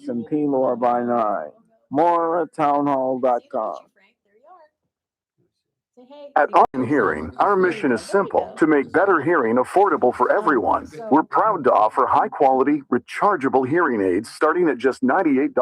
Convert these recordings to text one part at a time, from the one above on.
and P-Lore by 9. More at townhall.com. At Audion Hearing, our mission is simple: to make better hearing affordable for everyone. We're proud to offer high-quality, rechargeable hearing aids starting at just $98.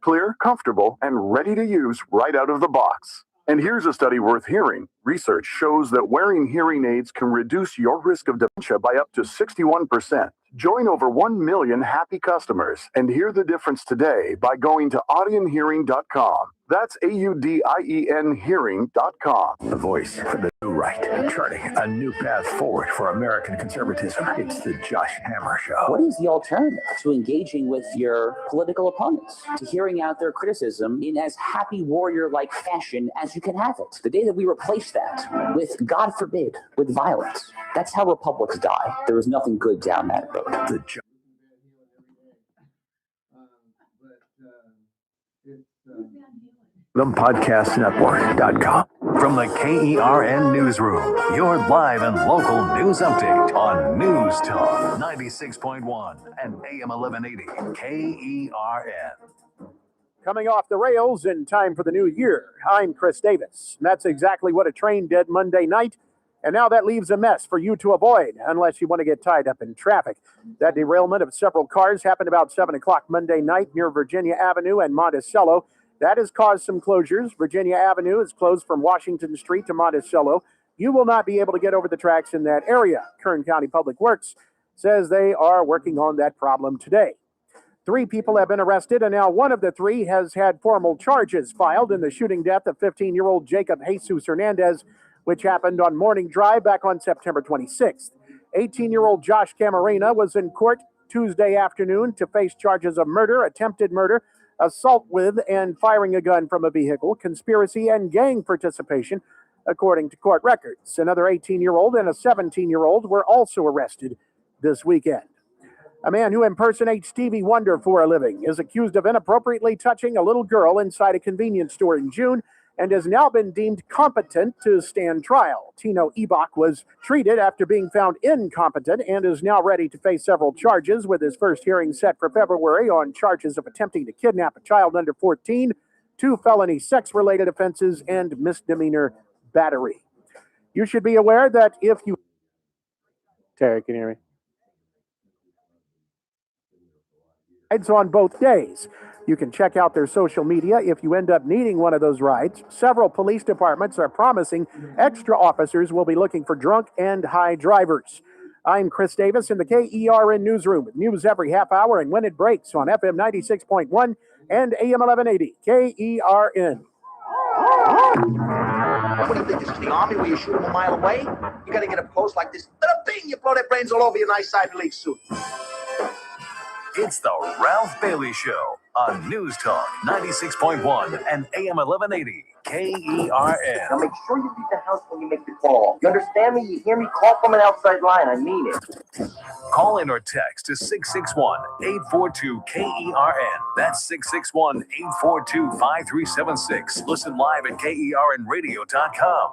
Clear, comfortable, and ready to use right out of the box. And here's a study worth hearing. Research shows that wearing hearing aids can reduce your risk of dementia by up to 61%. Join over 1 million happy customers and hear the difference today by going to audionhearing.com. That's AUDIEN hearing.com. The voice for the new right, charting a new path forward for American conservatism. It's the Josh Hammer Show. What is the alternative to engaging with your political opponents? To hearing out their criticism in as happy warrior-like fashion as you can have it. The day that we replace that with, God forbid, with violence, that's how republics die. There is nothing good down that road. ThePodcastNetwork.com. From the KERN Newsroom, your live and local news update on News Talk 96.1 and AM 1180 KERN. Coming off the rails in time for the new year, I'm Chris Davis. And that's exactly what a train did Monday night. And now that leaves a mess for you to avoid, unless you want to get tied up in traffic. That derailment of several cars happened about 7 o'clock Monday night near Virginia Avenue and Monticello. That has caused some closures. Virginia Avenue is closed from Washington Street to Monticello. You will not be able to get over the tracks in that area. Kern County Public Works says they are working on that problem today. 3 people have been arrested, and now one of the 3 has had formal charges filed in the shooting death of 15-year-old Jacob Jesus Hernandez, which happened on Morning Drive back on September 26th. 18-year-old Josh Camarena was in court Tuesday afternoon to face charges of murder, attempted murder, assault with and firing a gun from a vehicle, conspiracy, and gang participation, according to court records. Another 18-year-old and a 17-year-old were also arrested this weekend. A man who impersonates Stevie Wonder for a living is accused of inappropriately touching a little girl inside a convenience store in June and has now been deemed competent to stand trial. Tino Ebach was treated after being found incompetent and is now ready to face several charges, with his first hearing set for February on charges of attempting to kidnap a child under 14, 2 felony sex-related offenses, and misdemeanor battery. You should be aware that if you... Terry, can you hear me? Rides on both days. You can check out their social media if you end up needing one of those rides. Several police departments are promising extra officers will be looking for drunk and high drivers. I'm Chris Davis in the KERN Newsroom with news every half hour and when it breaks on FM 96.1 and AM 1180 KERN. What do you think? This is the Army where you shoot them a mile away? You got to get up close like this. Bada bing! You blow their brains all over your nice Ivy League suit. It's the Ralph Bailey Show on News Talk 96.1 and AM 1180 KERN. Now make sure you leave the house when you make the call. You understand me? You hear me? Call from an outside line. I mean it. Call in or text to 661-842-KERN. That's 661-842-5376. Listen live at KERNradio.com.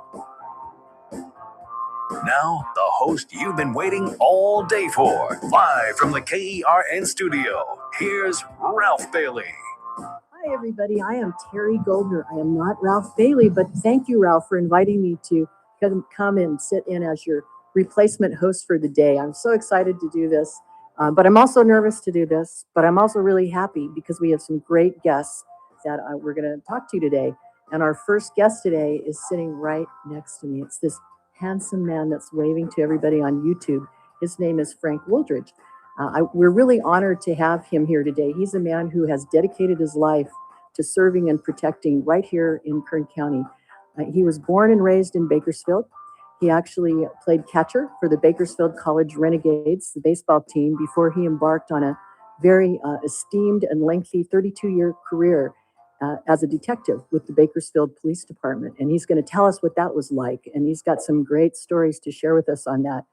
Now, the host you've been waiting all day for. Live from the KERN studio, here's Ralph Bailey. Hi, everybody. I am Terry Goldner. I am not Ralph Bailey, but thank you, Ralph, for inviting me to come and sit in as your replacement host for the day. I'm so excited to do this, but I'm also nervous to do this, but I'm also really happy because we have some great guests that we're going to talk to today. And our first guest today is sitting right next to me. It's this handsome man that's waving to everybody on YouTube. His name is Frank Wooldridge. We're really honored to have him here today. He's a man who has dedicated his life to serving and protecting right here in Kern County. He was born and raised in Bakersfield. He actually played catcher for the Bakersfield College Renegades, the baseball team, before he embarked on a very esteemed and lengthy 32-year career as a detective with the Bakersfield Police Department. And he's going to tell us what that was like. And he's got some great stories to share with us on that.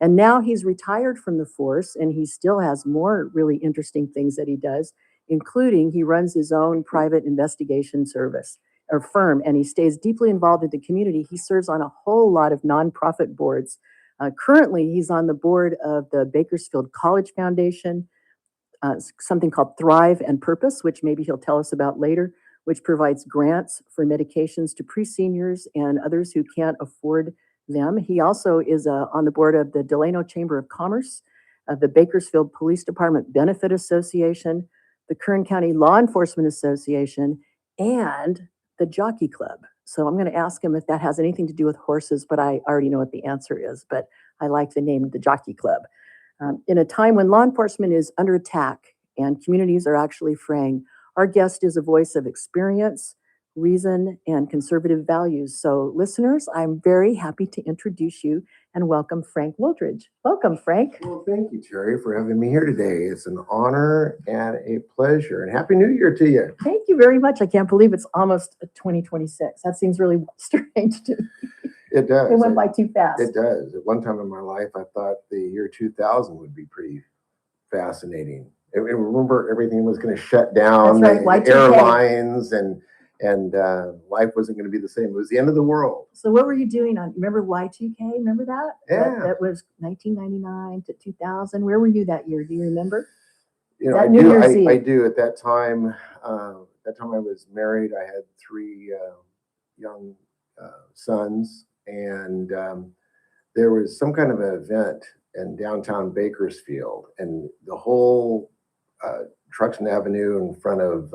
And now he's retired from the force, and he still has more really interesting things that he does, including he runs his own private investigation service or firm, and he stays deeply involved in the community. He serves on a whole lot of nonprofit boards. Currently, he's on the board of the Bakersfield College Foundation, something called Thrive and Purpose, which maybe he'll tell us about later, which provides grants for medications to pre-seniors and others who can't afford them. He also is on the board of the Delano Chamber of Commerce, the Bakersfield Police Department Benefit Association, the Kern County Law Enforcement Association, and the Jockey Club. So I'm going to ask him if that has anything to do with horses, but I already know what the answer is, but I like the name, the Jockey Club. In a time when law enforcement is under attack and communities are actually fraying, our guest is a voice of experience, reason, and conservative values. So listeners, I'm very happy to introduce you and welcome Frank Wooldridge. Welcome, Frank. Well, thank you, Terry, for having me here today. It's an honor and a pleasure. And Happy New Year to you. Thank you very much. I can't believe it's almost 2026. That seems really strange to me. It does. It went by too fast. It does. At one time in my life, I thought the year 2000 would be pretty fascinating. And remember, everything was going to shut down. That's right, the airlines and life wasn't going to be the same. It was the end of the world. So what were you doing on, remember Y2K? Remember that? Yeah. That was 1999 to 2000. Where were you that year? Do you remember? You know, That I New do. Year's Eve. I do. At that time, I was married. I had 3 young sons, and there was some kind of an event in downtown Bakersfield, and the whole Truxton Avenue in front of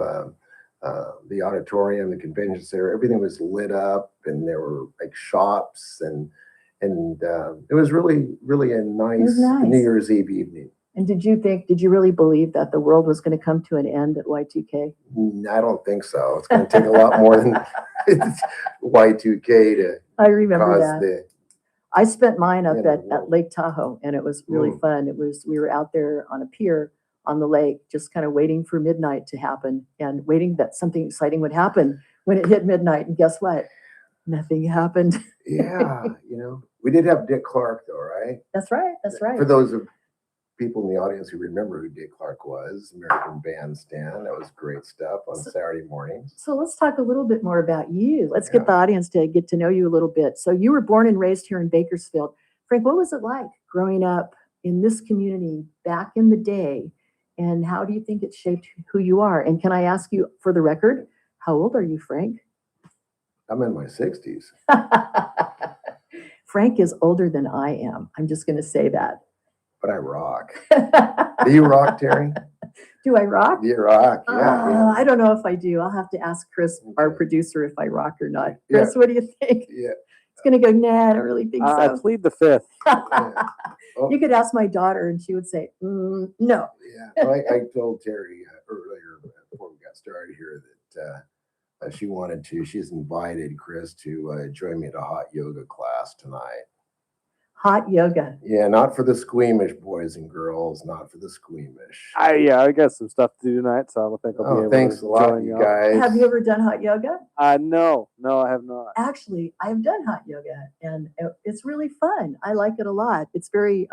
the auditorium, the convention center, everything was lit up, and there were like shops, and it was really a nice New Year's Eve evening. And did you really believe that the world was going to come to an end at Y2K? I don't think so. It's going to take a lot more than Y2K to I remember cause that. I spent mine up end of the at world. Lake Tahoe, and it was really fun. We were out there on a pier on the lake, just kind of waiting for midnight to happen and waiting that something exciting would happen when it hit midnight. And guess what? Nothing happened. Yeah, you know, we did have Dick Clark though, right? That's right. That's right. For those of people in the audience who remember who Dick Clark was, American Bandstand, that was great stuff on Saturday mornings. So let's talk a little bit more about you. Let's get the audience to get to know you a little bit. So you were born and raised here in Bakersfield. Frank, what was it like growing up in this community back in the day? And how do you think it shaped who you are? And can I ask you, for the record, how old are you, Frank? I'm in my 60s. Frank is older than I am. I'm just going to say that. But I rock. Do you rock, Terry? Do I rock? You rock, yeah. I don't know if I do. I'll have to ask Chris, our producer, if I rock or not. Chris, what do you think? Yeah. It's going to go, nah, I don't really think so. I plead the fifth. You could ask my daughter and she would say, no. Yeah, well, I told Terry earlier before we got started here that she's invited Chris to join me at a hot yoga class tonight. Hot yoga. Yeah, not for the squeamish boys and girls, not for the squeamish. I got some stuff to do tonight, so I think I'll be able thanks to a lot, join you y'all. guys. Have you ever done hot yoga? No, I have not. Actually, I've done hot yoga and it's really fun. I like it a lot. It's very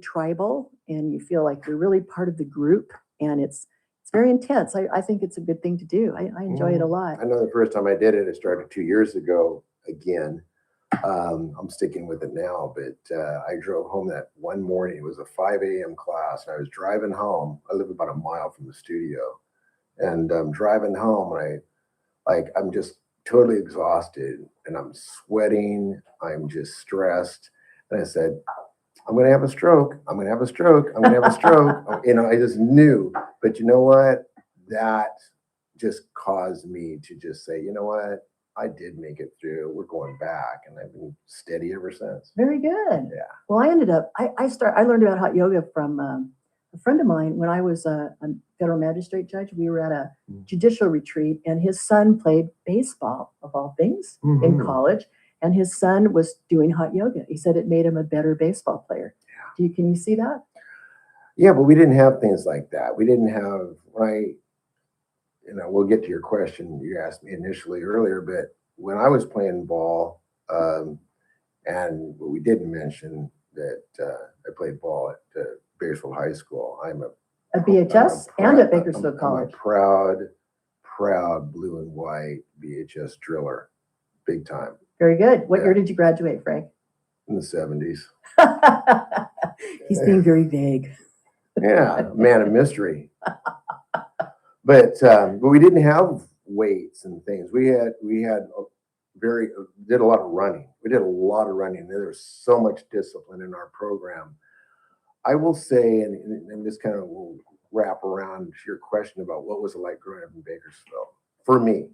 tribal and you feel like you're really part of the group and it's very intense. I think it's a good thing to do. I enjoy it a lot. I know the first time I did it, it started 2 years ago again. I'm sticking with it now, but I drove home that one morning. It was a 5 a.m. class, and I was driving home. I live about a mile from the studio, and I'm driving home, and I'm just totally exhausted, and I'm sweating. I'm just stressed, and I said, "I'm going to have a stroke. I'm going to have a stroke. I'm going to have a stroke." You know, I just knew. But you know what? That just caused me to just say, you know what? I did make it through. We're going back, and I've been steady ever since. Very good. Yeah. Well, I ended up, I learned about hot yoga from a friend of mine when I was a federal magistrate judge. We were at a judicial retreat, and his son played baseball, of all things, in college, and his son was doing hot yoga. He said it made him a better baseball player. Yeah. Can you see that? Yeah, but we didn't have things like that. We didn't have, we'll get to your question you asked me initially earlier, but when I was playing ball, and we didn't mention that I played ball at Bakersfield High School. I'm at BHS and at Bakersfield College. I'm a proud blue and white BHS driller, big time. Very good. What year did you graduate, Frank? In the 70s. He's being very vague. Yeah, man of mystery. But we didn't have weights and things. We had did a lot of running. We did a lot of running. There was so much discipline in our program. I will say, and this kind of will wrap around to your question about what was it like growing up in Bakersfield. For me,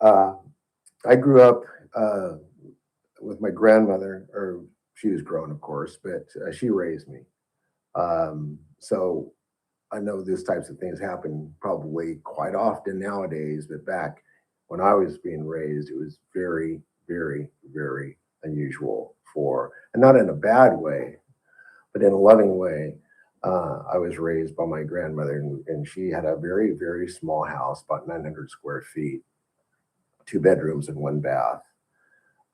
I grew up with my grandmother, or she was grown, of course, but she raised me. So I know these types of things happen probably quite often nowadays, but back when I was being raised, it was very, very, very unusual and not in a bad way, but in a loving way. I was raised by my grandmother, and she had a very, very small house, about 900 square feet, 2 bedrooms and 1 bath,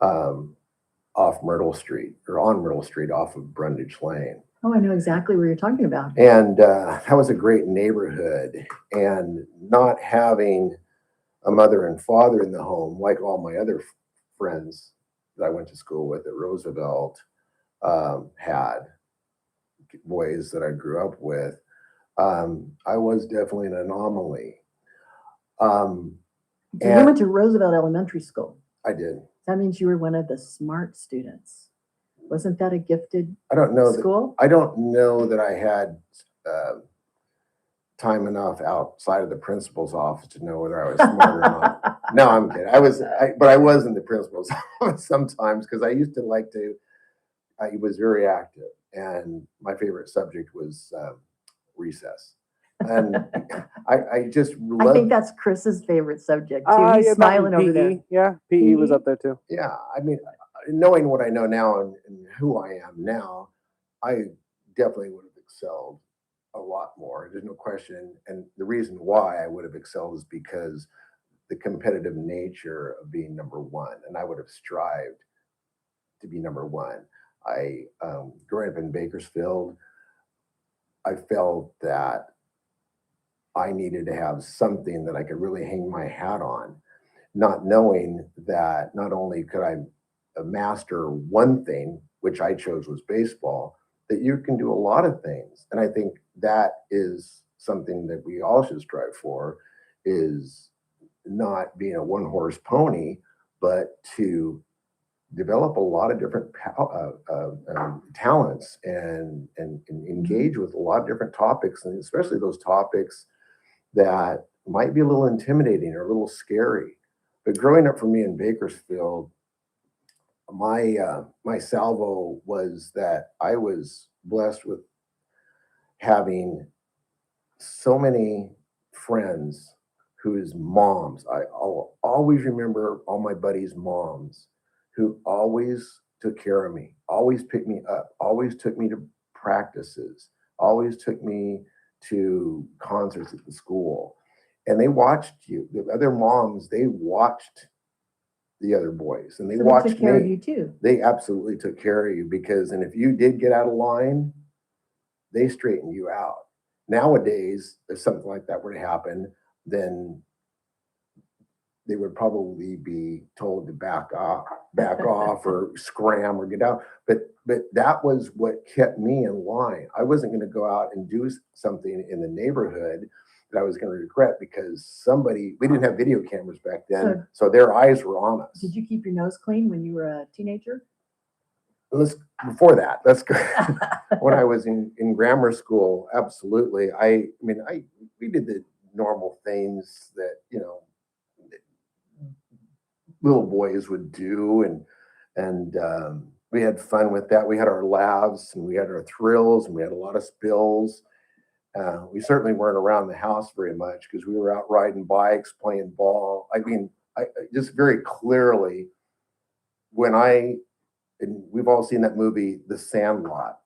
off Myrtle Street, or on Myrtle Street off of Brundage Lane. Oh, I know exactly what you're talking about. And that was a great neighborhood. And not having a mother and father in the home, like all my other friends that I went to school with at Roosevelt had, boys that I grew up with, I was definitely an anomaly. So you went to Roosevelt Elementary School. I did. That means you were one of the smart students. Wasn't that a gifted school? I don't know that I had time enough outside of the principal's office to know whether I was smart or not. No, I'm kidding. But I was in the principal's office sometimes, because I used to I was very active, and my favorite subject was recess. And I just loved, I think that's Chris's favorite subject too. He's smiling over there. Yeah, PE was up there too. Yeah, I mean, knowing what I know now and who I am now, I definitely would have excelled a lot more. There's no question. And the reason why I would have excelled is because the competitive nature of being number one, and I would have strived to be number one. I, growing up in Bakersfield, I felt that I needed to have something that I could really hang my hat on, not knowing that not only could I master one thing, which I chose was baseball, that you can do a lot of things. And I think that is something that we all should strive for, is not being a one-horse pony, but to develop a lot of different talents and engage with a lot of different topics, and especially those topics that might be a little intimidating or a little scary. But growing up for me in Bakersfield, my salvo was that I was blessed with having so many friends whose moms, I'll always remember all my buddies' moms who always took care of me, always picked me up, always took me to practices, always took me to concerts at the school. And they watched you. The other moms, they watched the other boys, and they watched took care me. of you too. They absolutely took care of you, and if you did get out of line, they straightened you out. Nowadays, if something like that were to happen, then they would probably be told to back off or scram or get out. But that was what kept me in line. I wasn't going to go out and do something in the neighborhood that I was going to regret, because we didn't have video cameras back then, so their eyes were on us. Did you keep your nose clean when you were a teenager? Before that, that's good. When I was in grammar school, absolutely. We did the normal things that, little boys would do, and we had fun with that. We had our laughs, and we had our thrills, and we had a lot of spills. We certainly weren't around the house very much, because we were out riding bikes, playing ball. I just very clearly, and we've all seen that movie, The Sandlot.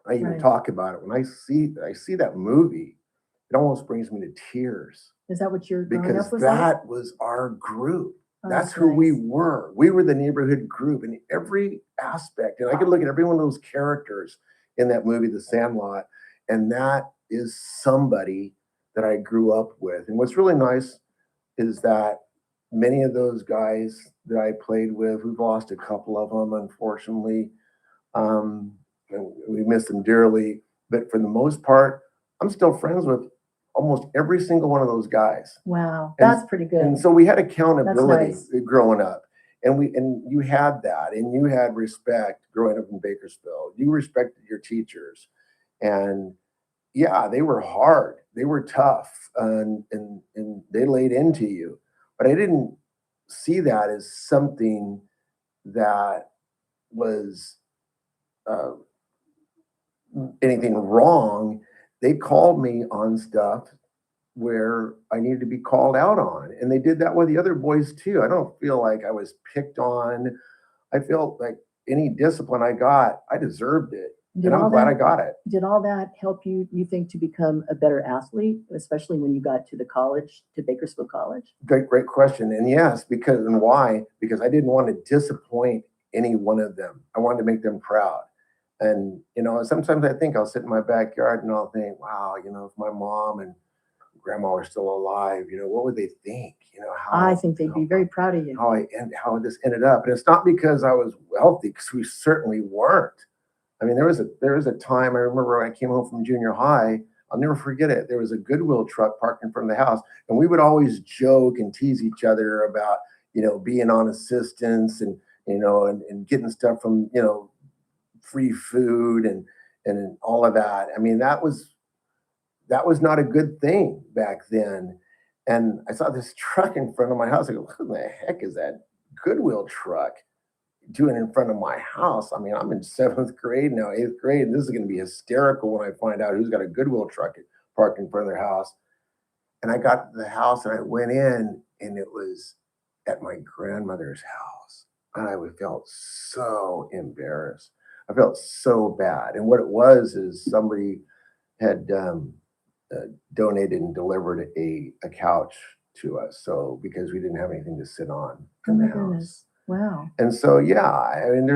I even talk about it. When I see that movie, it almost brings me to tears. Is that what you're because that was our group. That's who we were. We were the neighborhood group in every aspect. And I could look at every one of those characters in that movie, The Sandlot, and that is somebody that I grew up with. And what's really nice is that many of those guys that I played with, we've lost a couple of them, unfortunately. And we miss them dearly. but for the most part, I'm still friends with almost every single one of those guys. Wow, And- that's pretty good. And so we had accountability That's growing up. And you had that, and you had respect growing up in Bakersfield. You respected your teachers. And yeah, they were hard. They were tough, and they laid into you. But I didn't see that as something that was uh, anything wrong. They called me on stuff where I needed to be called out on, and they did that with the other boys too. I don't feel like I was picked on. I felt like any discipline I got, I deserved it, and I'm glad I got it. Did all that help you think, to become a better athlete, especially when you got to the college, to Bakersfield College? Great question. And yes, why? Because I didn't want to disappoint any one of them. I wanted to make them proud. And, sometimes I think I'll sit in my backyard and I'll think, wow, if my mom and grandma were still alive, what would they think? I think they'd be very proud of you. How this ended up. And it's not because I was wealthy, because we certainly weren't. I mean, there was a time, I remember when I came home from junior high, I'll never forget it. There was a Goodwill truck parked in front of the house, and we would always joke and tease each other about, being on assistance and getting stuff from, free food and all of that. I mean, that was not a good thing back then. And I saw this truck in front of my house. I go, what the heck is that Goodwill truck doing in front of my house? I mean, I'm in 7th grade now, 8th grade, and this is going to be hysterical when I find out who's got a Goodwill truck parked in front of their house. And I got to the house and I went in, and it was at my grandmother's house. And I felt so embarrassed. I felt so bad. And what it was is somebody had donated and delivered a couch to us. So because we didn't have anything to sit on in the house. Goodness. Wow. And so, yeah, I mean, there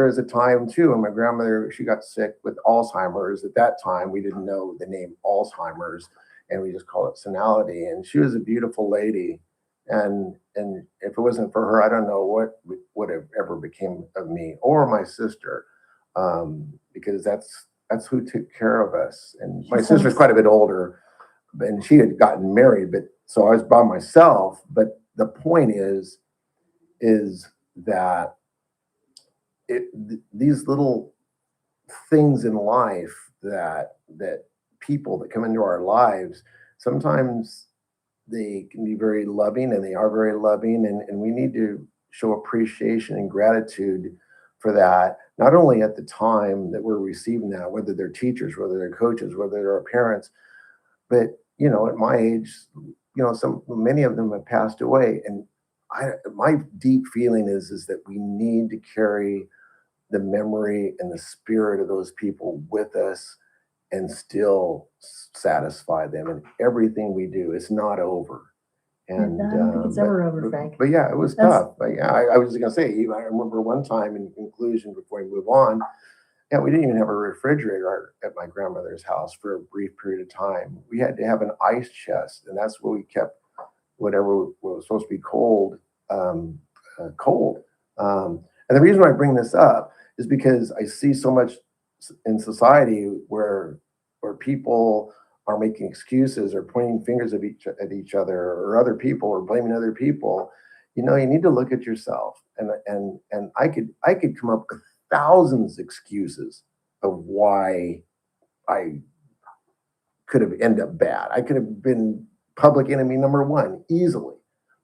was a time too when my grandmother, she got sick with Alzheimer's. At that time, we didn't know the name Alzheimer's, and we just call it senility. And she was a beautiful lady. And if it wasn't for her, I don't know what would have ever became of me or my sister, because that's who took care of us. And my sister's quite a bit older, and she had gotten married, but so I was by myself. But the point is that these little things in life that people that come into our lives, sometimes they can be very loving, and they are very loving, and we need to show appreciation and gratitude for that, not only at the time that we're receiving that, whether they're teachers, whether they're coaches, whether they're our parents, but at my age, many of them have passed away. And my deep feeling is that we need to carry the memory and the spirit of those people with us and still satisfy them in everything we do. It's not over. And I don't think it's ever over, Frank. But yeah, it was tough. But yeah, I was going to say, I remember one time in conclusion before we move on, yeah, we didn't even have a refrigerator at my grandmother's house for a brief period of time. We had to have an ice chest, and that's where we kept whatever was supposed to be cold. And the reason why I bring this up is because I see so much in society where people are making excuses or pointing fingers at each other or other people or blaming other people. You need to look at yourself. And I could come up with thousands of excuses of why I could have ended up bad. I could have been public enemy number one easily,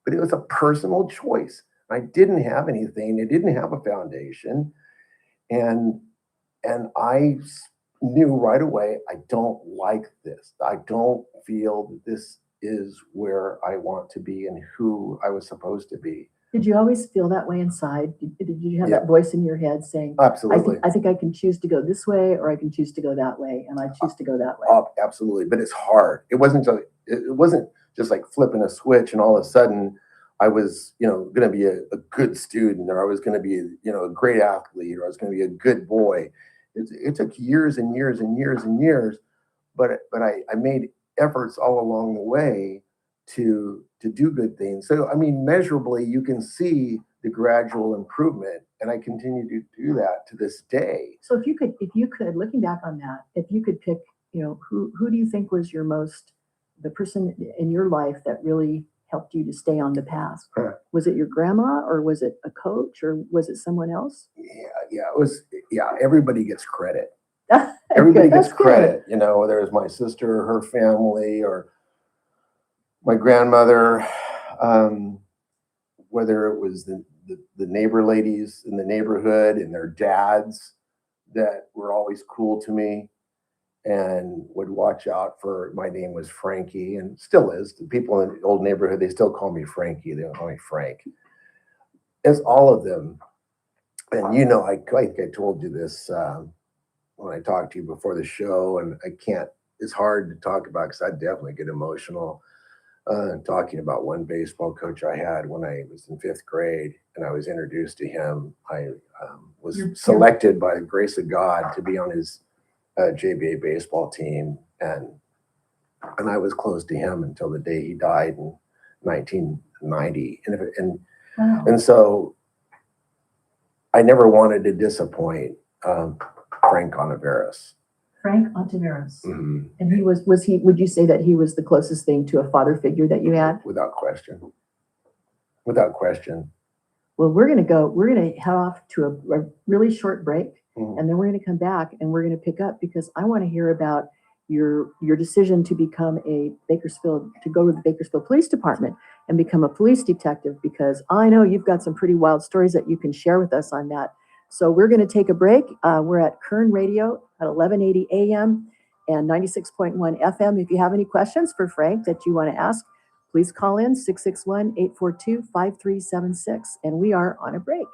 but it was a personal choice. I didn't have anything. I didn't have a foundation. And I knew right away, I don't like this. I don't feel that this is where I want to be and who I was supposed to be. Did you always feel that way inside? Did you have that voice in your head saying, absolutely, I think I can choose to go this way, or I can choose to go that way, and I choose to go that way? Absolutely, but it's hard. It wasn't just like flipping a switch and all of a sudden I was, going to be a good student, or I was going to be, a great athlete, or I was going to be a good boy. It took years and years and years and years, but I made efforts all along the way to do good things. So, I mean, measurably, you can see the gradual improvement, and I continue to do that to this day. So if you could, looking back on that, if you could pick, who do you think was the person in your life that really helped you to stay on the path? Was it your grandma, or was it a coach, or was it someone else? It was. Yeah, everybody gets credit. Everybody gets credit. Whether it's my sister, her family, or my grandmother, whether it was the neighbor ladies in the neighborhood and their dads that were always cool to me and would watch out for. My name was Frankie, and still is. The people in the old neighborhood, they still call me Frankie. They don't call me Frank. It's all of them. And I told you this when I talked to you before the show, and it's hard to talk about because I definitely get emotional talking about one baseball coach I had when I was in 5th grade, and I was introduced to him. I was selected by the grace of God to be on his JBA baseball team, and I was close to him until the day he died in 1990. And so I never wanted to disappoint Frank Ontiveros. Frank Ontiveros. Mm-hmm. And he was he, would you say that he was the closest thing to a father figure that you had? Without question. Without question. Well, we're going to head off to a really short break, and then we're going to come back and we're going to pick up, because I want to hear about your decision to become to go to the Bakersfield Police Department and become a police detective, because I know you've got some pretty wild stories that you can share with us on that. So we're going to take a break. We're at Kern Radio at 1180 AM and 96.1 FM. If you have any questions for Frank that you want to ask, please call in 661-842-5376. And we are on a break.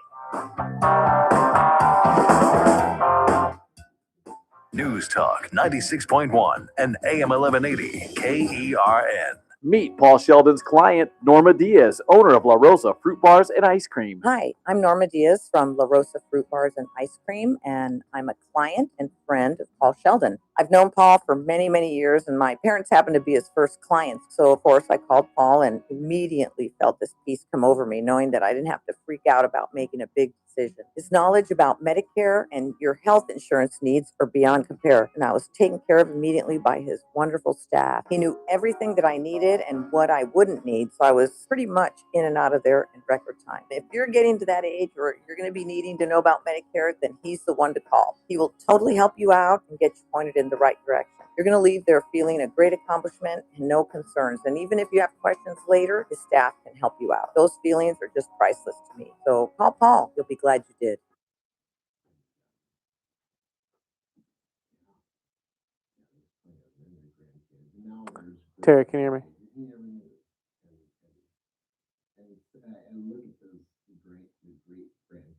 News Talk 96.1 and AM 1180 KERN. Meet Paul Sheldon's client, Norma Diaz, owner of La Rosa Fruit Bars and Ice Cream. Hi, I'm Norma Diaz from La Rosa Fruit Bars and Ice Cream, and I'm a client and friend of Paul Sheldon. I've known Paul for many, many years, and my parents happened to be his first clients. So, of course, I called Paul and immediately felt this peace come over me, knowing that I didn't have to freak out about making a big decision. His knowledge about Medicare and your health insurance needs are beyond compare, and I was taken care of immediately by his wonderful staff. He knew everything that I needed and what I wouldn't need, so I was pretty much in and out of there in record time. If you're getting to that age where you're going to be needing to know about Medicare, then he's the one to call. He will totally help you out and get you pointed in the right direction. You're going to leave there feeling a great accomplishment and no concerns. And even if you have questions later, his staff can help you out. Those feelings are just priceless to me. So call Paul. You'll be glad you did. Terry, can you hear me?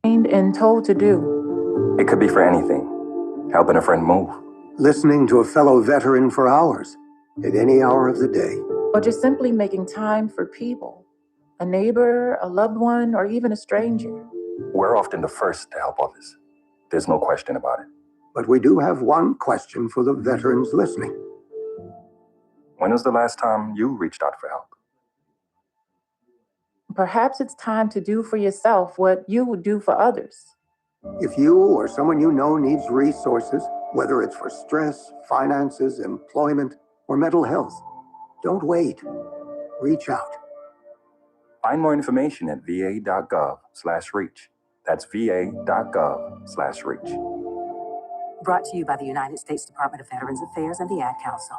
And told to do. It could be for anything. Helping a friend move. Listening to a fellow veteran for hours, at any hour of the day. Or just simply making time for people. A neighbor, a loved one, or even a stranger. We're often the first to help others. There's no question about it. But we do have one question for the veterans listening. When was the last time you reached out for help? Perhaps it's time to do for yourself what you would do for others. If you or someone you know needs resources, whether it's for stress, finances, employment, or mental health, don't wait. Reach out. Find more information at va.gov/reach. That's va.gov/reach. Brought to you by the United States Department of Veterans Affairs and the Ad Council.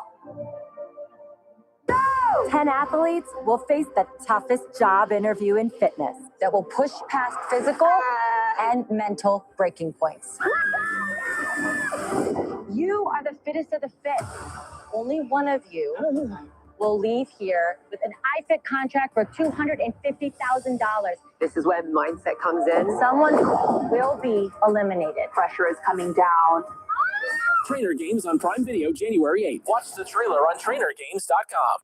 10 athletes will face the toughest job interview in fitness that will push past physical and mental breaking points. You are the fittest of the fit. Only one of you will leave here with an iFit contract for $250,000. This is when mindset comes in. Someone will be eliminated. Pressure is coming down. Trainer Games on Prime Video January 8th. Watch the trailer on trainergames.com.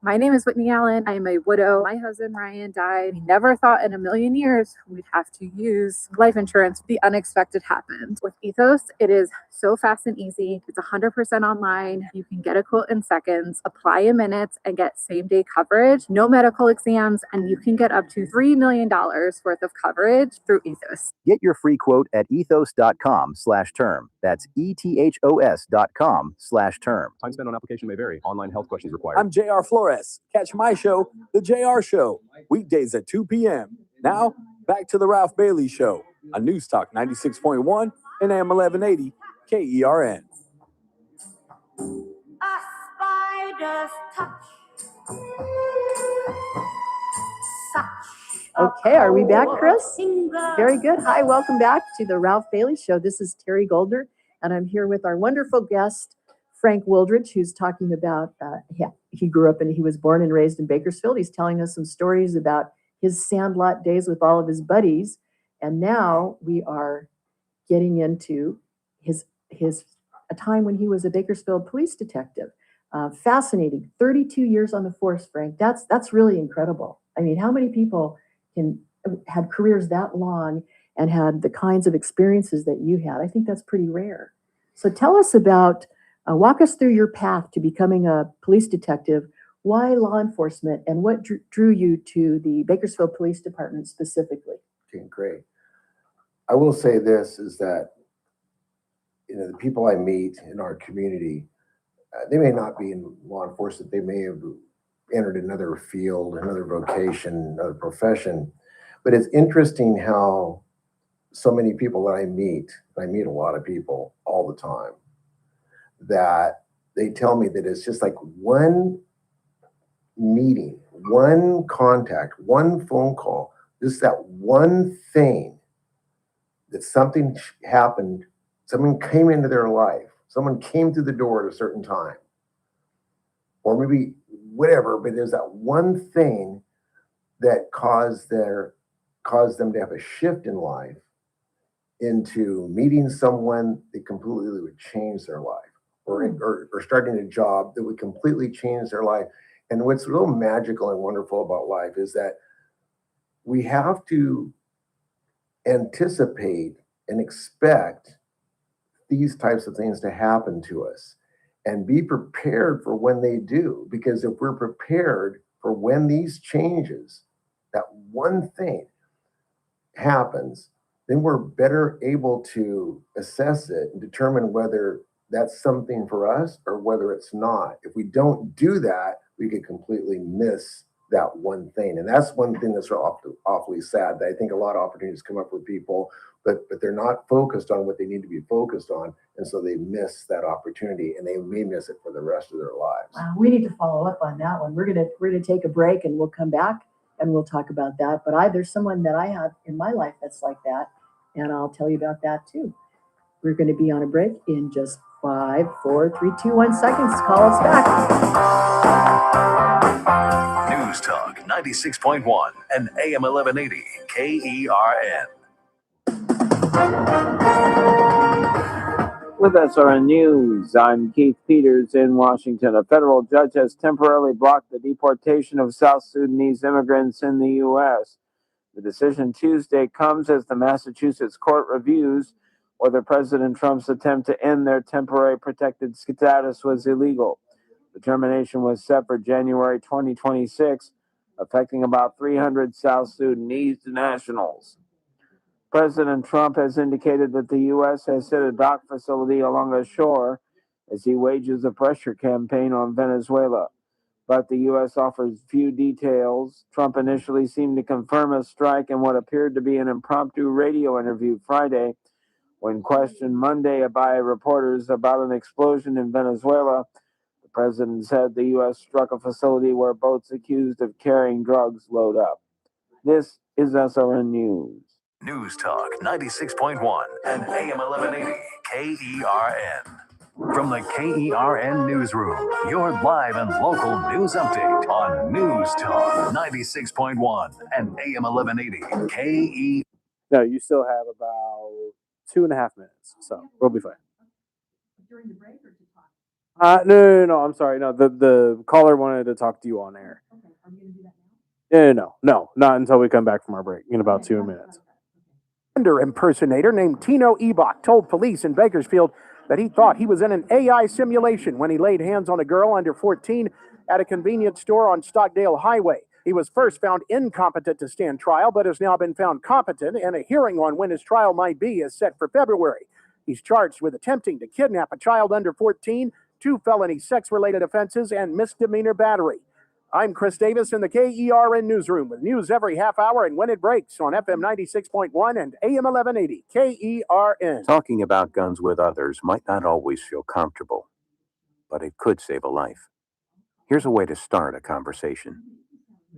My name is Whitney Allen. I am a widow. My husband Ryan died. We never thought in a million years we'd have to use life insurance. The unexpected happened. With Ethos, it is so fast and easy. It's 100% online. You can get a quote in seconds, apply in minutes, and get same-day coverage. No medical exams, and you can get up to $3 million worth of coverage through Ethos. Get your free quote at ethos.com/term. That's ethos.com/term. Time spent on application may vary. Online health questions required. I'm JR Flores. Catch my show, The JR Show, weekdays at 2 p.m. Now, back to the Ralph Bailey Show on News Talk 96.1 and AM 1180 KERN. A spider's touch. Okay, are we back, Chris? Very good. Hi, welcome back to the Ralph Bailey Show. This is Terry Goldner, and I'm here with our wonderful guest, Frank Wildridge, who's talking about, he grew up and he was born and raised in Bakersfield. He's telling us some stories about his sandlot days with all of his buddies. And now we are getting into a time when he was a Bakersfield police detective. Fascinating. 32 years on the force, Frank. That's really incredible. I mean, how many people had careers that long and had the kinds of experiences that you had? I think that's pretty rare. So tell us about, walk us through your path to becoming a police detective. Why law enforcement, and what drew you to the Bakersfield Police Department specifically? Okay, great. I will say this is that, the people I meet in our community, they may not be in law enforcement. They may have entered another field, another vocation, another profession. But it's interesting how so many people that I meet a lot of people all the time, that they tell me that it's just like one meeting, one contact, one phone call, just that one thing, that something happened, someone came into their life, someone came through the door at a certain time, or maybe whatever, but there's that one thing that caused them to have a shift in life into meeting someone that completely would change their life, or starting a job that would completely change their life. And what's real magical and wonderful about life is that we have to anticipate and expect these types of things to happen to us and be prepared for when they do. Because if we're prepared for when these changes, that one thing happens, then we're better able to assess it and determine whether that's something for us or whether it's not. If we don't do that, we could completely miss that one thing. And that's one thing that's awfully sad, that I think a lot of opportunities come up for people, but they're not focused on what they need to be focused on. And so they miss that opportunity, and they may miss it for the rest of their lives. Wow, we need to follow up on that one. We're gonna take a break, and we'll come back and we'll talk about that. But there's someone that I have in my life that's like that, and I'll tell you about that too. We're going to be on a break in just 5, 4, 3, 2, 1 seconds. Call us back. News Talk 96.1 and AM 1180 KERN. With SRN News, I'm Keith Peters in Washington. A federal judge has temporarily blocked the deportation of South Sudanese immigrants in the U.S. The decision Tuesday comes as the Massachusetts court reviews whether President Trump's attempt to end their temporary protected status was illegal. The termination was set for January 2026, affecting about 300 South Sudanese nationals. President Trump has indicated that the U.S. has set a dock facility along a shore as he wages a pressure campaign on Venezuela. But the U.S. offers few details. Trump initially seemed to confirm a strike in what appeared to be an impromptu radio interview Friday. When questioned Monday by reporters about an explosion in Venezuela, the president said the U.S. struck a facility where boats accused of carrying drugs load up. This is SRN News. News Talk 96.1 and AM 1180 KERN. From the KERN Newsroom, your live and local news update on News Talk 96.1 and AM 1180 KERN. No, you still have about 2.5 minutes, so we'll be fine. During the break or to talk? No. I'm sorry. No, the caller wanted to talk to you on air. No, not until we come back from our break in about 2 minutes. Under impersonator named Tino Ebach told police in Bakersfield that he thought he was in an AI simulation when he laid hands on a girl under 14 at a convenience store on Stockdale Highway. He was first found incompetent to stand trial, but has now been found competent, and a hearing on when his trial might be is set for February. He's charged with attempting to kidnap a child under 14, 2 felony sex-related offenses, and misdemeanor battery. I'm Chris Davis in the KERN newsroom with news every half hour and when it breaks on FM 96.1 and AM 1180 KERN. Talking about guns with others might not always feel comfortable, but it could save a life. Here's a way to start a conversation.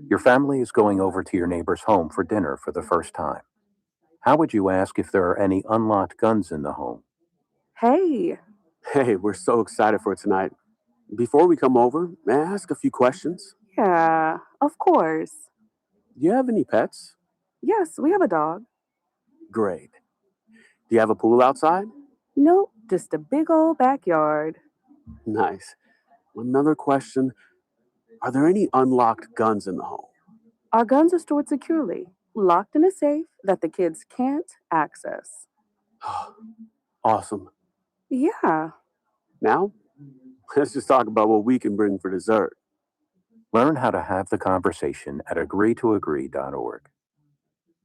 Your family is going over to your neighbor's home for dinner for the first time. How would you ask if there are any unlocked guns in the home? Hey, we're so excited for tonight. Before we come over, may I ask a few questions? Yeah, of course. Do you have any pets? Yes, we have a dog. Great. Do you have a pool outside? Nope, just a big old backyard. Nice. Another question. Are there any unlocked guns in the home? Our guns are stored securely, locked in a safe that the kids can't access. Awesome. Yeah. Now, let's just talk about what we can bring for dessert. Learn how to have the conversation at agreetoagree.org.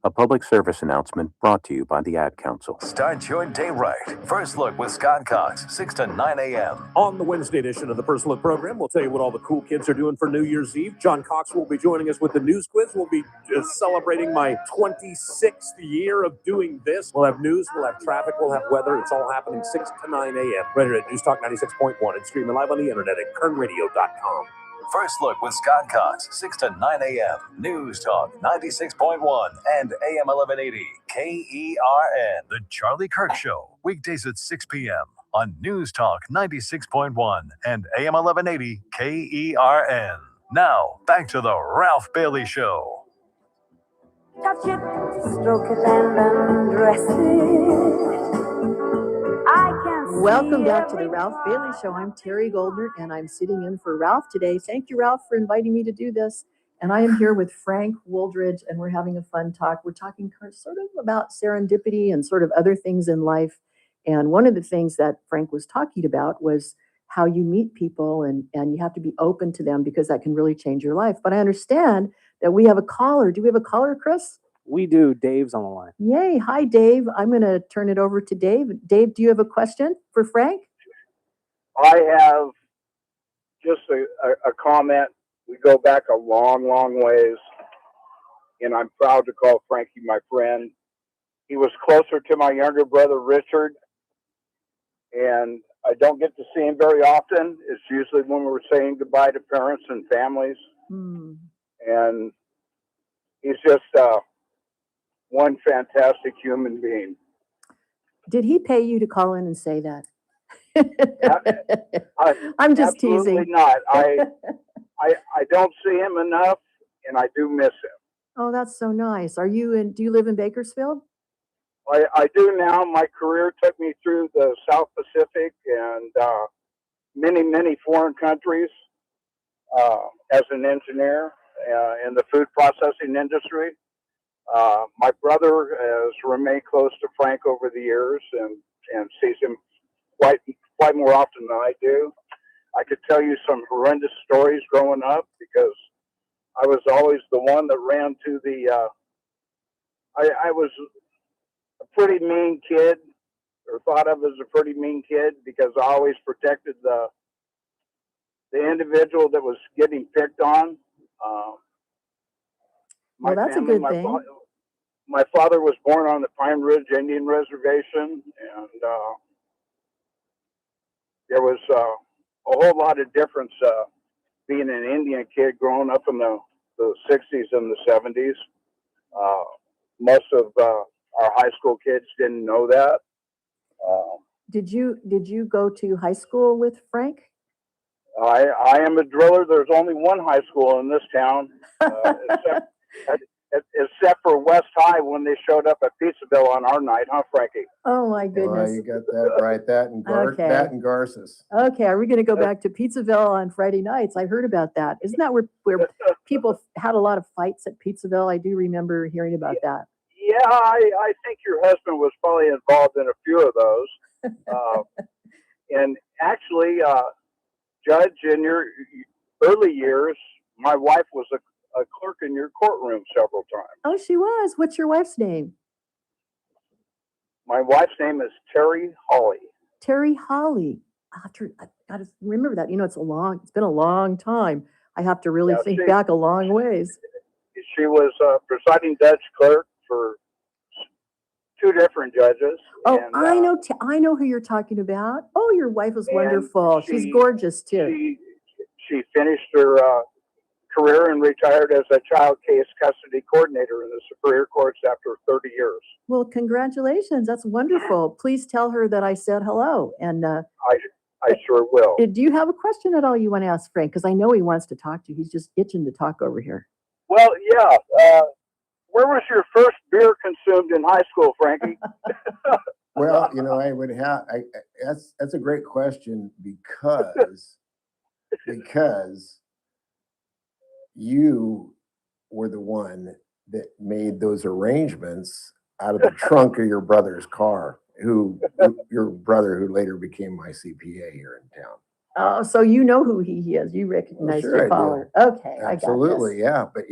A public service announcement brought to you by the Ad Council. Start your day right. First Look with Scott Cox, 6 to 9 a.m. On the Wednesday edition of the First Look program, we'll tell you what all the cool kids are doing for New Year's Eve. John Cox will be joining us with the news quiz. We'll be celebrating my 26th year of doing this. We'll have news, we'll have traffic, we'll have weather. It's all happening 6 to 9 a.m. right here at News Talk 96.1 and streaming live on the internet at kernradio.com. First Look with Scott Cox, 6 to 9 a.m. News Talk 96.1 and AM 1180 KERN. The Charlie Kirk Show, weekdays at 6 p.m. on News Talk 96.1 and AM 1180 KERN. Now, back to the Ralph Bailey Show. Touch it, stroke it, and undress it. Welcome back to the Ralph Bailey Show. I'm Terry Goldner, and I'm sitting in for Ralph today. Thank you, Ralph, for inviting me to do this. And I am here with Frank Wooldridge, and we're having a fun talk. We're talking sort of about serendipity and sort of other things in life. And one of the things that Frank was talking about was how you meet people, and you have to be open to them because that can really change your life. But I understand that we have a caller. Do we have a caller, Chris? We do. Dave's on the line. Yay. Hi, Dave. I'm going to turn it over to Dave. Dave, do you have a question for Frank? I have just a comment. We go back a long, long ways, and I'm proud to call Frankie my friend. He was closer to my younger brother, Richard, and I don't get to see him very often. It's usually when we're saying goodbye to parents and families. And he's just one fantastic human being. Did he pay you to call in and say that? I'm just Absolutely teasing. Not. I don't see him enough, and I do miss him. Oh, that's so nice. Do you live in Bakersfield? I do now. My career took me through the South Pacific and many, many foreign countries as an engineer in the food processing industry. My brother has remained close to Frank over the years and sees him quite more often than I do. I could tell you some horrendous stories growing up because I was always the one that ran to the. I was a pretty mean kid, or thought of as a pretty mean kid, because I always protected the individual that was getting picked on. Well, that's a good thing. My father was born on the Pine Ridge Indian Reservation, and there was a whole lot of difference being an Indian kid growing up in the 60s and the 70s. Most of our high school kids didn't know that. Did you go to high school with Frank? I am a driller. There's only one high school in this town. except for West High when they showed up at Pizzaville on our night, huh, Frankie? Oh my goodness. You got that right. That and Okay. that and Garces. Okay, are we going to go back to Pizzaville on Friday nights? I heard about that. Isn't that where people had a lot of fights at Pizzaville? I do remember hearing about that. Yeah, I think your husband was probably involved in a few of those. And actually, Judge, in your early years, my wife was a clerk in your courtroom several times. Oh, she was. What's your wife's name? My wife's name is Terry Hawley. Terry Hawley. I got to remember that. It's been a long time. I have to really think back a long ways. She was presiding judge clerk for 2 different judges. Oh, and, I know who you're talking about. Oh, your wife is wonderful. She's gorgeous too. She finished her career and retired as a child case custody coordinator in the Superior Courts after 30 years. Well, congratulations. That's wonderful. Please tell her that I said hello. And I sure will. Do you have a question at all you want to ask Frank? Because I know he wants to talk to you. He's just itching to talk over here. Well, yeah. Where was your first beer consumed in high school, Frankie? Well, I would have. That's a great question because you were the one that made those arrangements out of the trunk of your brother's car. Your brother who later became my CPA here in town. Oh, so you know who he is. You recognize your caller. Okay, absolutely, I got this.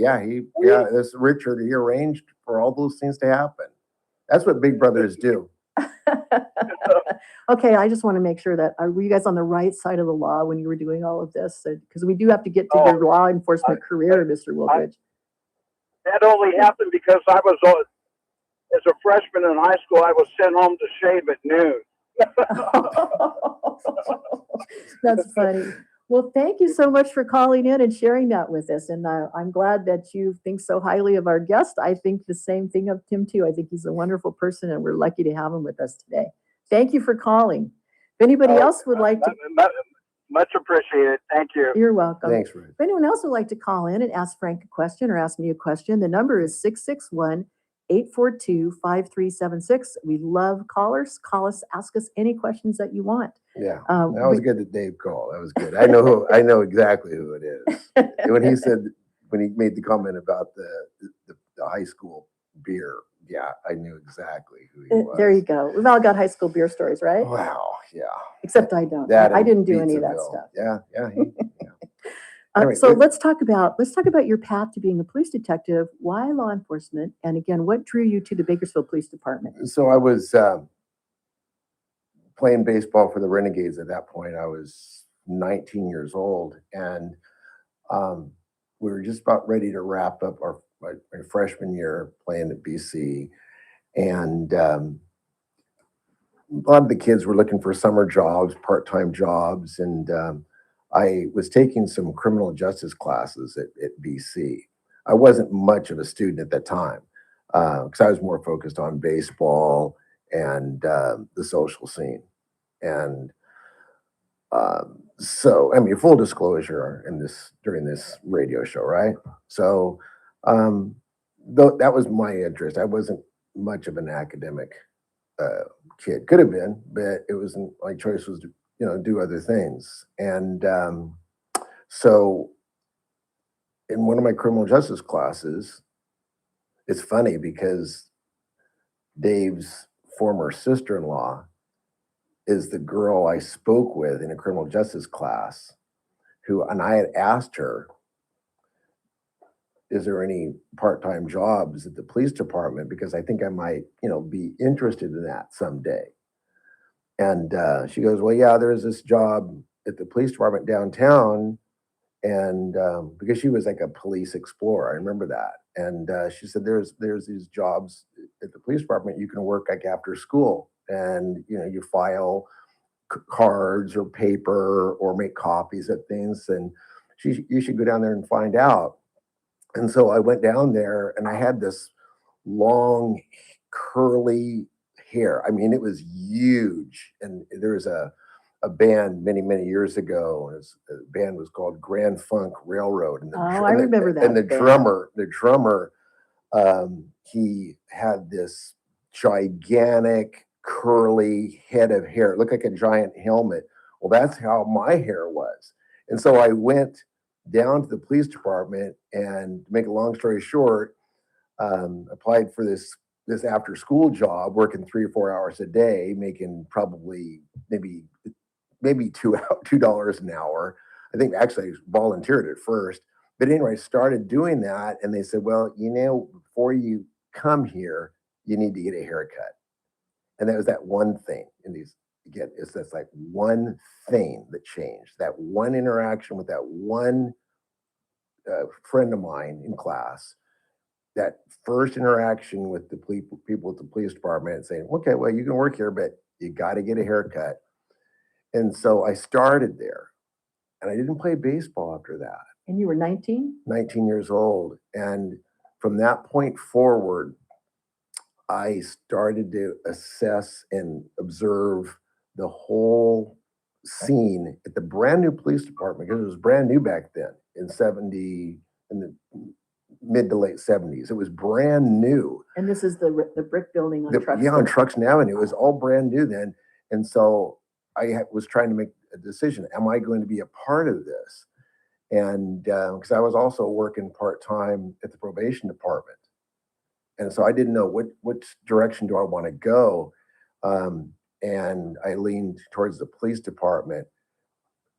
But this Richard, he arranged for all those things to happen. That's what big brothers do. Okay, I just want to make sure that were you guys on the right side of the law when you were doing all of this? Because we do have to get to your law enforcement career, Mr. Woolridge. That only happened because I was, as a freshman in high school, I was sent home to shave at noon. That's funny. Well, thank you so much for calling in and sharing that with us. And I'm glad that you think so highly of our guest. I think the same thing of Tim, too. I think he's a wonderful person, and we're lucky to have him with us today. Thank you for calling. If anybody else would like to... Much appreciated. Thank you. You're welcome. Thanks, Rick. If anyone else would like to call in and ask Frank a question or ask me a question, the number is 661-842-5376. We love callers. Call us, ask us any questions that you want. Yeah, that was good that Dave called. That was good. I know exactly who it is. When he made the comment about the high school beer, yeah, I knew exactly who he was. There you go. We've all got high school beer stories, right? Wow, yeah. Except I don't. I didn't do any of that stuff. Yeah. Anyway, so let's talk about your path to being a police detective. Why law enforcement? And again, what drew you to the Bakersfield Police Department? So I was playing baseball for the Renegades at that point. I was 19 years old, and we were just about ready to wrap up my freshman year playing at BC, and a lot of the kids were looking for summer jobs, part-time jobs, and I was taking some criminal justice classes at BC. I wasn't much of a student at that time because I was more focused on baseball and the social scene. And so, I mean, full disclosure during this radio show, right? So that was my interest. I wasn't much of an academic kid. Could have been, but it wasn't. My choice was to do other things. And so in one of my criminal justice classes, it's funny because Dave's former sister-in-law is the girl I spoke with in a criminal justice class, and I had asked her, is there any part-time jobs at the police department? Because I think I might, be interested in that someday. And she goes, well, yeah, there's this job at the police department downtown. And because she was like a police explorer, I remember that. And she said, there's these jobs at the police department. You can work like after school, and you file cards or paper or make copies of things. And you should go down there and find out. And so I went down there, and I had this long curly hair. I mean, it was huge. And there was a band many, many years ago, and the band was called Grand Funk Railroad. And I remember that. And the drummer He had this gigantic curly head of hair. It looked like a giant helmet. Well, that's how my hair was. And so I went down to the police department and, to make a long story short, applied for this after school job, working 3 or 4 hours a day, making probably maybe $2 an hour. I think actually I volunteered at first. But anyway, I started doing that, and they said, well, before you come here, you need to get a haircut. And that was that one thing. And it's that's like one thing that changed. That one interaction with that one friend of mine in class, that first interaction with the people at the police department saying, okay, well, you can work here, but you got to get a haircut. And so I started there, and I didn't play baseball after that. And you were 19? 19 years old. And from that point forward, I started to assess and observe the whole scene at the brand new police department, because it was brand new back then in the mid to late 70s. It was brand new. And this is the brick building on Truxton. Yeah, on Truxton Avenue. It was all brand new then. And so I was trying to make a decision. Am I going to be a part of this? And because I was also working part-time at the probation department. And so I didn't know which direction do I want to go. And I leaned towards the police department.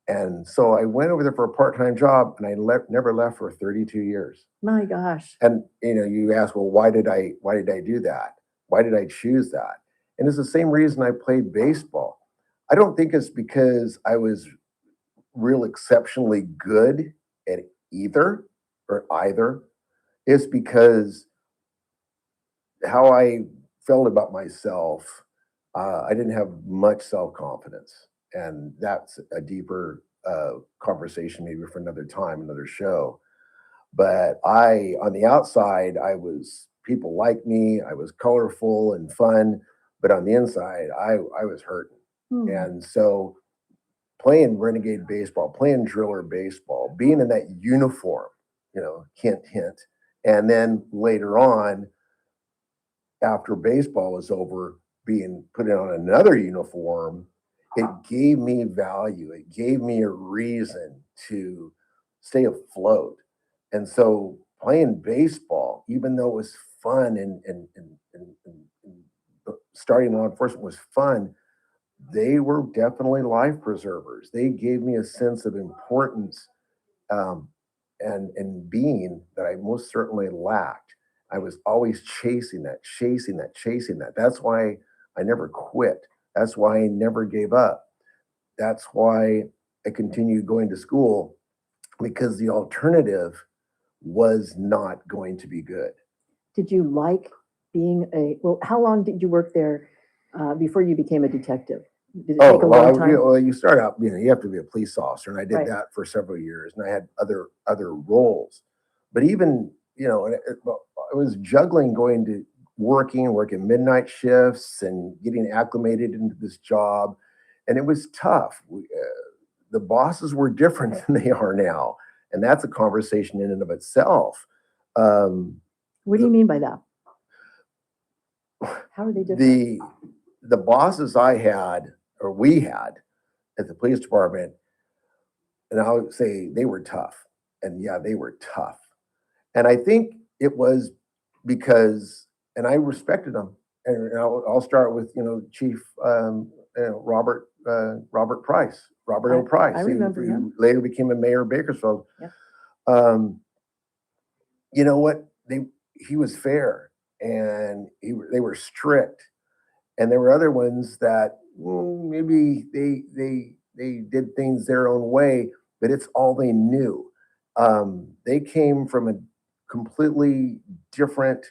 And so I went over there for a part-time job, and I never left for 32 years. My gosh. And you ask, well, why did I do that? Why did I choose that? And it's the same reason I played baseball. I don't think it's because I was real exceptionally good at either. It's because how I felt about myself, I didn't have much self-confidence. And that's a deeper conversation maybe for another time, another show. But on the outside, people liked me. I was colorful and fun. But on the inside, I was hurting. And so playing renegade baseball, playing driller baseball, being in that uniform, hint, hint. And then later on, after baseball was over, being put on another uniform, it gave me value. It gave me a reason to stay afloat. And so playing baseball, even though it was fun and starting law enforcement was fun, they were definitely life preservers. They gave me a sense of importance and being that I most certainly lacked. I was always chasing that. That's why I never quit. That's why I never gave up. That's why I continued going to school, because the alternative was not going to be good. Did you like how long did you work there before you became a detective? Did it take a long time? Well, you start out, you have to be a police officer, and I did that for several years, and I had other roles. But even, I was juggling going to working midnight shifts and getting acclimated into this job. And it was tough. The bosses were different than they are now. And that's a conversation in and of itself. What do you mean by that? How are they different? The bosses we had at the police department, and I would say they were tough. And yeah, they were tough. And I think it was because, and I respected them. And I'll start with, Chief Robert Price, Robert O. Price. I remember him. Later became a mayor of Bakersfield. Yeah. You know what? He was fair, and they were strict. And there were other ones that maybe they did things their own way, but it's all they knew. They came from a completely different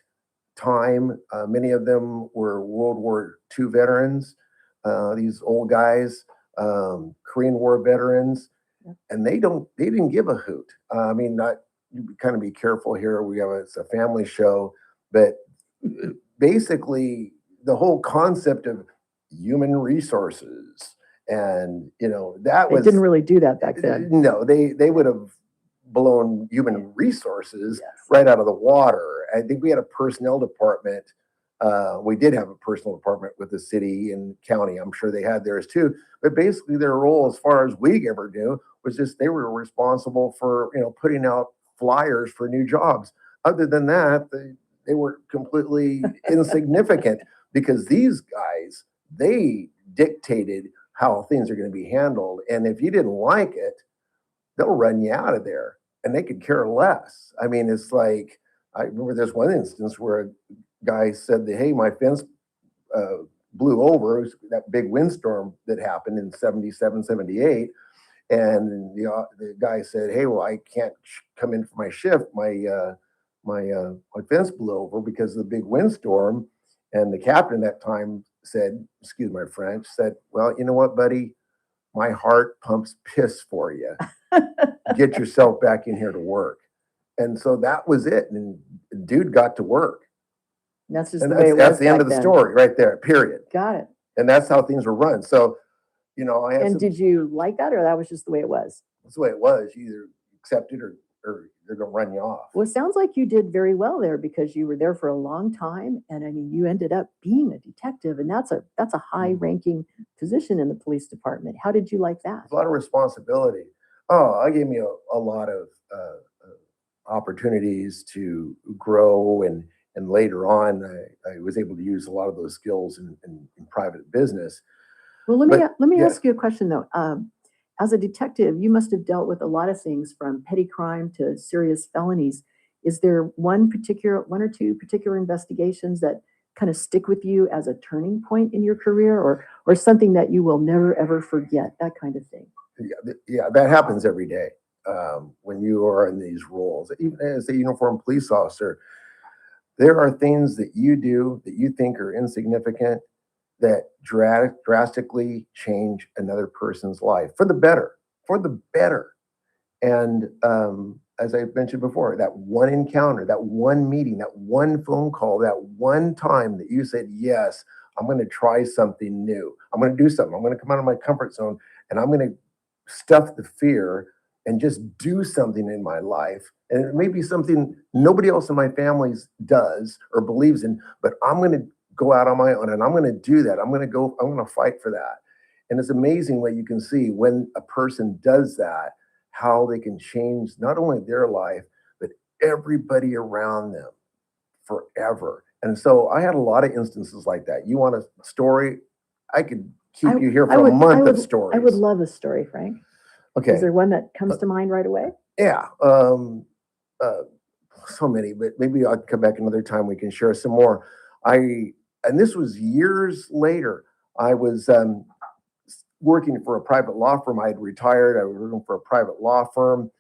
time. Many of them were World War II veterans, these old guys, Korean War veterans, and they didn't give a hoot. You kind of be careful here. It's a family show, but basically the whole concept of human resources, and that they didn't really do that back then. No, they would have blown human resources right out of the water. I think we had a personnel department. We did have a personnel department with the city and county. I'm sure they had theirs too. But basically, their role, as far as we ever knew, was just they were responsible for putting out flyers for new jobs. Other than that, they were completely insignificant because these guys, they dictated how things are going to be handled. And if you didn't like it, they'll run you out of there and they could care less. I mean, it's like, I remember there's one instance where a guy said that, hey, my fence blew over. It was that big windstorm that happened in 77, 78. And the guy said, hey, well, I can't come in for my shift. My fence blew over because of the big windstorm. And the captain at that time said, excuse my French, said, well, you know what, buddy? My heart pumps piss for you. Get yourself back in here to work. And so that was it. And dude got to work. That's just the way it was. That's the end of the story right there, period. Got it. And that's how things were run. So, I had did you like that, or that was just the way it was? That's the way it was. You either accept it or they're going to run you off. Well, it sounds like you did very well there because you were there for a long time. And I mean, you ended up being a detective, and that's a high ranking position in the police department. How did you like that? A lot of responsibility. Oh, it gave me a lot of opportunities to grow, and later on, I was able to use a lot of those skills in private business. Well, let me ask you a question though. As a detective, you must have dealt with a lot of things from petty crime to serious felonies. Is there one or two particular investigations that kind of stick with you as a turning point in your career, or something that you will never ever forget? That kind of thing. Yeah, that happens every day when you are in these roles. Even as a uniformed police officer, there are things that you do that you think are insignificant that drastically change another person's life for the better. And as I mentioned before, that one encounter, that one meeting, that one phone call, that one time that you said, yes, I'm going to try something new. I'm going to do something. I'm going to come out of my comfort zone, and I'm going to stuff the fear and just do something in my life. And it may be something nobody else in my family does or believes in, but I'm going to go out on my own, and I'm going to do that. I'm going to fight for that. And it's amazing what you can see when a person does that, how they can change not only their life, but everybody around them forever. And so I had a lot of instances like that. You want a story? I could keep you here for a month of stories. I would love a story, Frank. Okay. Is there one that comes to mind right away? Yeah. So many, but maybe I'll come back another time. We can share some more. And this was years later. I was working for a private law firm. I had retired. I was working for a private law firm,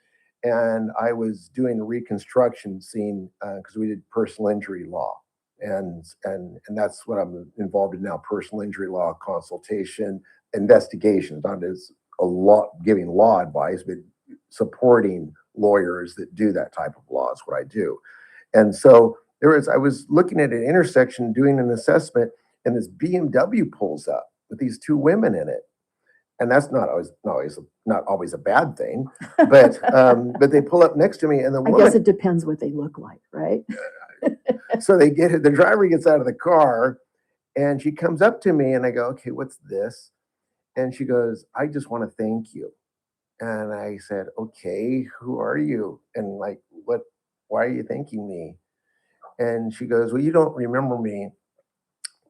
and I was doing a reconstruction scene because we did personal injury law, and that's what I'm involved in now: personal injury law consultation, investigations. Not as a lot giving law advice, but supporting lawyers that do that type of law is what I do. And so I was looking at an intersection doing an assessment, and this BMW pulls up with these two women in it. And that's not always a bad thing, but they pull up next to me, and I guess it depends what they look like, right? So the driver gets out of the car, and she comes up to me, and I go, okay, what's this? And she goes, I just want to thank you. And I said, okay, who are you? And why are you thanking me? And she goes, well, you don't remember me,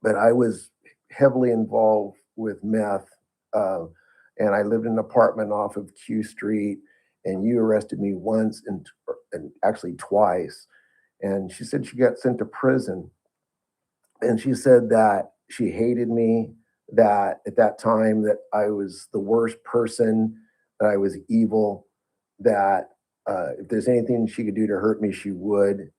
but I was heavily involved with meth. And I lived in an apartment off of Q Street, and you arrested me once and actually twice. And she said she got sent to prison. And she said that she hated me, that at that time that I was the worst person, that I was evil, that if there's anything she could do to hurt me, she would,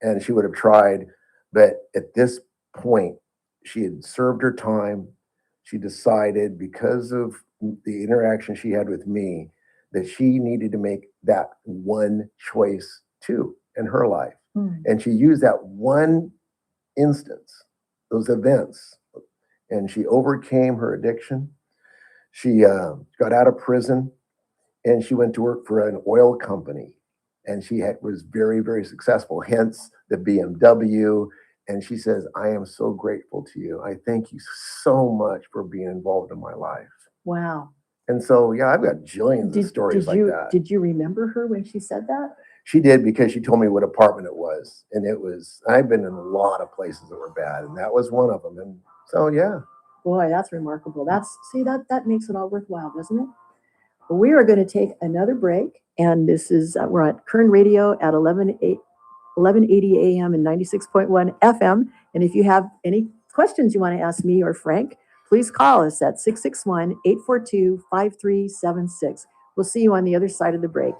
and she would have tried. But at this point, she had served her time. She decided, because of the interaction she had with me, that she needed to make that one choice too in her life. And she used that one instance, those events, and she overcame her addiction. She got out of prison, and she went to work for an oil company. and was very, very successful, hence the BMW. And she says, I am so grateful to you. I thank you so much for being involved in my life. Wow. And so, yeah, I've got jillions of stories like that. Did you remember her when she said that? She did, because she told me what apartment it was. And I've been in a lot of places that were bad, and that was one of them. And so, yeah. Boy, that's remarkable. That makes it all worthwhile, doesn't it? Well, we are going to take another break, and this is we're at Kern Radio at 1180 AM and 96.1 FM. And if you have any questions you want to ask me or Frank, please call us at 661-842-5376. We'll see you on the other side of the break.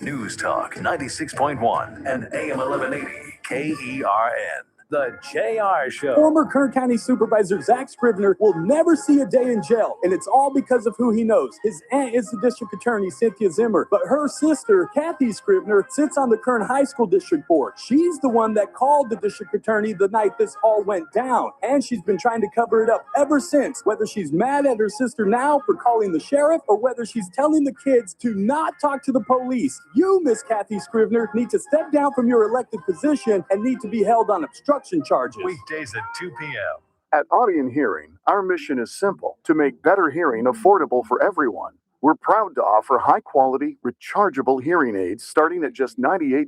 News Talk 96.1 and AM 1180 KERN. The JR Show. Former Kern County Supervisor Zach Scrivener will never see a day in jail, and it's all because of who he knows. His aunt is the district attorney, Cynthia Zimmer, but her sister, Kathy Scrivener, sits on the Kern High School District Board. She's the one that called the district attorney the night this all went down, and she's been trying to cover it up ever since, whether she's mad at her sister now for calling the sheriff or whether she's telling the kids to not talk to the police. You, Miss Kathy Scrivener, need to step down from your elected position and need to be held on obstruction charges. Weekdays at 2 p.m. At Audion Hearing, our mission is simple: to make better hearing affordable for everyone. We're proud to offer high-quality, rechargeable hearing aids starting at just $98.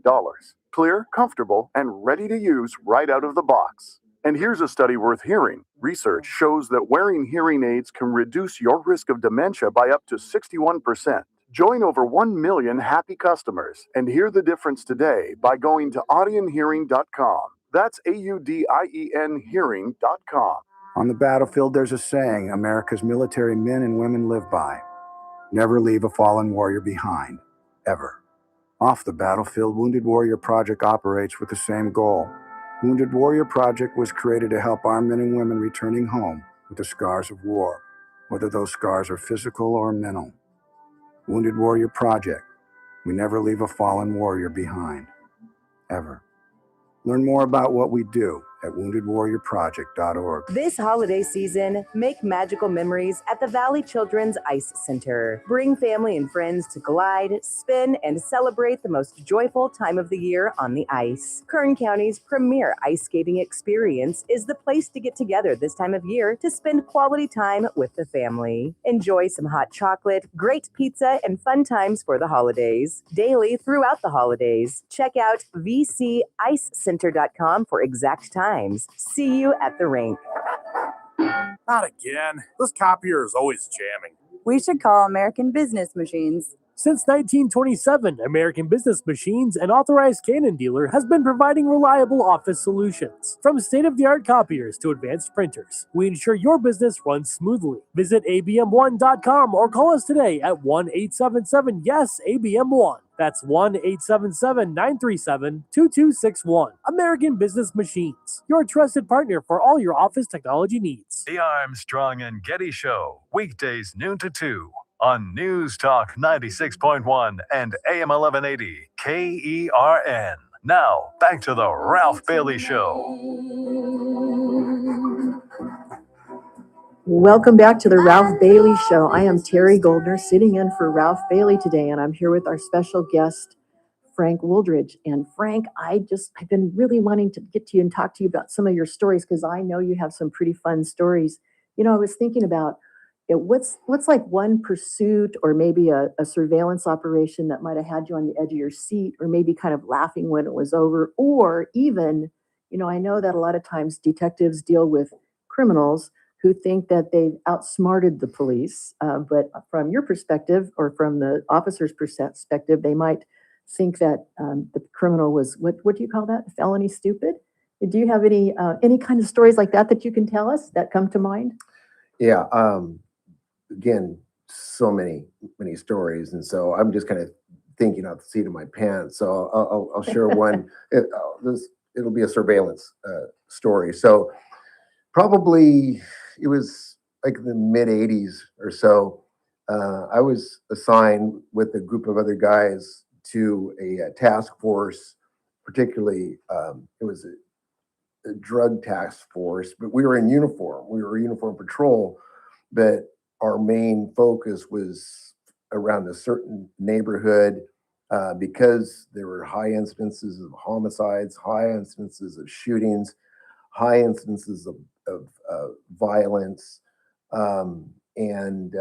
Clear, comfortable, and ready to use right out of the box. And here's a study worth hearing. Research shows that wearing hearing aids can reduce your risk of dementia by up to 61%. Join over 1 million happy customers and hear the difference today by going to audionhearing.com. That's AUDIEN hearing.com. On the battlefield, there's a saying America's military men and women live by: never leave a fallen warrior behind, ever. Off the battlefield, Wounded Warrior Project operates with the same goal. Wounded Warrior Project was created to help our men and women returning home with the scars of war, whether those scars are physical or mental. Wounded Warrior Project. We never leave a fallen warrior behind, ever. Learn more about what we do at woundedwarriorproject.org. This holiday season, make magical memories at the Valley Children's Ice Center. Bring family and friends to glide, spin, and celebrate the most joyful time of the year on the ice. Kern County's premier ice skating experience is the place to get together this time of year to spend quality time with the family. Enjoy some hot chocolate, great pizza, and fun times for the holidays. Daily throughout the holidays. Check out vcicecenter.com for exact times. See you at the rink. Not again. This copier is always jamming. We should call American Business Machines. Since 1927, American Business Machines, an authorized Canon dealer, has been providing reliable office solutions. From state-of-the-art copiers to advanced printers, we ensure your business runs smoothly. Visit abm1.com or call us today at 1-877-YES-ABM1. That's 1-877-937-2261. American Business Machines, your trusted partner for all your office technology needs. The Armstrong and Getty Show, weekdays noon to 2 on News Talk 96.1 and AM 1180 KERN. Now, back to the Ralph Bailey Show. Welcome back to the Ralph Bailey Show. I am Terry Goldner, sitting in for Ralph Bailey today, and I'm here with our special guest, Frank Wooldridge. And Frank, I've been really wanting to get to you and talk to you about some of your stories, because I know you have some pretty fun stories. You know, I was thinking about what's like one pursuit or maybe a surveillance operation that might have had you on the edge of your seat, or maybe kind of laughing when it was over, or even, you know, I know that a lot of times detectives deal with criminals who think that they've outsmarted the police, but from your perspective or from the officer's perspective, they might think that the criminal was, what do you call that? Felony stupid? Do you have any kind of stories like that you can tell us that come to mind? Yeah. Again, so many stories, and so I'm just kind of thinking out the seat of my pants. So I'll share one. It'll be a surveillance story. So probably it was like the mid 80s or so. I was assigned with a group of other guys to a task force, particularly it was a drug task force, but we were in uniform. We were a uniform patrol, but our main focus was around a certain neighborhood because there were high incidences of homicides, high incidences of shootings, high incidences of violence, and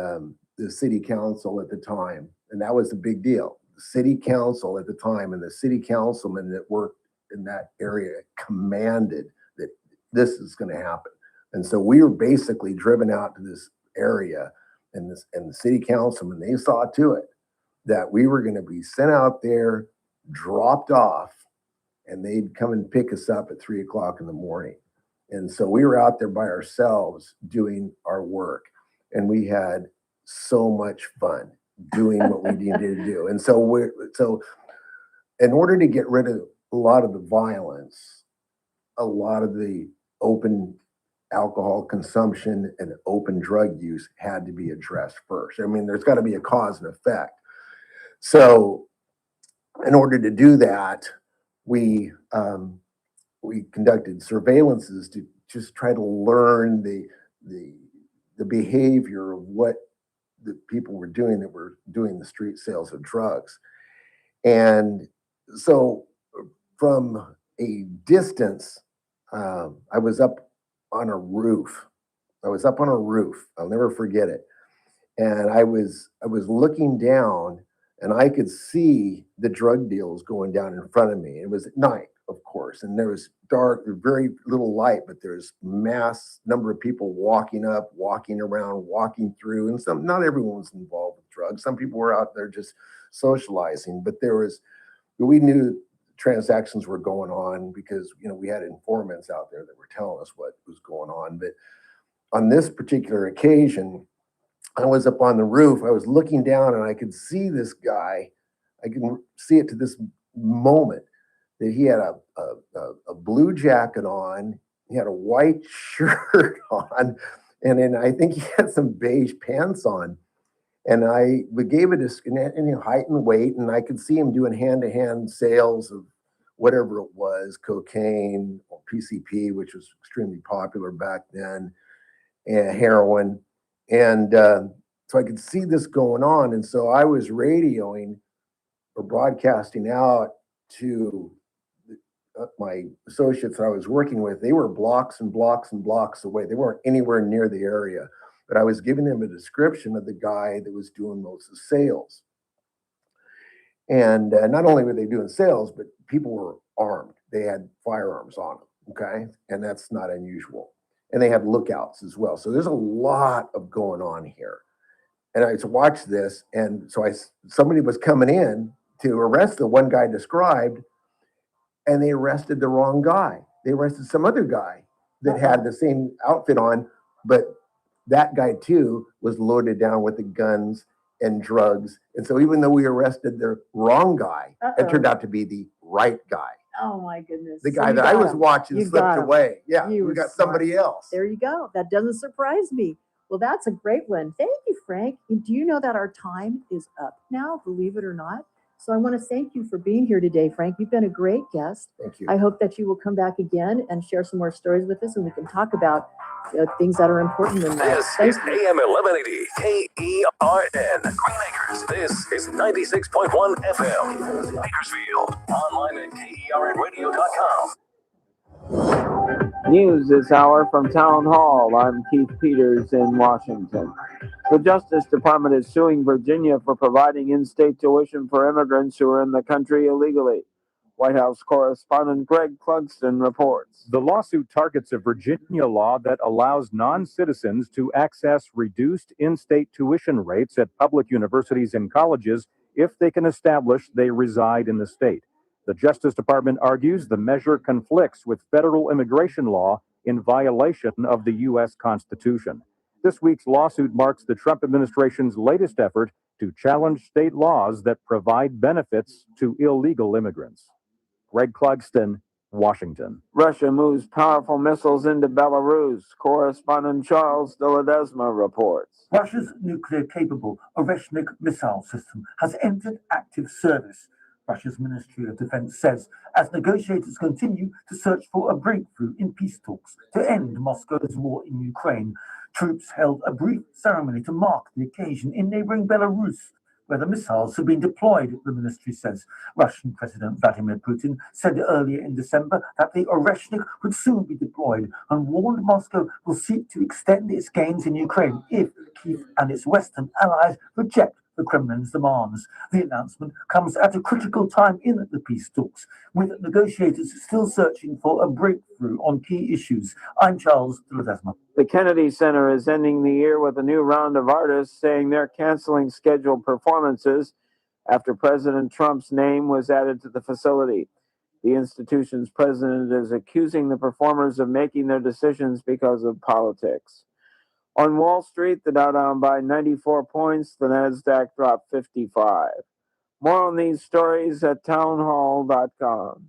the city council at the time, and that was a big deal. The city council at the time and the city councilmen that worked in that area commanded that this is going to happen. And so we were basically driven out to this area, and the city councilmen, they saw to it that we were going to be sent out there, dropped off, and they'd come and pick us up at 3 o'clock in the morning. And so we were out there by ourselves doing our work, and we had so much fun doing what we needed to do. And so in order to get rid of a lot of the violence, a lot of the open alcohol consumption and open drug use had to be addressed first. I mean, there's got to be a cause and effect. So in order to do that, we conducted surveillances to just try to learn the behavior of what the people were doing that were doing the street sales of drugs. And so from a distance, I was up on a roof. I'll never forget it. And I was looking down, and I could see the drug deals going down in front of me. It was at night, of course, and there was dark, very little light, but there's mass number of people walking up, walking around, walking through, and not everyone was involved with drugs. Some people were out there just socializing, but we knew transactions were going on because, we had informants out there that were telling us what was going on. But on this particular occasion, I was up on the roof, I was looking down, and I could see this guy. I can see it to this moment that he had a blue jacket on, he had a white shirt on, and then I think he had some beige pants on. And we gave it a height and weight, and I could see him doing hand-to-hand sales of whatever it was, cocaine or PCP, which was extremely popular back then, and heroin. And so I could see this going on. And so I was radioing or broadcasting out to my associates that I was working with. They were blocks and blocks and blocks away. They weren't anywhere near the area. But I was giving them a description of the guy that was doing most of the sales. And not only were they doing sales, but people were armed. They had firearms on them, okay? And that's not unusual. And they had lookouts as well. So there's a lot of going on here. And I watched this, and so somebody was coming in to arrest the one guy described, and they arrested the wrong guy. They arrested some other guy that had the same outfit on, but that guy too was loaded down with the guns and drugs. And so even though we arrested the wrong guy, it turned out to be the right guy. Oh my goodness. The guy that I was watching slipped away. Yeah, we got somebody else. There you go. That doesn't surprise me. Well, that's a great one. Thank you, Frank. And do you know that our time is up now, believe it or not? So I want to thank you for being here today, Frank. You've been a great guest. Thank you. I hope that you will come back again and share some more stories with us, and we can talk about things that are important in life. This is AM 1180 KERN Green Acres. This is 96.1 FM Bakersfield. Online at KERNradio.com. News this hour from Town Hall. I'm Keith Peters in Washington. The Justice Department is suing Virginia for providing in-state tuition for immigrants who are in the country illegally. White House correspondent Greg Clugston reports. The lawsuit targets a Virginia law that allows non-citizens to access reduced in-state tuition rates at public universities and colleges if they can establish they reside in the state. The Justice Department argues the measure conflicts with federal immigration law in violation of the U.S. Constitution. This week's lawsuit marks the Trump administration's latest effort to challenge state laws that provide benefits to illegal immigrants. Greg Clugston, Washington. Russia moves powerful missiles into Belarus. Correspondent Charles de Ledesma reports. Russia's nuclear-capable Oreshnik missile system has entered active service, Russia's Ministry of Defense says, as negotiators continue to search for a breakthrough in peace talks to end Moscow's war in Ukraine. Troops held a brief ceremony to mark the occasion in neighboring Belarus, where the missiles have been deployed, the ministry says. Russian President Vladimir Putin said earlier in December that the Oreshnik would soon be deployed and warned Moscow will seek to extend its gains in Ukraine if Kyiv and its Western allies reject the Kremlin's demands. The announcement comes at a critical time in the peace talks, with negotiators still searching for a breakthrough on key issues. I'm Charles de Ledesma. The Kennedy Center is ending the year with a new round of artists saying they're canceling scheduled performances after President Trump's name was added to the facility. The institution's president is accusing the performers of making their decisions because of politics. On Wall Street, the Dow down by 94 points, the Nasdaq dropped 55. More on these stories at townhall.com.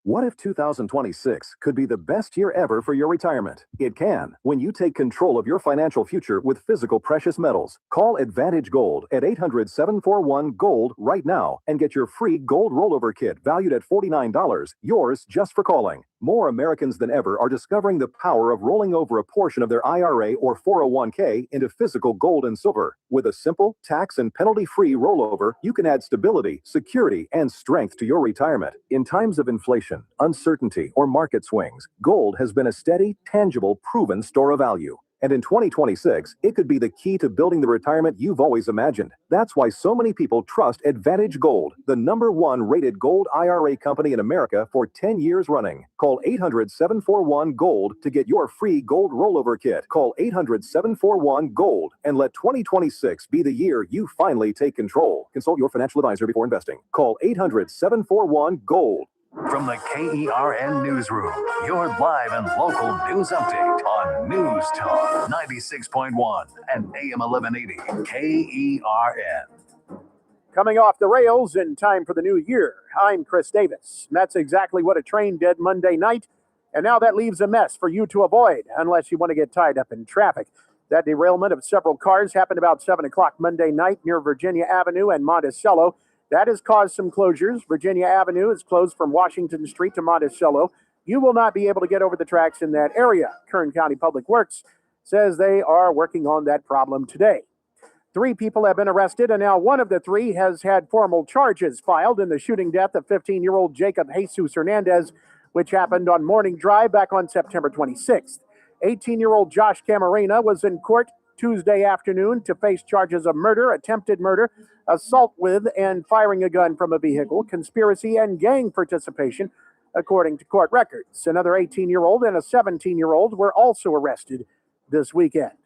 What if 2026 could be the best year ever for your retirement? It can when you take control of your financial future with physical precious metals. Call Advantage Gold at 800-741-GOLD right now and get your free gold rollover kit valued at $49, yours just for calling. More Americans than ever are discovering the power of rolling over a portion of their IRA or 401k into physical gold and silver. With a simple, tax and penalty-free rollover, you can add stability, security, and strength to your retirement. In times of inflation, uncertainty, or market swings, gold has been a steady, tangible, proven store of value. And in 2026, it could be the key to building the retirement you've always imagined. That's why so many people trust Advantage Gold, the #1 rated gold IRA company in America for 10 years running. Call 800-741-GOLD to get your free gold rollover kit. Call 800-741-GOLD and let 2026 be the year you finally take control. Consult your financial advisor before investing. Call 800-741-GOLD. From the KERN Newsroom, your live and local news update on News Talk 96.1 and AM 1180 KERN. Coming off the rails in time for the new year, I'm Chris Davis. And that's exactly what a train did Monday night, and now that leaves a mess for you to avoid unless you want to get tied up in traffic. That derailment of several cars happened about 7 o'clock Monday night near Virginia Avenue and Monticello. That has caused some closures. Virginia Avenue is closed from Washington Street to Monticello. You will not be able to get over the tracks in that area. Kern County Public Works says they are working on that problem today. 3 people have been arrested, and now one of the 3 has had formal charges filed in the shooting death of 15-year-old Jacob Jesus Hernandez, which happened on Morning Drive back on September 26th. 18-year-old Josh Camarena was in court Tuesday afternoon to face charges of murder, attempted murder, assault with and firing a gun from a vehicle, conspiracy, and gang participation, according to court records. Another 18-year-old and a 17-year-old were also arrested this weekend.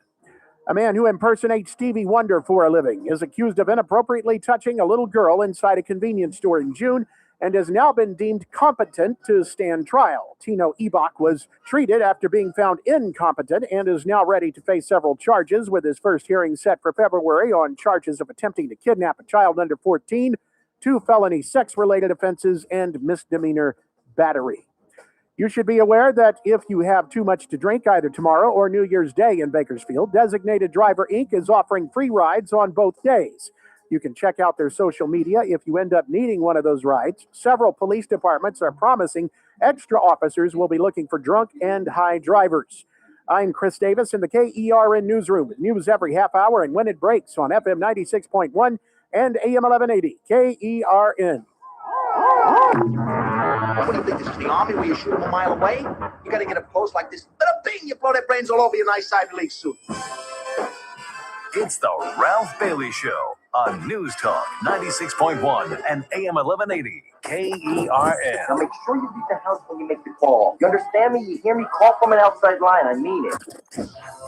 A man who impersonates Stevie Wonder for a living is accused of inappropriately touching a little girl inside a convenience store in June and has now been deemed competent to stand trial. Tino Ebach was treated after being found incompetent and is now ready to face several charges, with his first hearing set for February on charges of attempting to kidnap a child under 14, 2 felony sex-related offenses, and misdemeanor battery. You should be aware that if you have too much to drink either tomorrow or New Year's Day in Bakersfield, Designated Driver Inc. is offering free rides on both days. You can check out their social media if you end up needing one of those rides. Several police departments are promising extra officers will be looking for drunk and high drivers. I'm Chris Davis in the KERN Newsroom. News every half hour and when it breaks on FM 96.1 and AM 1180 KERN. What do you think, this is the Army where you shoot them a mile away? You got to get a post like this. Little bing, you blow their brains all over your nice Ivy League suit. It's the Ralph Bailey Show on News Talk 96.1 and AM 1180 KERN. Now make sure you leave the house when you make the call. You understand me? You hear me? Call from an outside line. I mean it.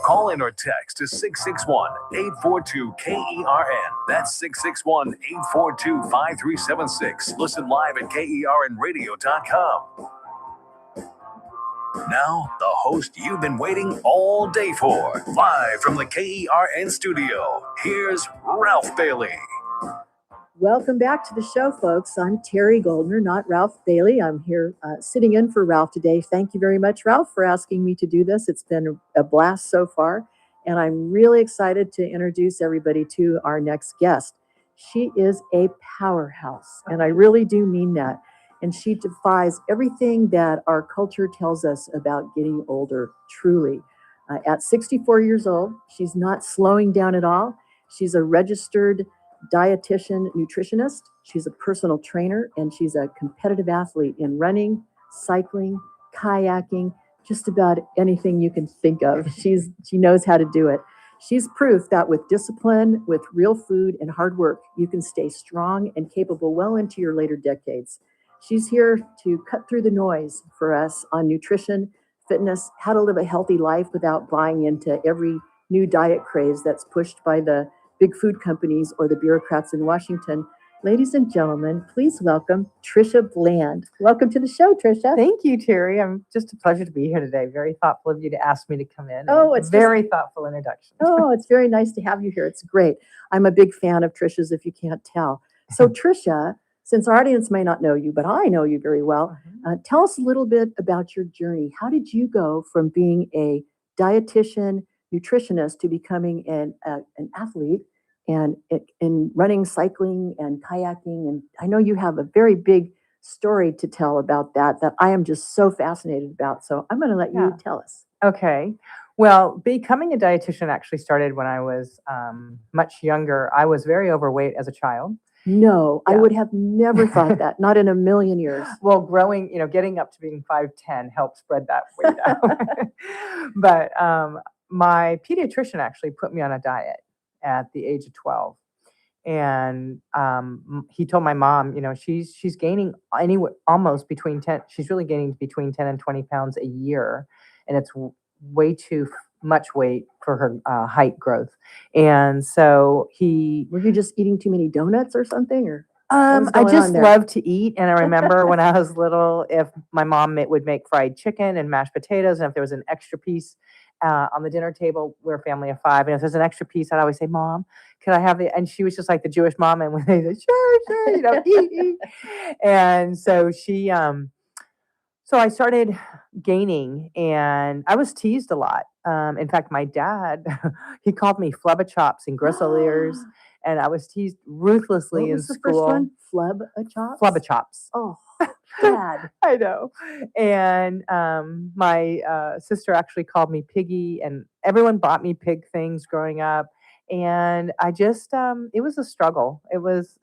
Call in or text to 661-842-KERN. That's 661-842-5376. Listen live at KERNradio.com. Now, the host you've been waiting all day for. Live from the KERN studio, here's Ralph Bailey. Welcome back to the show, folks. I'm Terry Goldner, not Ralph Bailey. I'm here sitting in for Ralph today. Thank you very much, Ralph, for asking me to do this. It's been a blast so far, and I'm really excited to introduce everybody to our next guest. She is a powerhouse, and I really do mean that. And she defies everything that our culture tells us about getting older, truly. At 64 years old, she's not slowing down at all. She's a registered dietitian nutritionist. She's a personal trainer, and she's a competitive athlete in running, cycling, kayaking, just about anything you can think of. She knows how to do it. She's proof that with discipline, with real food and hard work, you can stay strong and capable well into your later decades. She's here to cut through the noise for us on nutrition, fitness, how to live a healthy life without buying into every new diet craze that's pushed by the big food companies or the bureaucrats in Washington. Ladies and gentlemen, please welcome Tricia Bland. Welcome to the show, Tricia. Thank you, Terry. I'm just a pleasure to be here today. Very thoughtful of you to ask me to come in. Oh, it's very thoughtful introduction. Oh, it's very nice to have you here. It's great. I'm a big fan of Tricia's, if you can't tell. So, Tricia, since our audience may not know you, but I know you very well, tell us a little bit about your journey. How did you go from being a dietitian, nutritionist to becoming an athlete and in running, cycling, and kayaking? And I know you have a very big story to tell about that I am just so fascinated about. So I'm going to let you tell us. Okay. Well, becoming a dietitian actually started when I was much younger. I was very overweight as a child. No, I would have never thought that. Not in a million years. Well, growing, getting up to being 5'10" helped spread that weight out. But my pediatrician actually put me on a diet at the age of 12. And he told my mom, she's gaining almost between 10, she's really gaining between 10 and 20 pounds a year. And it's way too much weight for her height growth. And so were you just eating too many donuts or something? Or I just love to eat. And I remember when I was little, if my mom would make fried chicken and mashed potatoes, and if there was an extra piece on the dinner table, we're a family of 5. And if there's an extra piece, I'd always say, Mom, could I have the, and she was just like the Jewish mom. And when they said, sure, eat. And so so I started gaining, and I was teased a lot. In fact, my dad, he called me flubba chops and gristle ears, and I was teased ruthlessly in school. What was the first one? Flubba chops? Flubba chops. Oh, Dad. I know. And my sister actually called me Piggy, and everyone bought me pig things growing up. And I just, it was a struggle. It was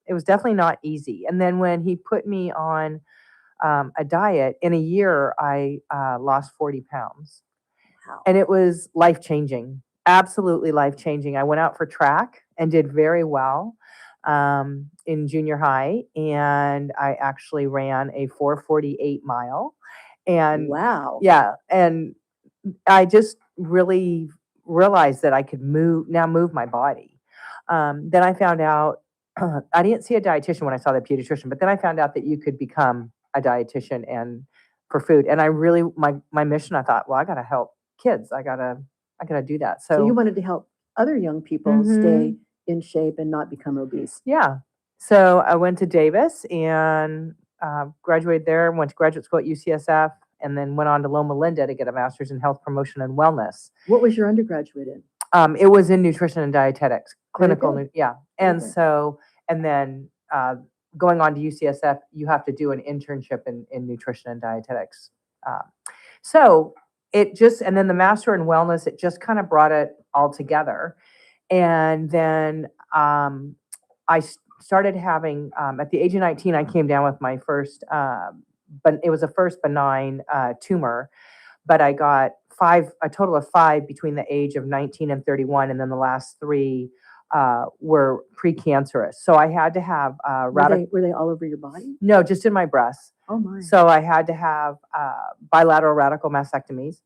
definitely not easy. And then when he put me on a diet, in a year, I lost 40 pounds. Wow. And it was life-changing, absolutely life-changing. I went out for track and did very well in junior high, and I actually ran a 4:48 mile. And wow. Yeah, and I just really realized that I could move my body. Then I found out, I didn't see a dietitian when I saw the pediatrician, but then I found out that you could become a dietitian and for food. And I really, my mission, I thought, well, I got to help kids. I gotta do that. So you wanted to help other young people stay in shape and not become obese. Yeah. So I went to Davis and graduated there, went to graduate school at UCSF, and then went on to Loma Linda to get a master's in health promotion and wellness. What was your undergraduate in? It was in nutrition and dietetics, clinical. Yeah. And Very good. so, and then going on to UCSF, you have to do an internship in nutrition and dietetics. So it just, and then the master in wellness, it just kind of brought it all together. And then I started having, at the age of 19, I came down with my first, but it was a first benign tumor, but I got a total of 5 between the age of 19 and 31. And then the last 3 were precancerous. So I had to have were they all over your body? No, just in my breasts. Oh my. So I had to have bilateral radical mastectomies.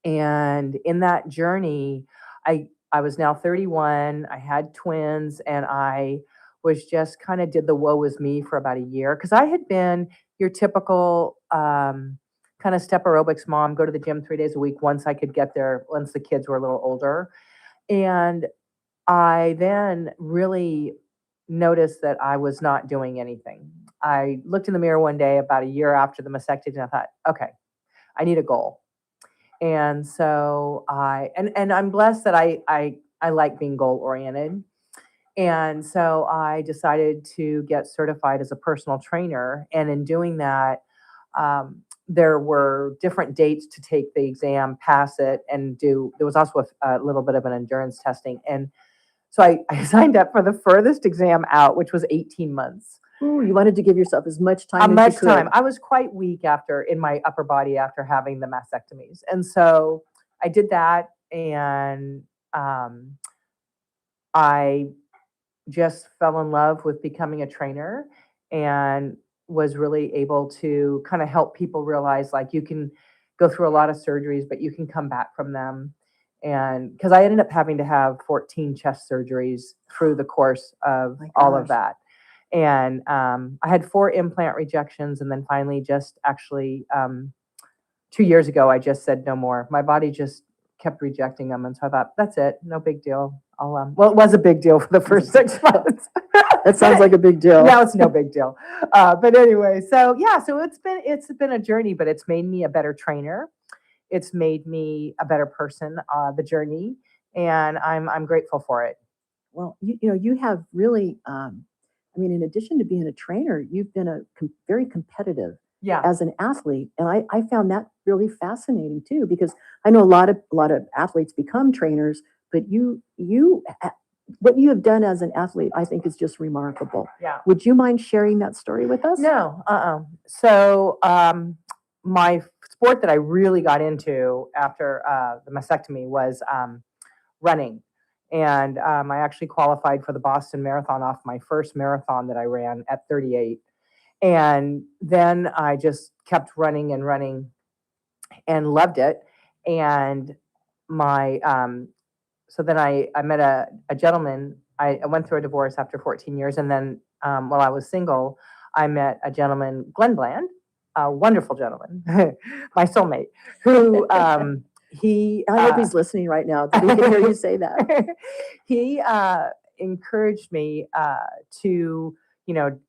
And in that journey, I was now 31. I had twins, and I was just kind of did the woe is me for about a year, because I had been your typical kind of step aerobics mom, go to the gym 3 days a week once I could get there, once the kids were a little older. And I then really noticed that I was not doing anything. I looked in the mirror one day about a year after the mastectomy, and I thought, okay, I need a goal. And so and I'm blessed that I like being goal oriented. And so I decided to get certified as a personal trainer. And in doing that, there were different dates to take the exam, pass it, and there was also a little bit of an endurance testing. And so I signed up for the furthest exam out, which was 18 months. Ooh, you wanted to give yourself as much time as you could. I was quite weak in my upper body after having the mastectomies. And so I did that, and I just fell in love with becoming a trainer, and was really able to kind of help people realize, like, you can go through a lot of surgeries, but you can come back from them. And because I ended up having to have 14 chest surgeries through the course of all of that. And I had 4 implant rejections, and then finally, just actually 2 years ago, I just said no more. My body just kept rejecting them, and so I thought, that's it, no big deal. Well, it was a big deal for the first 6 months. That sounds like a big deal. Now it's no big deal. But anyway, so it's been a journey, but it's made me a better trainer. It's made me a better person, the journey, and I'm grateful for it. Well, you have really, in addition to being a trainer, you've been very competitive as an athlete. And I found that really fascinating too, because I know a lot of athletes become trainers, but what you have done as an athlete, I think, is just remarkable. Yeah. Would you mind sharing that story with us? No. So my sport that I really got into after the mastectomy was running. And I actually qualified for the Boston Marathon off my first marathon that I ran at 38. And then I just kept running and running and loved it. And so then I met a gentleman. I went through a divorce after 14 years. And then while I was single, I met a gentleman, Glenn Bland, a wonderful gentleman, my soulmate, who I hope he's listening right now. Did he hear you say that? He encouraged me to,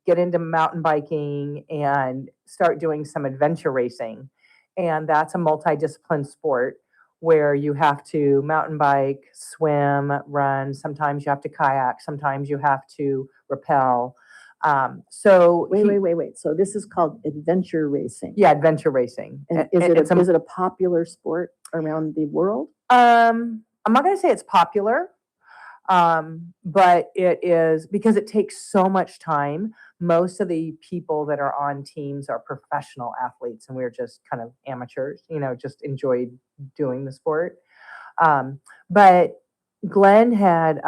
get into mountain biking and start doing some adventure racing. And that's a multidiscipline sport where you have to mountain bike, swim, run. Sometimes you have to kayak. Sometimes you have to rappel. Wait. So this is called adventure racing. Yeah, adventure racing. And is it a popular sport around the world? I'm not going to say it's popular, but it is, because it takes so much time. Most of the people that are on teams are professional athletes, and we're just kind of amateurs, just enjoyed doing the sport. But Glenn had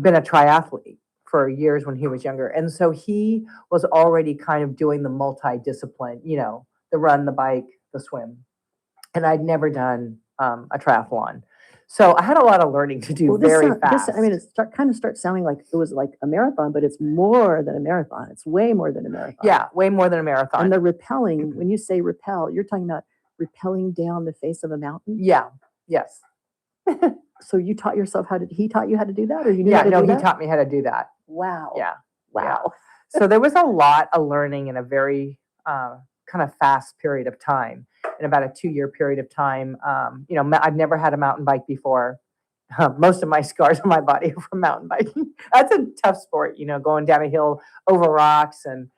been a triathlete for years when he was younger. And so he was already kind of doing the multi-discipline, the run, the bike, the swim. And I'd never done a triathlon. So I had a lot of learning to do fast. It kind of starts sounding like it was like a marathon, but it's more than a marathon. It's way more than a marathon. Yeah, way more than a marathon. And the rappelling, when you say rappel, you're talking about rappelling down the face of a mountain? Yeah, yes. So you taught yourself he taught you how to do that, or you knew how to do that? He taught me how to do that. Wow. Yeah. Wow. Yeah. So there was a lot of learning in a very kind of fast period of time. In about a 2-year period of time, I've never had a mountain bike before. Most of my scars on my body are from mountain biking. That's a tough sport, going down a hill over rocks and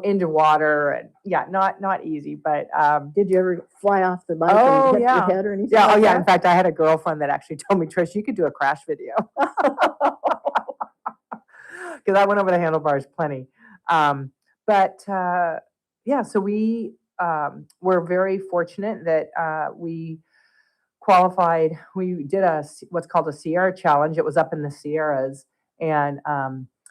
into water, and not easy. But did you ever fly off the bike and hit your head or anything? Yeah, like that? In fact, I had a girlfriend that actually told me, Trish, you could do a crash video, because I went over the handlebars plenty. So we were very fortunate that we qualified. We did what's called a Sierra Challenge. It was up in the Sierras, and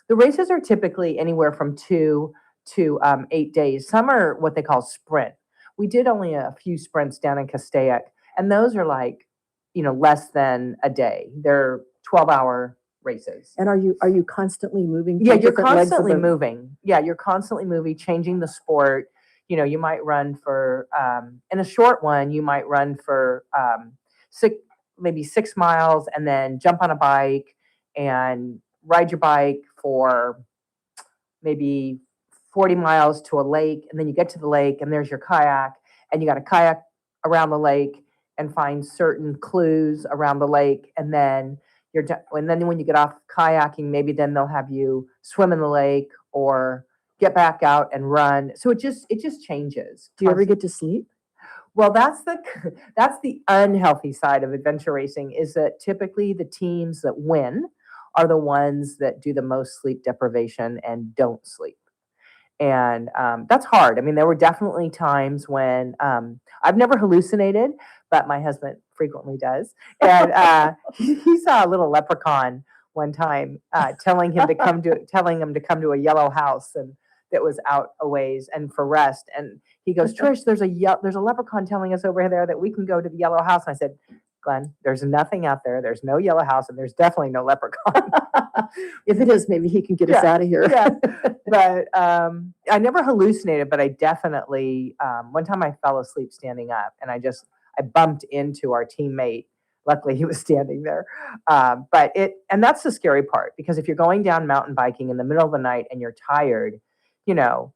the races are typically anywhere from 2 to 8 days. Some are what they call sprint. We did only a few sprints down in Castaic, and those are like, less than a day. They're 12-hour races. And are you constantly moving? Yeah, you're constantly moving. Yeah, you're constantly moving, changing the sport. You might run for in a short one, you might run for maybe 6 miles, and then jump on a bike and ride your bike for maybe 40 miles to a lake, and then you get to the lake and there's your kayak, and you got to kayak around the lake and find certain clues around the lake, and then and then when you get off kayaking, maybe then they'll have you swim in the lake, or get back out and run. So it just changes. Do you ever get to sleep? Well, that's the unhealthy side of adventure racing, is that typically the teams that win are the ones that do the most sleep deprivation and don't sleep. And that's hard. I mean, there were definitely times when I've never hallucinated, but my husband frequently does. And he saw a little leprechaun one time telling him to come to a yellow house and that was out a ways and for rest. And he goes, Trish, there's a leprechaun telling us over there that we can go to the yellow house. And I said, Glenn, there's nothing out there. There's no yellow house, and there's definitely no leprechaun. If it is, maybe he can get us out of here. Yeah. But I never hallucinated, but I definitely, one time I fell asleep standing up, and I bumped into our teammate. Luckily, he was standing there. And that's the scary part, because if you're going down mountain biking in the middle of the night and you're tired, your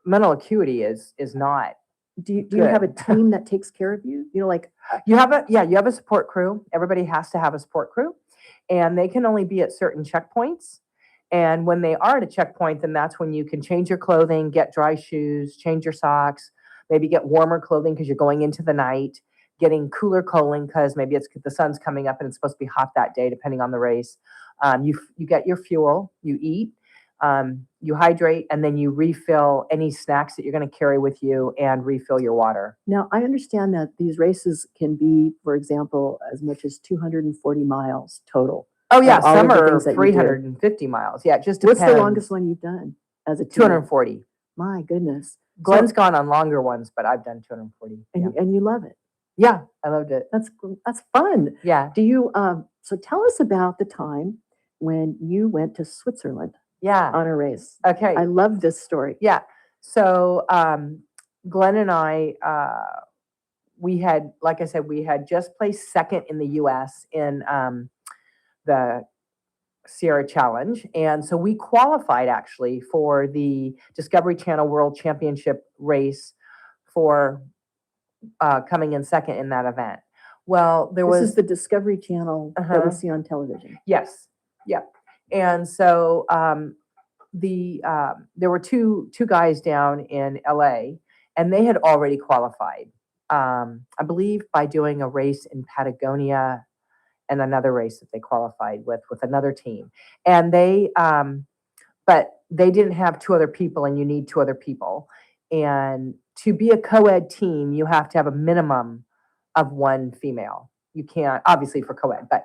mental acuity is not. Do you have a team that takes care of you? You have a support crew. Everybody has to have a support crew, and they can only be at certain checkpoints. And when they are at a checkpoint, then that's when you can change your clothing, get dry shoes, change your socks, maybe get warmer clothing because you're going into the night, getting cooler clothing because maybe the sun's coming up and it's supposed to be hot that day, depending on the race. You get your fuel, you eat. You hydrate, and then you refill any snacks that you're going to carry with you and refill your water. Now, I understand that these races can be, for example, as much as 240 miles total. Oh, yeah. Some are 350 miles. Yeah, it just depends. What's the longest one you've done as a team? 240. My goodness. Glenn's gone on longer ones, but I've done 240. And you love it. Yeah, I loved it. That's fun. Yeah. Do you, so tell us about the time when you went to Switzerland. Yeah. On a race. Okay. I love this story. Yeah. So Glenn and I, we had just placed second in the U.S. in the Sierra Challenge. And so we qualified actually for the Discovery Channel World Championship race for coming in second in that event. Well, This is the Discovery Channel that we see on television. Yes. Yep. And so there were two guys down in LA, and they had already qualified, I believe, by doing a race in Patagonia and another race that they qualified with another team. And but they didn't have two other people, and you need two other people. And to be a co-ed team, you have to have a minimum of one female. You can't, obviously for co-ed, but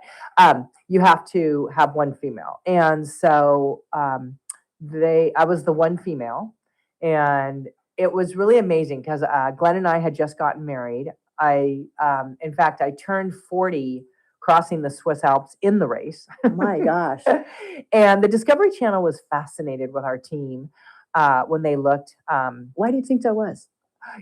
you have to have one female. And so I was the one female, and it was really amazing because Glenn and I had just gotten married. In fact, I turned 40 crossing the Swiss Alps in the race. My gosh. And the Discovery Channel was fascinated with our team when they looked. Why do you think that was?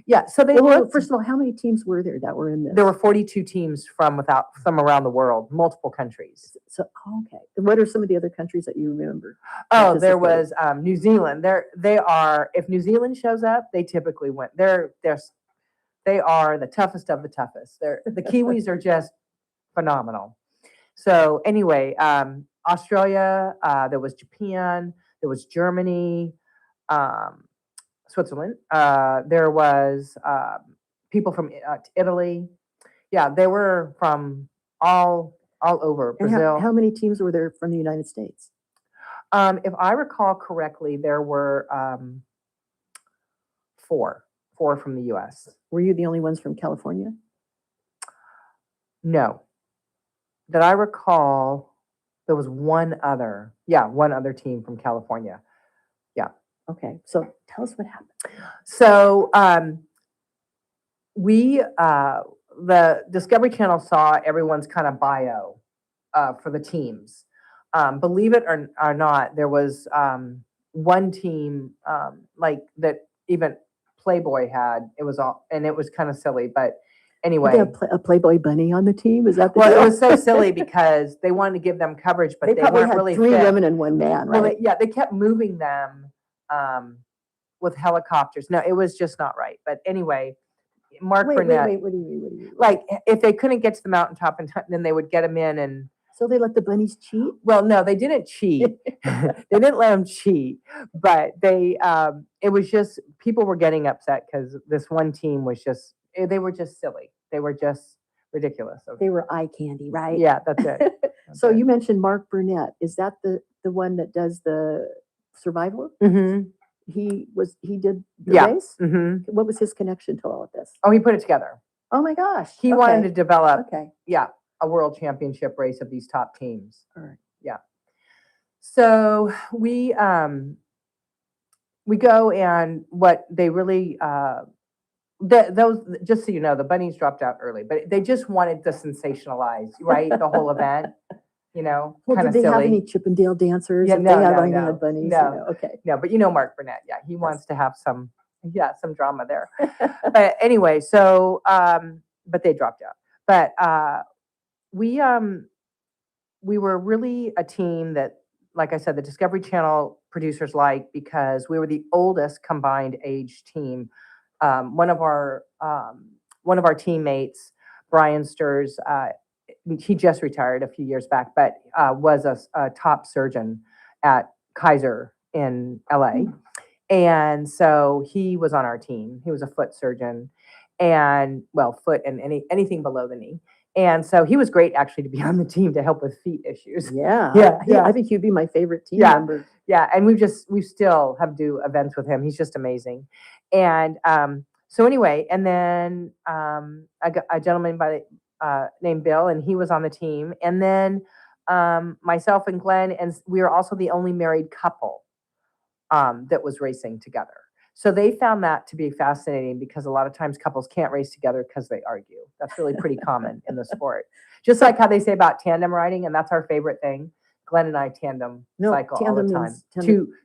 Yeah, so first of all, how many teams were there that were in this? There were 42 teams from around the world, multiple countries. So, okay. What are some of the other countries that you remember? Oh, there was New Zealand. If New Zealand shows up, they typically win. They are the toughest of the toughest. The Kiwis are just phenomenal. So anyway, Australia, there was Japan, there was Germany, Switzerland. There was people from Italy. Yeah, they were from all over Brazil. And how many teams were there from the United States? If I recall correctly, there were four from the U.S. Were you the only ones from California? No. That I recall, there was one other team from California. Yeah. Okay, so tell us what happened. So the Discovery Channel saw everyone's kind of bio for the teams. Believe it or not, there was one team like that even Playboy had. It was kind of silly, but anyway. A Playboy bunny on the team? Is that the deal? It was so silly because they wanted to give them coverage, but they probably weren't had really three fit. women and one man, right? Well, they kept moving them with helicopters. No, it was just not right. But anyway, Mark Burnett. Wait, what do you mean? Like, if they couldn't get to the mountaintop in time, then they would get them in and So they let the bunnies cheat? Well, no, they didn't cheat. They didn't let them cheat, but it was just, people were getting upset because this one team was just, they were just silly. They were just ridiculous. They were eye candy, right? Yeah, that's it. So you mentioned Mark Burnett. Is that the one that does the Survivor? Mm-hmm. He did the Yeah. race? Mm-hmm. What was his connection to all of this? Oh, he put it together. Oh my gosh. He wanted to develop, Okay. a world championship race of these top teams. All right. Yeah. So we go, and what they really those, just so you know, the bunnies dropped out early, but they just wanted to sensationalize, right, the whole event. Well, kind did of they have silly. any Chippendale dancers? Yeah, If no, they had no, only no, had bunnies. no. Okay. No, but Mark Burnett, he wants to have some drama there. But anyway, so but they dropped out. But we were really a team that, like I said, the Discovery Channel producers liked, because we were the oldest combined age team. One of our teammates, Brian Sturz, he just retired a few years back, but was a top surgeon at Kaiser in LA. And so he was on our team. He was a foot surgeon, and foot and anything below the knee. And so he was great, actually, to be on the team to help with feet issues. Yeah. I think you'd be my favorite team member. Yeah. And we still have to do events with him. He's just amazing. And so anyway, and then a gentleman named Bill, and he was on the team. And then myself and Glenn, and we were also the only married couple that was racing together. So they found that to be fascinating, because a lot of times couples can't race together because they argue. That's really pretty common in the sport. Just like how they say about tandem riding, and that's our favorite thing. Glenn and I tandem cycle all the time.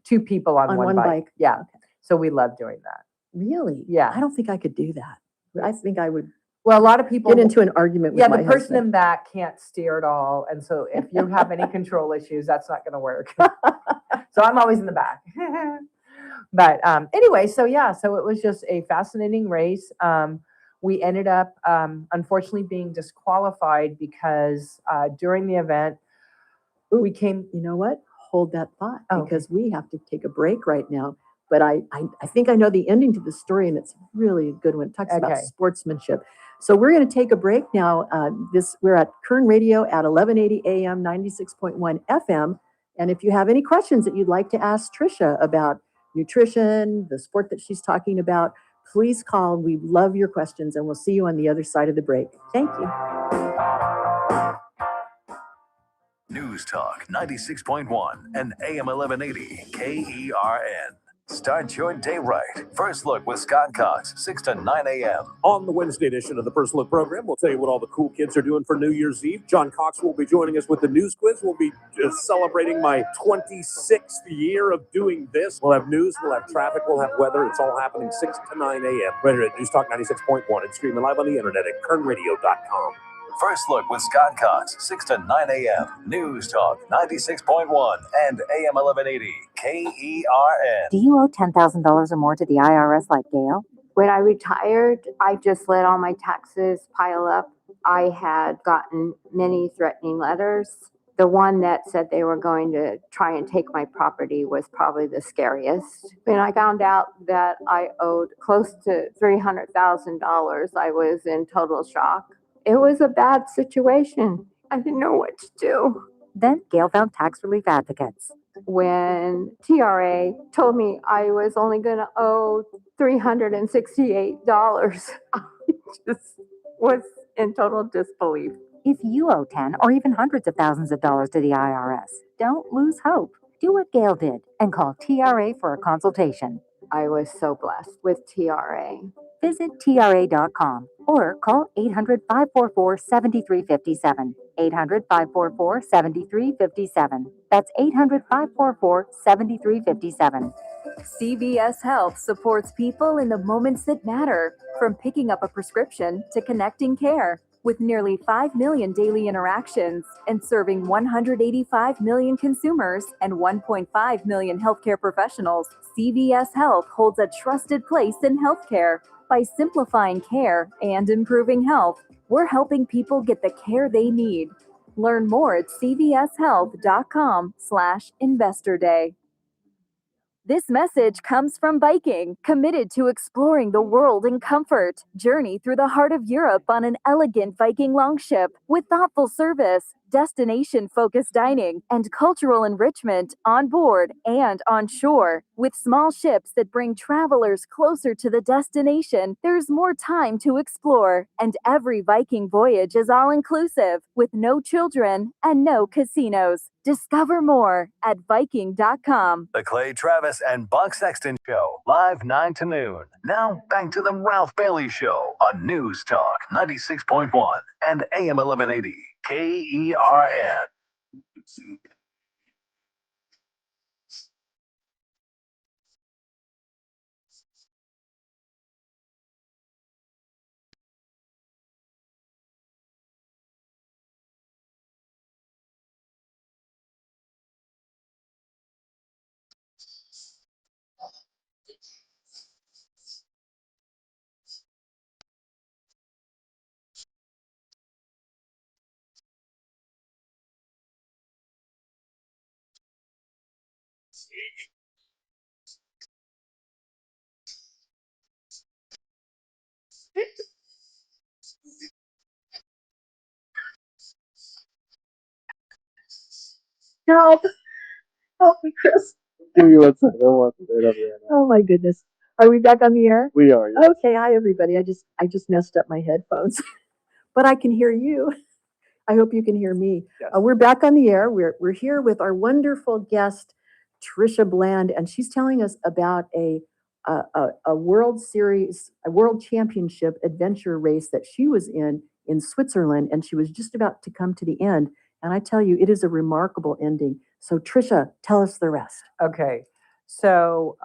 Two people on one bike. Yeah. Okay. So we love doing that. Really? Yeah. I don't think I could do that. I think I would. Well, a lot of people get into an argument with my the person husband. in back can't steer at all. And so if you have any control issues, that's not going to work. So I'm always in the back. But anyway, so it was just a fascinating race. We ended up, unfortunately, being disqualified because during the event, we came. You know what? Hold that thought, because we have to take a break right now. But I think I know the ending to the story, and it's really a good one. It talks about sportsmanship. So we're going to take a break now. We're at Kern Radio at 1180 AM, 96.1 FM. And if you have any questions that you'd like to ask Trisha about nutrition, the sport that she's talking about, please call. We love your questions, and we'll see you on the other side of the break. Thank you. News Talk 96.1 and AM 1180 KERN. Start your day right. First Look with Scott Cox, 6 to 9 a.m. On the Wednesday edition of the First Look program, we'll tell you what all the cool kids are doing for New Year's Eve. John Cox will be joining us with the news quiz. We'll be celebrating my 26th year of doing this. We'll have news, we'll have traffic, we'll have weather. It's all happening 6 to 9 a.m. right here at News Talk 96.1 and streaming live on the internet at kernradio.com. First Look with Scott Cox, 6 to 9 a.m. News Talk 96.1 and AM 1180 KERN. Do you owe $10,000 or more to the IRS like Gail? When I retired, I just let all my taxes pile up. I had gotten many threatening letters. The one that said they were going to try and take my property was probably the scariest. When I found out that I owed close to $300,000, I was in total shock. It was a bad situation. I didn't know what to do. Then Gail found tax relief advocates. When TRA told me I was only going to owe $368, I just was in total disbelief. If you owe 10 or even hundreds of thousands of dollars to the IRS, don't lose hope. Do what Gail did and call TRA for a consultation. I was so blessed with TRA. Visit TRA.com or call 800-544-7357. 800-544-7357. That's 800-544-7357. CVS Health supports people in the moments that matter, from picking up a prescription to connecting care. With nearly 5 million daily interactions and serving 185 million consumers and 1.5 million healthcare professionals, CVS Health holds a trusted place in healthcare. By simplifying care and improving health, we're helping people get the care they need. Learn more at cvshealth.com/investor day. This message comes from Viking, committed to exploring the world in comfort. Journey through the heart of Europe on an elegant Viking longship with thoughtful service, destination-focused dining, and cultural enrichment on board and on shore. With small ships that bring travelers closer to the destination, there's more time to explore, and every Viking voyage is all-inclusive with no children and no casinos. Discover more at Viking.com. The Clay Travis and Buck Sexton Show, live 9 to noon. Now back to the Ralph Bailey Show on News Talk 96.1 and AM 1180 KERN. Help! Help me, Chris. Give you one second. I want to say that right now. Oh my goodness. Are we back on the air? We are. Yes. Okay, hi everybody. I just messed up my headphones. But I can hear you. I hope you can hear me. Yes. We're back on the air. We're here with our wonderful guest, Trisha Bland, and she's telling us about a World Series, a World Championship adventure race that she was in Switzerland, and she was just about to come to the end. And I tell you, it is a remarkable ending. So Trisha, tell us the rest. Okay. So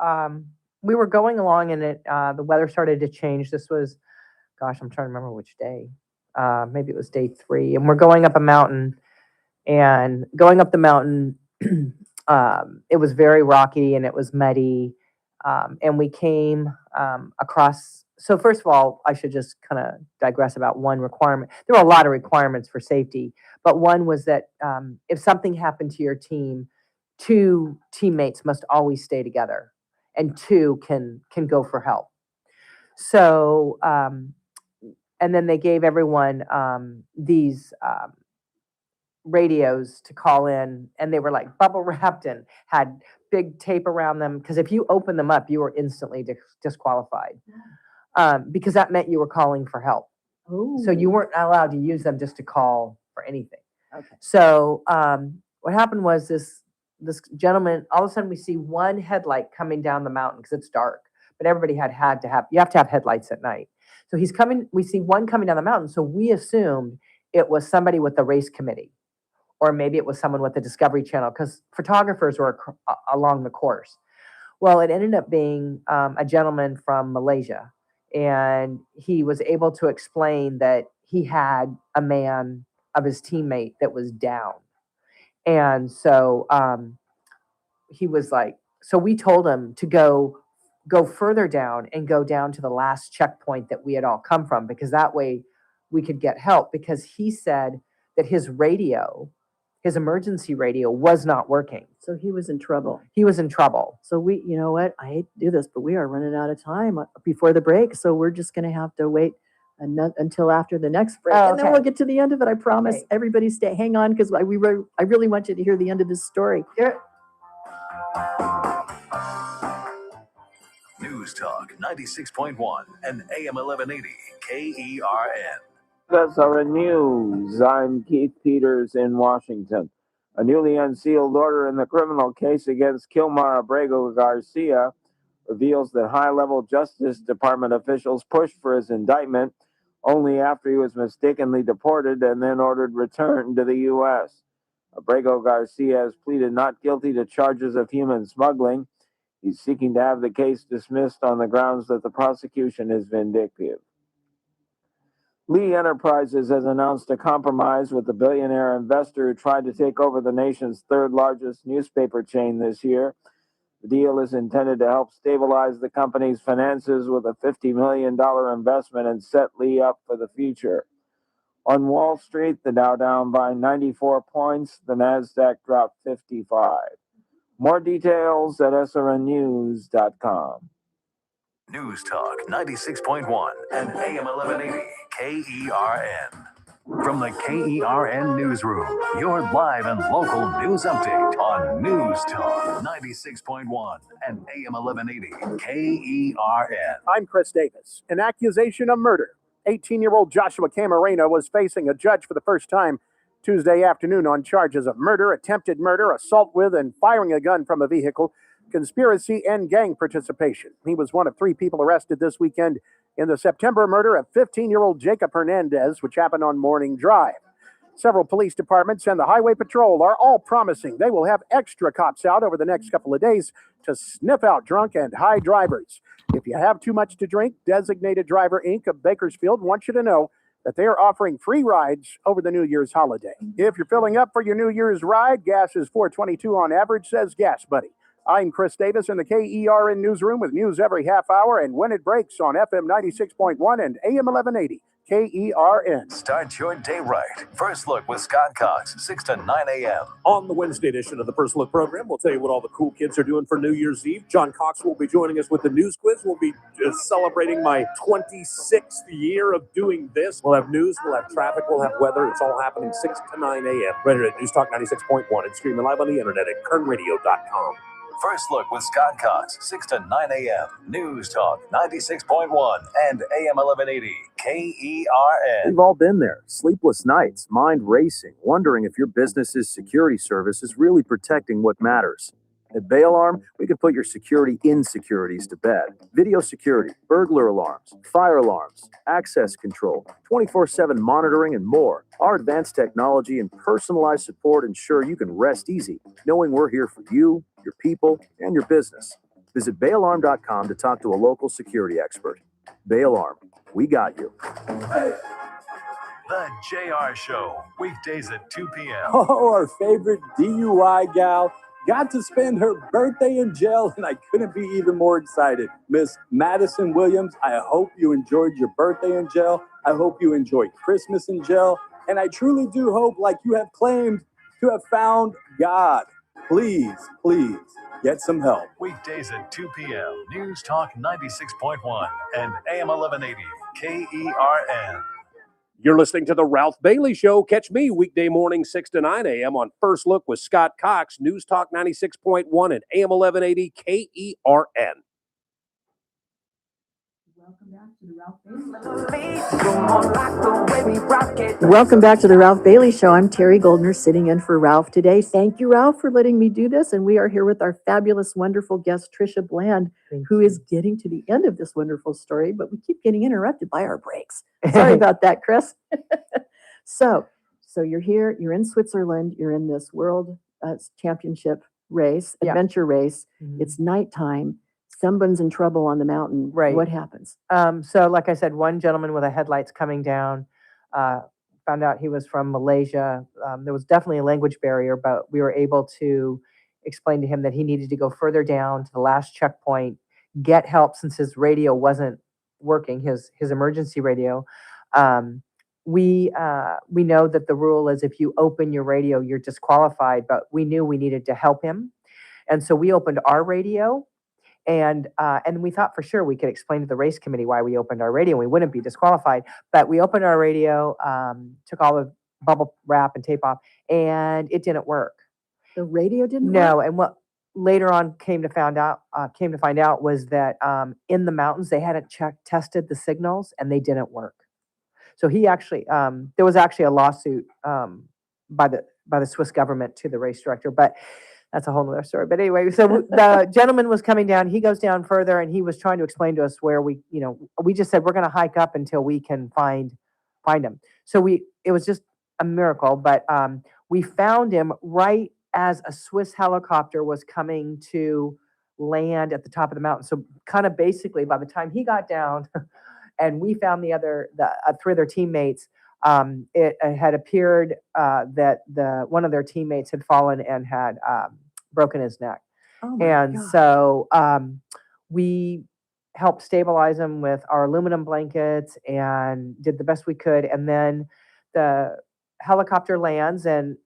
we were going along and the weather started to change. This was, gosh, I'm trying to remember which day. Maybe it was day 3. And we're going up a mountain. And going up the mountain, it was very rocky and it was muddy. And we came across. So first of all, I should just kind of digress about one requirement. There were a lot of requirements for safety, but one was that if something happened to your team, 2 teammates must always stay together, and 2 can go for help. So, and then they gave everyone these radios to call in, and they were like bubble wrapped and had big tape around them, because if you open them up, you were instantly disqualified, because that meant you were calling for help. Oh. So you weren't allowed to use them just to call for anything. Okay. So what happened was this gentleman, all of a sudden we see one headlight coming down the mountain because it's dark, but everybody had to have, you have to have headlights at night. So he's coming, we see one coming down the mountain. So we assumed it was somebody with the race committee, or maybe it was someone with the Discovery Channel, because photographers were along the course. Well, it ended up being a gentleman from Malaysia, and he was able to explain that he had a man of his teammate that was down. And so he was like, so we told him to go further down and go down to the last checkpoint that we had all come from, because that way we could get help, because he said that his radio, his emergency radio, was not working. So he was in trouble. He was in trouble. So we, you know what, I hate to do this, but we are running out of time before the break. So we're just going to have to wait until after the next break. Oh, and then okay. we'll get to the end of it. I promise. Okay. Everybody hang on, because I really want you to hear the end of this story. News Talk 96.1 and AM 1180 KERN. That's our news. I'm Keith Peters in Washington. A newly unsealed order in the criminal case against Kilmar Abrego Garcia reveals that high-level Justice Department officials pushed for his indictment only after he was mistakenly deported and then ordered returned to the U.S. Abrego Garcia has pleaded not guilty to charges of human smuggling. He's seeking to have the case dismissed on the grounds that the prosecution is vindictive. Lee Enterprises has announced a compromise with the billionaire investor who tried to take over the nation's 3rd largest newspaper chain this year. The deal is intended to help stabilize the company's finances with a $50 million investment and set Lee up for the future. On Wall Street, the Dow down by 94 points, the Nasdaq dropped 55. More details at srnnews.com. News Talk 96.1 and AM 1180 KERN. From the KERN Newsroom, your live and local news update on News Talk 96.1 and AM 1180 KERN. I'm Chris Davis. An accusation of murder. 18-year-old Joshua Camarena was facing a judge for the first time Tuesday afternoon on charges of murder, attempted murder, assault with and firing a gun from a vehicle, conspiracy, and gang participation. He was one of 3 people arrested this weekend in the September murder of 15-year-old Jacob Hernandez, which happened on Morning Drive. Several police departments and the Highway Patrol are all promising they will have extra cops out over the next couple of days to sniff out drunk and high drivers. If you have too much to drink, Designated Driver Inc. of Bakersfield wants you to know that they are offering free rides over the New Year's holiday. If you're filling up for your New Year's ride, gas is $4.22 on average, says Gas Buddy. I'm Chris Davis in the KERN newsroom with news every half hour and when it breaks on FM 96.1 and AM 1180. KERN. Start your day right. First Look with Scott Cox, 6 to 9 a.m. On the Wednesday edition of the First Look program, we'll tell you what all the cool kids are doing for New Year's Eve. John Cox will be joining us with the news quiz. We'll be celebrating my 26th year of doing this. We'll have news, we'll have traffic, we'll have weather. It's all happening 6 to 9 a.m. right here at News Talk 96.1 and streaming live on the internet at kernradio.com. First Look with Scott Cox, 6 to 9 a.m. News Talk 96.1 and AM 1180 KERN. We've all been there. Sleepless nights, mind racing, wondering if your business's security service is really protecting what matters. At Bay Alarm, we can put your security insecurities to bed. Video security, burglar alarms, fire alarms, access control, 24/7 monitoring, and more. Our advanced technology and personalized support ensure you can rest easy, knowing we're here for you, your people, and your business. Visit bayalarm.com to talk to a local security expert. Bay Alarm, we got you. The JR Show, weekdays at 2 p.m. Oh, our favorite DUI gal got to spend her birthday in jail, and I couldn't be even more excited. Miss Madison Williams, I hope you enjoyed your birthday in jail. I hope you enjoyed Christmas in jail. And I truly do hope, like you have claimed, to have found God. Please, please, get some help. Weekdays at 2 p.m. News Talk 96.1 and AM 1180 KERN. You're listening to The Ralph Bailey Show. Catch me weekday morning, 6 to 9 a.m. on First Look with Scott Cox, News Talk 96.1 and AM 1180 KERN. Welcome back to the Ralph Bailey Show. I'm Terry Goldner sitting in for Ralph today. Thank you, Ralph, for letting me do this. And we are here with our fabulous, wonderful guest, Trisha Bland, who is getting to the end of this wonderful story, but we keep getting interrupted by our breaks. Sorry about that, Chris. So you're here, you're in Switzerland, you're in this world championship race, adventure race. Mm-hmm. It's nighttime. Someone's in trouble on the mountain. Right. What happens? So like I said, one gentleman with a headlights coming down, found out he was from Malaysia. There was definitely a language barrier, but we were able to explain to him that he needed to go further down to the last checkpoint, get help since his radio wasn't working, his emergency radio. We know that the rule is if you open your radio, you're disqualified, but we knew we needed to help him. And so we opened our radio. And we thought for sure we could explain to the race committee why we opened our radio and we wouldn't be disqualified. But we opened our radio, took all the bubble wrap and tape off, and it didn't work. The radio didn't work? No, and what later on came to find out was that in the mountains they hadn't tested the signals and they didn't work. So he actually there was actually a lawsuit by the Swiss government to the race director, but that's a whole other story. But anyway, so the gentleman was coming down. He goes down further, and he was trying to explain to us where we just said we're going to hike up until we can find him. So it was just a miracle, but we found him right as a Swiss helicopter was coming to land at the top of the mountain. So kind of basically, by the time he got down, and we found the 3 other teammates. It had appeared that one of their teammates had fallen and had broken his neck. Oh my and God. So we helped stabilize him with our aluminum blankets and did the best we could. And then the helicopter lands, and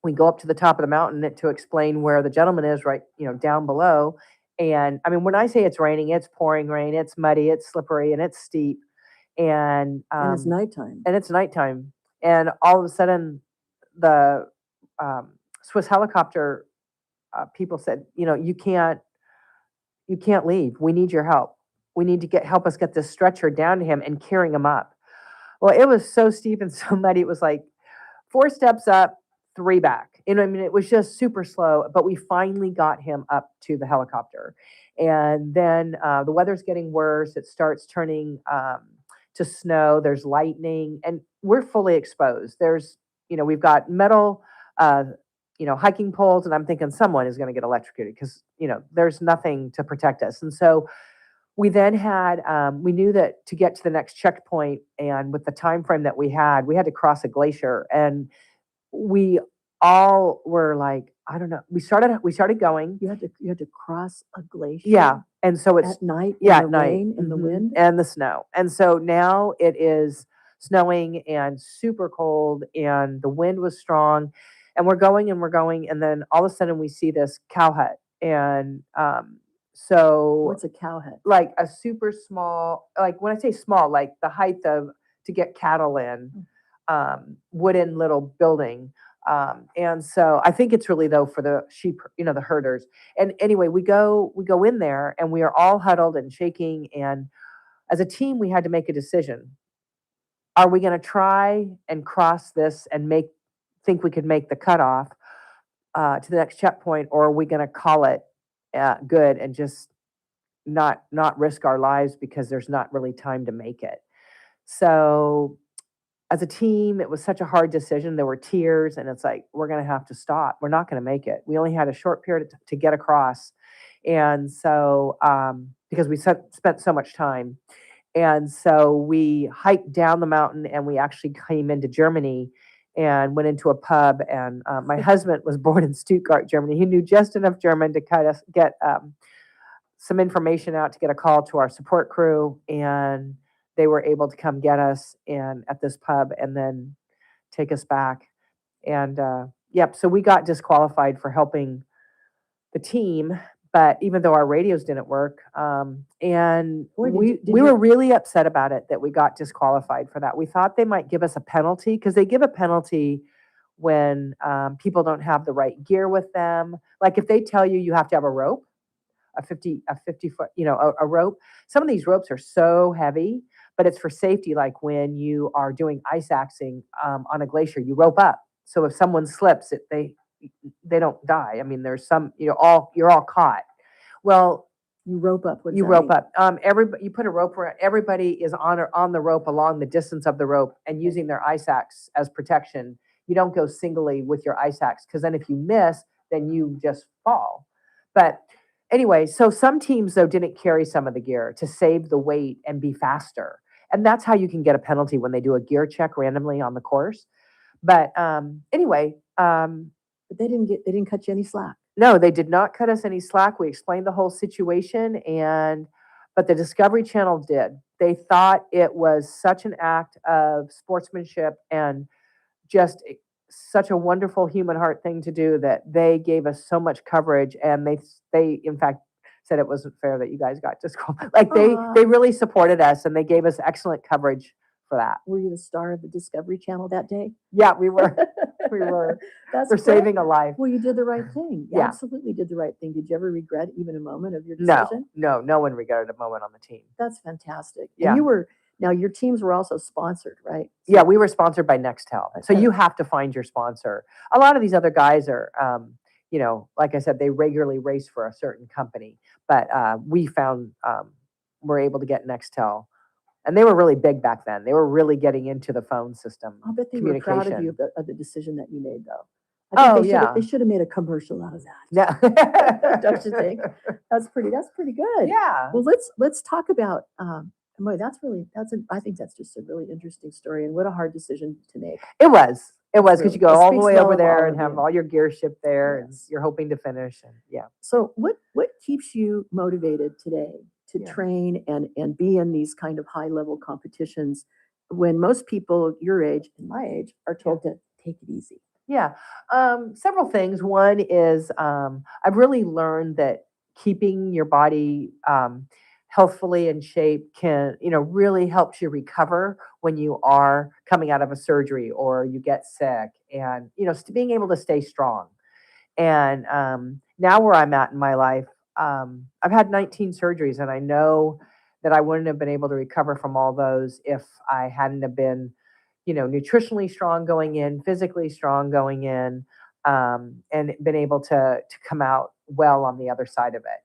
we go up to the top of the mountain to explain where the gentleman is, right, down below. And I mean, when I say it's raining, it's pouring rain, it's muddy, it's slippery, and it's steep. And it's nighttime. And it's nighttime. And all of a sudden, the Swiss helicopter people said, you can't leave. We need your help. We need to help us get this stretcher down to him and carrying him up. Well, it was so steep and so muddy. It was like 4 steps up, 3 back. I mean, it was just super slow, but we finally got him up to the helicopter. And then the weather's getting worse. It starts turning to snow. There's lightning, and we're fully exposed. There's, we've got metal, hiking poles, and I'm thinking someone is going to get electrocuted because, there's nothing to protect us. And so we then had, we knew that to get to the next checkpoint, and with the time frame that we had to cross a glacier, and we all were like, I don't know. We started going. You had to cross a glacier. Yeah, and so it's at night. Yeah, in at the night, rain and the wind and the snow. And so now it is snowing and super cold, and the wind was strong, and we're going, and then all of a sudden we see this cow hut, and so what's a cow hut? Like a super small, like when I say small, like the height of to get cattle in, wooden little building. And so I think it's really though for the sheep, the herders. And anyway, we go in there, and we are all huddled and shaking. And as a team, we had to make a decision. Are we going to try and cross this and think we could make the cutoff to the next checkpoint, or are we going to call it good and just not risk our lives because there's not really time to make it? So as a team, it was such a hard decision. There were tears, and it's like, we're going to have to stop. We're not going to make it. We only had a short period to get across. And so, because we spent so much time. And so we hiked down the mountain, and we actually came into Germany and went into a pub. And my husband was born in Stuttgart, Germany. He knew just enough German to get some information out to get a call to our support crew, and they were able to come get us at this pub and then take us back. And so we got disqualified for helping the team, but even though our radios didn't work, and we were really upset about it that we got disqualified for that. We thought they might give us a penalty, because they give a penalty when people don't have the right gear with them. Like if they tell you have to have a rope, a 50 foot, a rope. Some of these ropes are so heavy, but it's for safety. Like when you are doing ice axing on a glacier, you rope up. So if someone slips, they don't die. I mean, there's some, you're all caught. Well, you rope up. You rope up. You put a rope around. Everybody is on the rope along the distance of the rope and using their ice axe as protection. You don't go singly with your ice axe, because then if you miss, then you just fall. But anyway, so some teams though didn't carry some of the gear to save the weight and be faster. And that's how you can get a penalty when they do a gear check randomly on the course. But anyway, but they didn't cut you any slack. No, they did not cut us any slack. We explained the whole situation, but the Discovery Channel did. They thought it was such an act of sportsmanship and just such a wonderful human heart thing to do that they gave us so much coverage, and they in fact said it wasn't fair that you guys got disqualified. Like they really supported us, and they gave us excellent coverage for that. Were you the star of the Discovery Channel that day? Yeah, we were. We were. That's for saving a life. Well, you did the right thing. You Yeah. absolutely did the right thing. Did you ever regret even a moment of your decision? No one regretted a moment on the team. That's fantastic. Yeah. And now your teams were also sponsored, right? Yeah, we were sponsored by Nextel. So you have to find your sponsor. A lot of these other guys are, like I said, they regularly race for a certain company, but we found we're able to get Nextel. And they were really big back then. They were really getting into the phone system. I'll bet they were proud of you of the decision that you made, though. They should have made a commercial out of that. Yeah. Don't you think? That's pretty good. Yeah. Well, let's talk about. Boy, I think that's just a really interesting story, and what a hard decision to make. It was because you go all the way over there and all of have you. all your gear shipped there, and Yes. you're hoping to finish. And yeah. So what keeps you motivated today to train and be in these kind of high level competitions when most people your age and my age are told to take it easy? Yeah, several things. One is I've really learned that keeping your body healthfully in shape can, really helps you recover when you are coming out of a surgery or you get sick, and being able to stay strong. And now where I'm at in my life, I've had 19 surgeries, and I know that I wouldn't have been able to recover from all those if I hadn't have been, nutritionally strong going in, physically strong going in, and been able to come out well on the other side of it.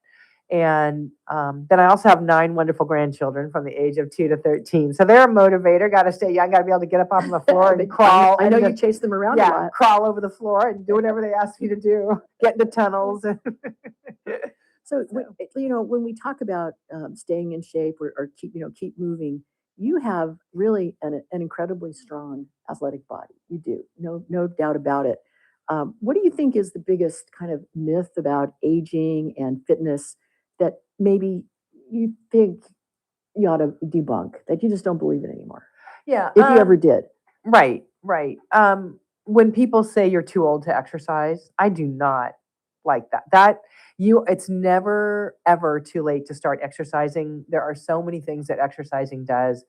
And then I also have 9 wonderful grandchildren from the age of 2 to 13. So they're a motivator. Got to stay young. Got to be able to get up off the floor and crawl. I know you chase them around a Yeah, lot. crawl over the floor and do whatever they ask me to do. Get into tunnels. So, when we talk about staying in shape or keep moving, you have really an incredibly strong athletic body. You do, no doubt about it. What do you think is the biggest kind of myth about aging and fitness that maybe you think you ought to debunk, that you just don't believe in anymore? Yeah. If you ever did. Right, right. When people say you're too old to exercise, I do not like that. It's never ever too late to start exercising. There are so many things that exercising does.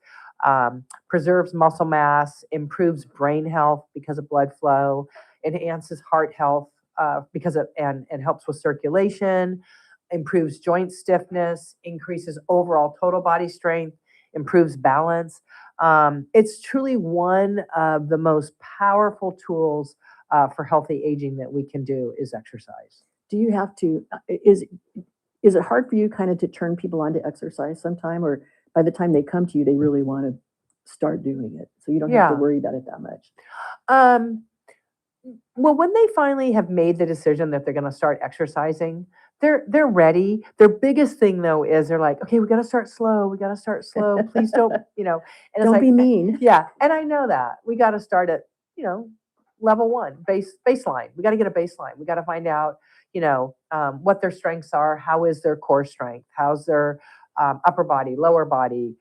Preserves muscle mass, improves brain health because of blood flow, enhances heart health and helps with circulation, improves joint stiffness, increases overall total body strength, improves balance. It's truly one of the most powerful tools for healthy aging that we can do is exercise. Do you have to, is it hard for you kind of to turn people on to exercise sometime, or by the time they come to you, they really want to start doing it? So you don't have to worry about it that much. Well, when they finally have made the decision that they're going to start exercising, they're ready. Their biggest thing though is they're like, okay, we got to start slow. We got to start slow. Please don't, and it's Don't like, be mean. Yeah, and I know that we got to start at, level 1 baseline. We got to get a baseline. We got to find out, what their strengths are. How is their core strength? How's their upper body, lower body?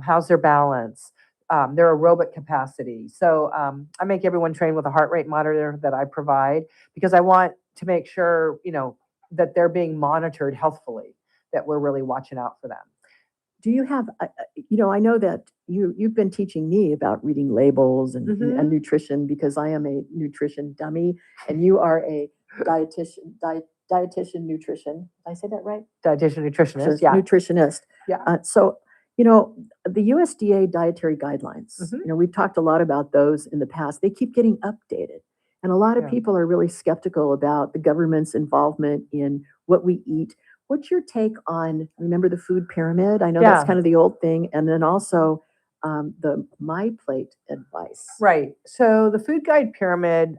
How's their balance? Their aerobic capacity. So I make everyone train with a heart rate monitor that I provide because I want to make sure, that they're being monitored healthfully, that we're really watching out for them. Do you have, I know that you've been teaching me about reading labels and nutrition, because I am a nutrition dummy and you are a dietitian, nutrition. Did I say that right? Dietitian, nutritionist. Yeah. Nutritionist. Yeah. So, the USDA dietary guidelines, we've talked a lot about those in the past. They keep getting updated. And a lot of people are really skeptical about the government's involvement in what we eat. What's your take on, remember the food pyramid? I know that's kind of the old thing. And then also the My Plate advice. Right. So the food guide pyramid,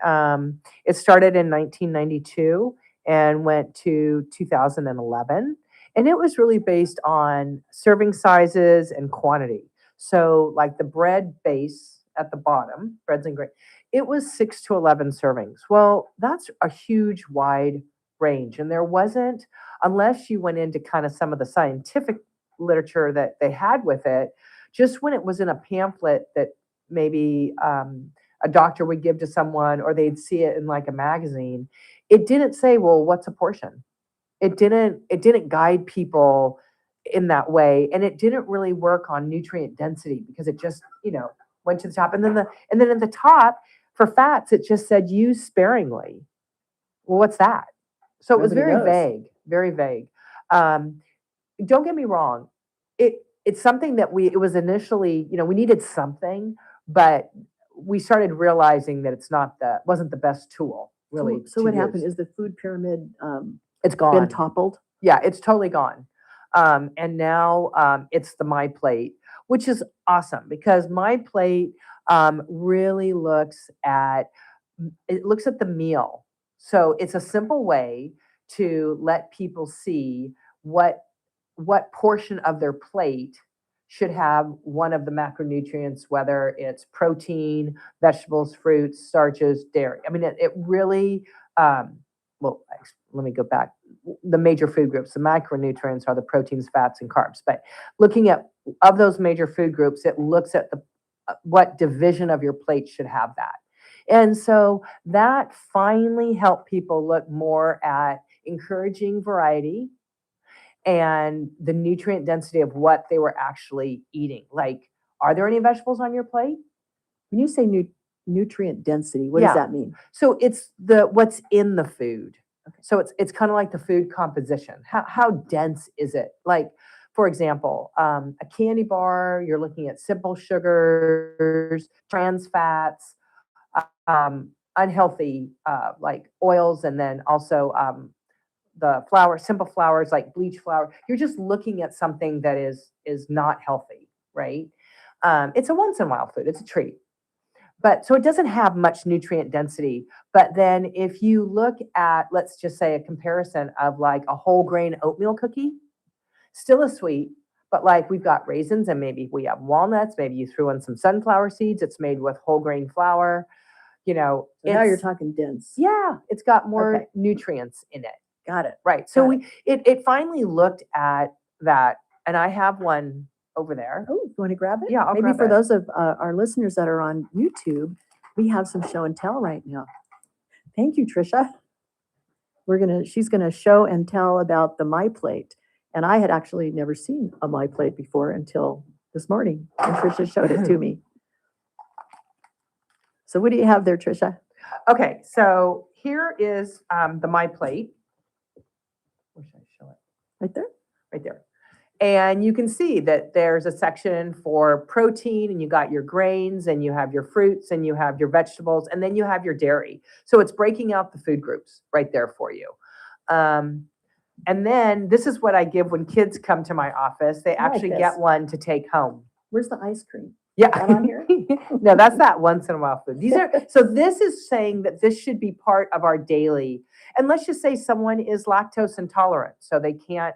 it started in 1992 and went to 2011. And it was really based on serving sizes and quantity. So like the bread base at the bottom, breads and grains, it was 6 to 11 servings. Well, that's a huge wide range. And there wasn't, unless you went into kind of some of the scientific literature that they had with it, just when it was in a pamphlet that maybe a doctor would give to someone, or they'd see it in like a magazine, it didn't say, well, what's a portion? It didn't guide people in that way, and it didn't really work on nutrient density because it just, went to the top. And then at the top for fats, it just said use sparingly. Well, what's that? So it was very vague, very vague. Don't get me wrong. It's something that it was initially, we needed something, but we started realizing that wasn't the best tool really. So what happened is the food pyramid, it's gone. Been toppled? Yeah, it's totally gone. And now it's the My Plate, which is awesome because My Plate really looks at the meal. So it's a simple way to let people see what portion of their plate should have one of the macronutrients, whether it's protein, vegetables, fruits, starches, dairy. I mean, it really, let me go back. The major food groups, the macronutrients are the proteins, fats, and carbs. But looking at, of those major food groups, it looks at what division of your plate should have that. And so that finally helped people look more at encouraging variety and the nutrient density of what they were actually eating. Like, are there any vegetables on your plate? When you say nutrient density, what does that mean? So it's what's in the food. Okay. So it's kind of like the food composition. How dense is it? Like, for example, a candy bar, you're looking at simple sugars, trans fats, unhealthy like oils, and then also the simple flours like bleach flour. You're just looking at something that is not healthy, right? It's a once in a while food. It's a treat. But so it doesn't have much nutrient density. But then if you look at, let's just say, a comparison of like a whole grain oatmeal cookie, still a sweet, but like we've got raisins and maybe we have walnuts, maybe you threw in some sunflower seeds. It's made with whole grain flour. So now you're talking dense. Yeah, it's got more nutrients in it. Got it. Right. So it finally looked at that, and I have one over there. Oh, you want to grab it? Yeah, I'll Maybe grab for it. those of our listeners that are on YouTube, we have some show and tell right now. Thank you, Trisha. She's gonna show and tell about the My Plate, and I had actually never seen a My Plate before until this morning, and Trisha showed it to me. So what do you have there, Trisha? Okay, so here is the My Plate. Where should I show it? Right there? Right there. And you can see that there's a section for protein, and you got your grains, and you have your fruits, and you have your vegetables, and then you have your dairy. So it's breaking out the food groups right there for you. And then this is what I give when kids come to my office. They actually get one to take home. Where's the ice cream? Yeah. Is that on here? No, that's that once in a while food. So this is saying that this should be part of our daily. And let's just say someone is lactose intolerant, so they can't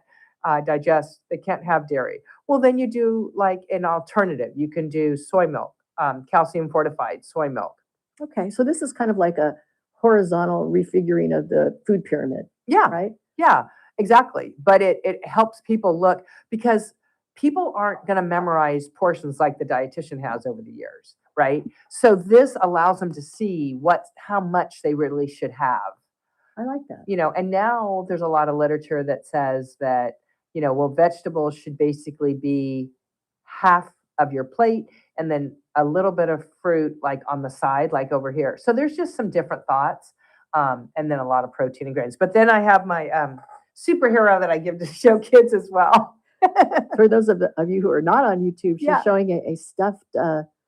digest, they can't have dairy. Well, then you do like an alternative. You can do soy milk, calcium fortified soy milk. Okay, so this is kind of like a horizontal refiguring of the food pyramid. Yeah. Right? Yeah, exactly. But it helps people look, because people aren't going to memorize portions like the dietitian has over the years, right? So this allows them to see how much they really should have. I like that. And now there's a lot of literature that says that, vegetables should basically be half of your plate and then a little bit of fruit like on the side, like over here. So there's just some different thoughts, and then a lot of protein and grains. But then I have my superhero that I give to show kids as well. For those of you who are not on YouTube, she's showing a stuffed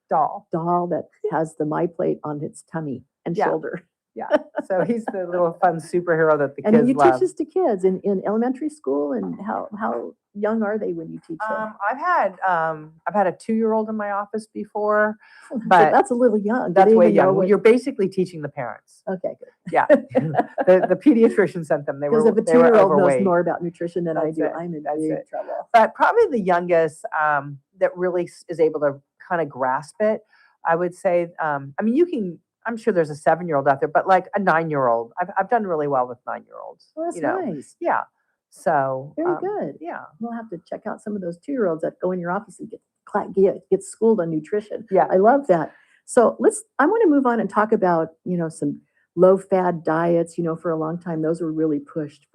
doll that has the My Plate on its tummy and shoulder. Yeah. So he's the little fun superhero that the and kids you love. teach this to kids in elementary school, and how young are they when you teach them? I've had a 2-year-old in my office before, So but that's a little young. that's They way even know young. what- You're basically teaching the parents. Okay, good. Yeah. the pediatrician sent them. They Because were if a they were 2-year-old knows overweight. more about nutrition than I That's do, it. I'm in That's big it. trouble. But probably the youngest that really is able to kind of grasp it, I would say. I'm sure there's a 7-year-old out there, but like a 9-year-old, I've done really well with 9-year-olds. Well, that's nice. Yeah. So Very good. Yeah. We'll have to check out some of those 2-year-olds that go in your office and get schooled on nutrition. Yeah. I love that. So I want to move on and talk about, some low-fat diets. For a long time, those were really pushed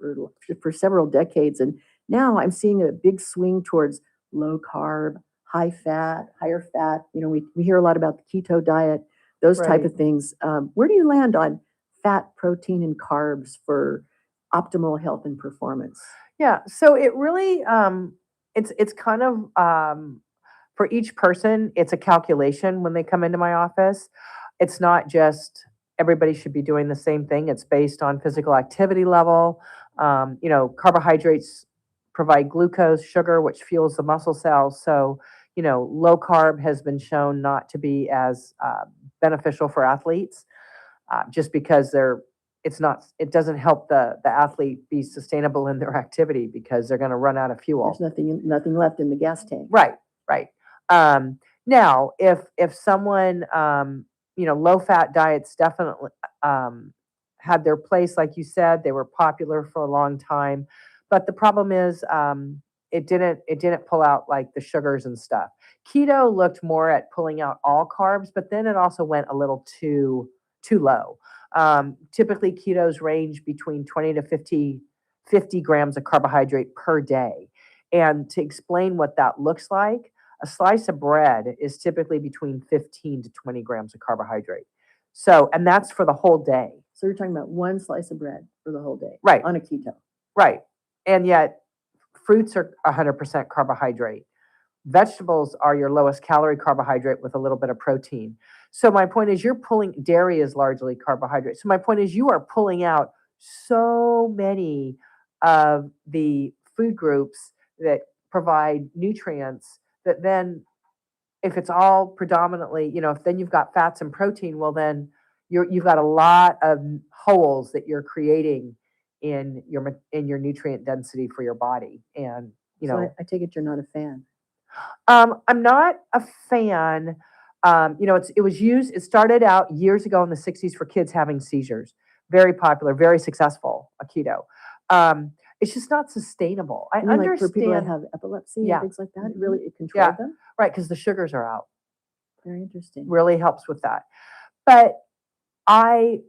for several decades. And now I'm seeing a big swing towards low carb, high fat, higher fat. We hear a lot about the keto diet, those type of things. Where do you land on fat, protein, and carbs for optimal health and performance? Yeah. So it really, it's kind of, for each person, it's a calculation when they come into my office. It's not just everybody should be doing the same thing. It's based on physical activity level. Carbohydrates provide glucose, sugar, which fuels the muscle cells. So, low carb has been shown not to be as beneficial for athletes, just because it doesn't help the athlete be sustainable in their activity because they're going to run out of fuel. There's nothing left in the gas tank. Right. Now, if someone, low fat diets definitely had their place, like you said, they were popular for a long time. But the problem is, it didn't pull out like the sugars and stuff. Keto looked more at pulling out all carbs, but then it also went a little too low. Typically, ketos range between 20 to 50 grams of carbohydrate per day. And to explain what that looks like, a slice of bread is typically between 15 to 20 grams of carbohydrate. So, and that's for the whole day. So you're talking about one slice of bread for the whole day, right? On a keto, right? And yet, fruits are 100% carbohydrate. Vegetables are your lowest calorie carbohydrate with a little bit of protein. So my point is, dairy is largely carbohydrate. So my point is, you are pulling out so many of the food groups that provide nutrients that then, if it's all predominantly, if then you've got fats and protein, well then you've got a lot of holes that you're creating in your nutrient density for your body. And so I take it you're not a fan. I'm not a fan. It started out years ago in the 60s for kids having seizures. Very popular, very successful, a keto. It's just not sustainable. I understand. Like for people that have epilepsy and things like that, it controls them? Right, because the sugars are out. Very interesting. Really helps with that. But I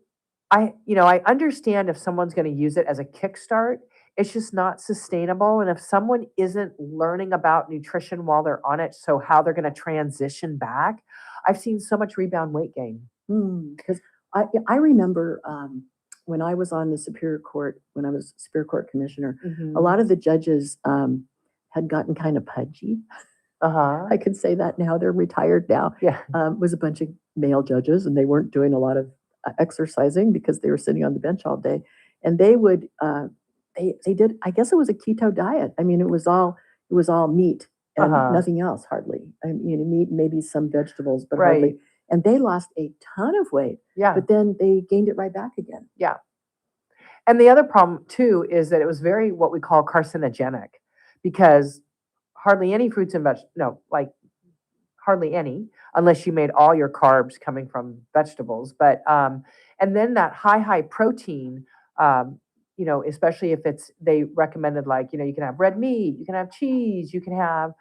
understand if someone's going to use it as a kickstart. It's just not sustainable. And if someone isn't learning about nutrition while they're on it, so how they're going to transition back, I've seen so much rebound weight gain. Because I remember when I was on the Superior Court, when I was Superior Court Commissioner, a lot of the judges had gotten kind of pudgy. I can say that now. They're retired now. Yeah. Was a bunch of male judges, and they weren't doing a lot of exercising because they were sitting on the bench all day. And they would, they did, I guess it was a keto diet. I mean, it was all meat and nothing else hardly. I mean, meat, maybe some vegetables, but hardly. And they lost a ton of weight. Yeah. But then they gained it right back again. Yeah. And the other problem too is that it was very what we call carcinogenic, because hardly any fruits and hardly any, unless you made all your carbs coming from vegetables. But and then that high protein, especially if they recommended you can have red meat, you can have cheese, you can have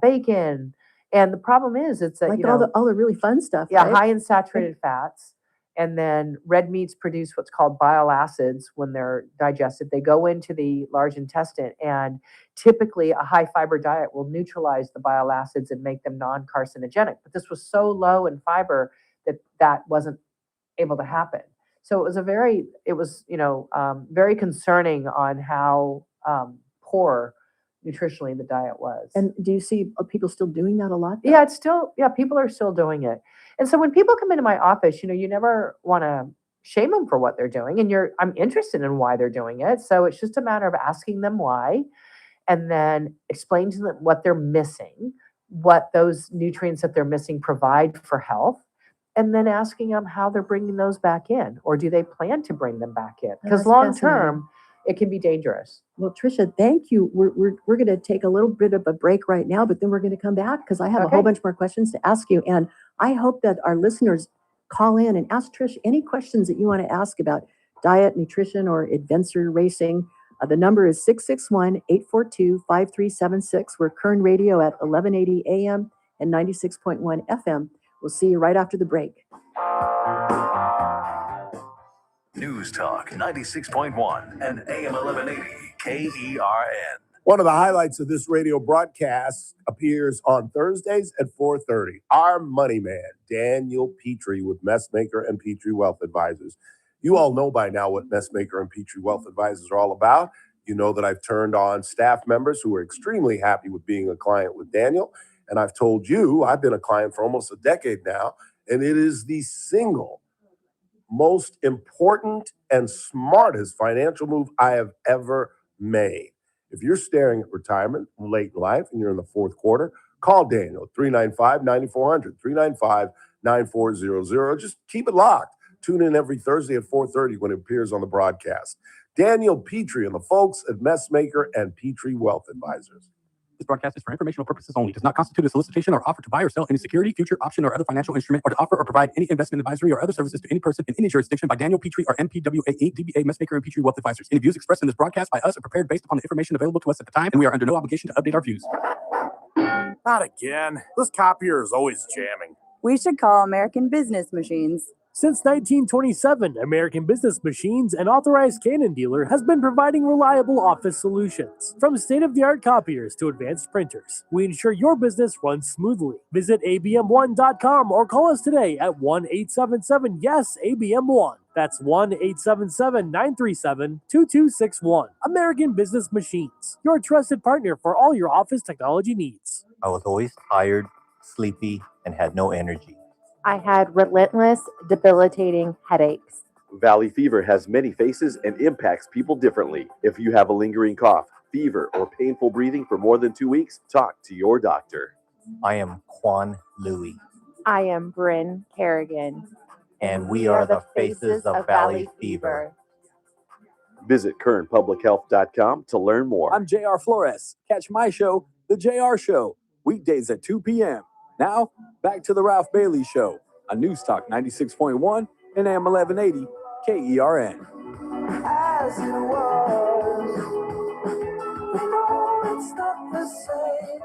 bacon. And the problem is it's that all the really fun stuff. Yeah, right? high in saturated fats. And then red meats produce what's called bile acids when they're digested. They go into the large intestine, and typically a high fiber diet will neutralize the bile acids and make them non-carcinogenic. But this was so low in fiber that wasn't able to happen. So it was very concerning on how poor nutritionally the diet was. And do you see people still doing that a lot? Though? Yeah, people are still doing it. And so when people come into my office, you never want to shame them for what they're doing. And I'm interested in why they're doing it. So it's just a matter of asking them why, and then explain to them what they're missing, what those nutrients that they're missing provide for health, and then asking them how they're bringing those back in, or do they plan to bring them back in? Because long term, it can be dangerous. Well, Tricia, thank you. We're going to take a little bit of a break right now, but then we're going to come back because I have a whole bunch more questions to ask you. And I hope that our listeners call in and ask Trish any questions that you want to ask about diet, nutrition, or adventure racing. The number is 661-842-5376. We're Kern Radio at 1180 AM and 96.1 FM. We'll see you right after the break. News Talk 96.1 and AM 1180 KERN. One of the highlights of this radio broadcast appears on Thursdays at 4:30. Our money man, Daniel Petrie with Messmaker and Petrie Wealth Advisors. You all know by now what Messmaker and Petrie Wealth Advisors are all about. You know that I've turned on staff members who are extremely happy with being a client with Daniel. And I've told you, I've been a client for almost a decade now, and it is the single most important and smartest financial move I have ever made. If you're staring at retirement late in life and you're in the fourth quarter, call Daniel, 395-9400, 395-9400. Just keep it locked. Tune in every Thursday at 4:30 when it appears on the broadcast. Daniel Petrie and the folks at Messmaker and Petrie Wealth Advisors. This broadcast is for informational purposes only. Does not constitute a solicitation or offer to buy or sell any security, future, option, or other financial instrument, or to offer or provide any investment advisory or other services to any person in any jurisdiction by Daniel Petrie or MPWA Inc., DBA Messmaker and Petrie Wealth Advisors. Any views expressed in this broadcast by us are prepared based upon the information available to us at the time, and we are under no obligation to update our views. Not again. This copier is always jamming. We should call American Business Machines. Since 1927, American Business Machines, an authorized Canon dealer, has been providing reliable office solutions. From state-of-the-art copiers to advanced printers, we ensure your business runs smoothly. Visit abm1.com or call us today at 1-877-YES-ABM1. That's 1-877-937-2261. American Business Machines, your trusted partner for all your office technology needs. I was always tired, sleepy, and had no energy. I had relentless, debilitating headaches. Valley fever has many faces and impacts people differently. If you have a lingering cough, fever, or painful breathing for more than 2 weeks, talk to your doctor. I am Quan Louie. I am Bryn Kerrigan. And we are the faces of Valley Fever. Visit kernpublichealth.com to learn more. I'm JR Flores. Catch my show, The JR Show, weekdays at 2 p.m. Now, back to the Ralph Bailey Show on News Talk 96.1 and AM 1180 KERN. As it was, no, it's not the same.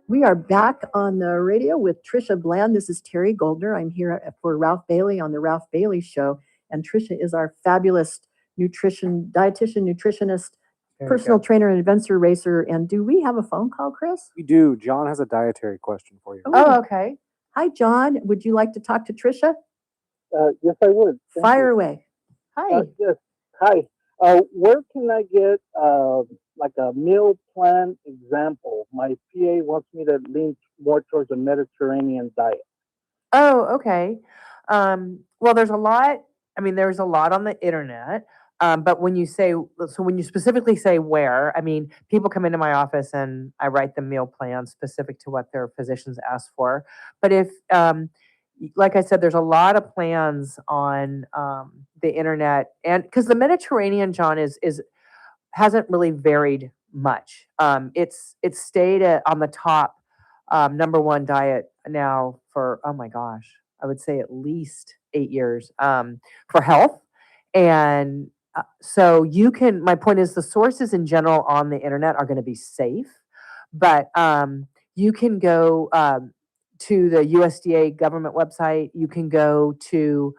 We are back on the radio with Trisha Bland. This is Terry Goldner. I'm here for Ralph Bailey on the Ralph Bailey Show. And Trisha is our fabulous dietitian, nutritionist, personal trainer, and adventure racer. And do we have a phone call, Chris? We do. John has a dietary question for you. Oh, okay. Hi, John. Would you like to talk to Trisha? Yes, I would. Fire away. Hi. Yes. Hi. Where can I get like a meal plan example? My PA wants me to lean more towards a Mediterranean diet. Oh, okay. Well, there's a lot. I mean, there's a lot on the internet. But when you specifically say where, I mean, people come into my office and I write them meal plans specific to what their physicians ask for. But if, like I said, there's a lot of plans on the internet, and because the Mediterranean, John, hasn't really varied much. It's stayed on the top number one diet now for, oh my gosh, I would say at least 8 years for health. And so my point is the sources in general on the internet are going to be safe, but you can go to the USDA government website. You can go to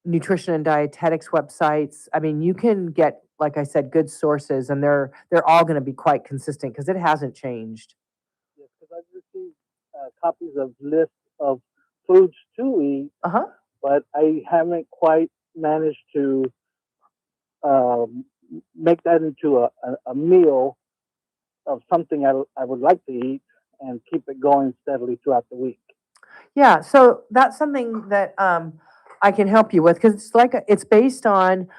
nutrition and dietetics websites. I mean, you can get, like I said, good sources, and they're all going to be quite consistent because it hasn't changed. Yes, because I've received copies of lists of foods to eat, but I haven't quite managed to make that into a meal of something I would like to eat and keep it going steadily throughout the week. Yeah, so that's something that I can help you with, because it's based on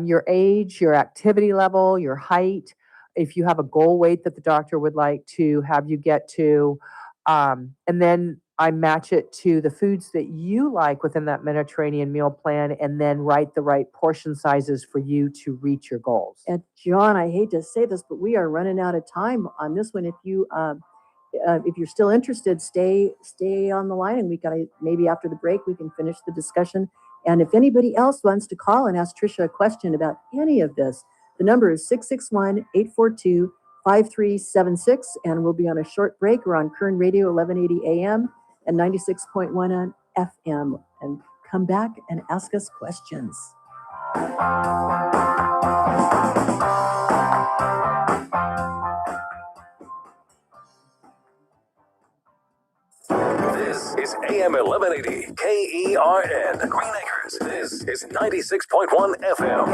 your age, your activity level, your height, if you have a goal weight that the doctor would like to have you get to, and then I match it to the foods that you like within that Mediterranean meal plan, and then write the right portion sizes for you to reach your goals. And John, I hate to say this, but we are running out of time on this one. If you're still interested, stay on the line, and maybe after the break we can finish the discussion. And if anybody else wants to call and ask Trisha a question about any of this, the number is 661-842-5376, and we'll be on a short break. We're on Kern Radio 1180 AM and 96.1 on FM, and come back and ask us questions. This is AM 1180 KERN Green Acres. This is 96.1 FM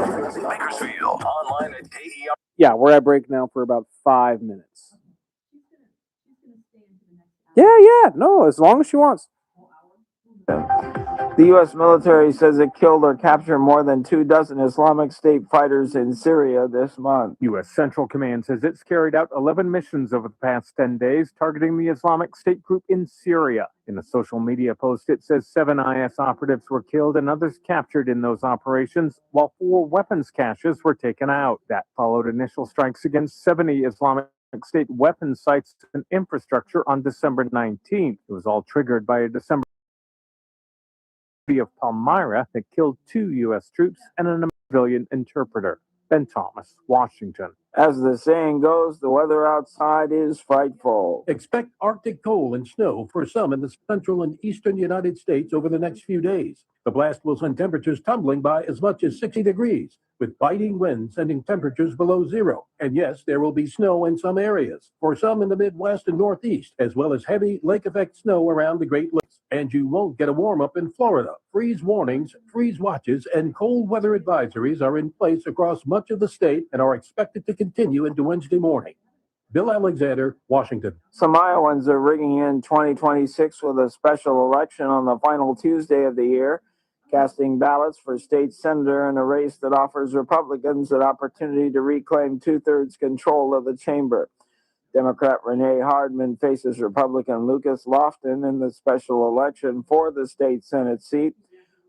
Bakersfield. Online at KERN. Yeah, we're at break now for about 5 minutes. Yeah, no, as long as she wants. The U.S. military says it killed or captured more than 24 Islamic State fighters in Syria this month. U.S. Central Command says it's carried out 11 missions over the past 10 days targeting the Islamic State group in Syria. In a social media post, it says 7 IS operatives were killed and others captured in those operations, while 4 weapons caches were taken out. That followed initial strikes against 70 Islamic State weapons sites and infrastructure on December 19th. It was all triggered by a December of Palmyra that killed 2 U.S. troops and an civilian interpreter. Ben Thomas, Washington. As the saying goes, the weather outside is frightful. Expect Arctic cold and snow for some in the central and eastern United States over the next few days. The blast will send temperatures tumbling by as much as 60 degrees, with biting winds sending temperatures below zero. And yes, there will be snow in some areas, for some in the Midwest and Northeast, as well as heavy lake effect snow around the Great Lakes. And you won't get a warm-up in Florida. Freeze warnings, freeze watches, and cold weather advisories are in place across much of the state and are expected to continue into Wednesday morning. Bill Alexander, Washington. Some Iowans are rigging in 2026 with a special election on the final Tuesday of the year, casting ballots for state senator in a race that offers Republicans an opportunity to reclaim 2/3 control of the chamber. Democrat Renee Hardman faces Republican Lucas Lofton in the special election for the state Senate seat,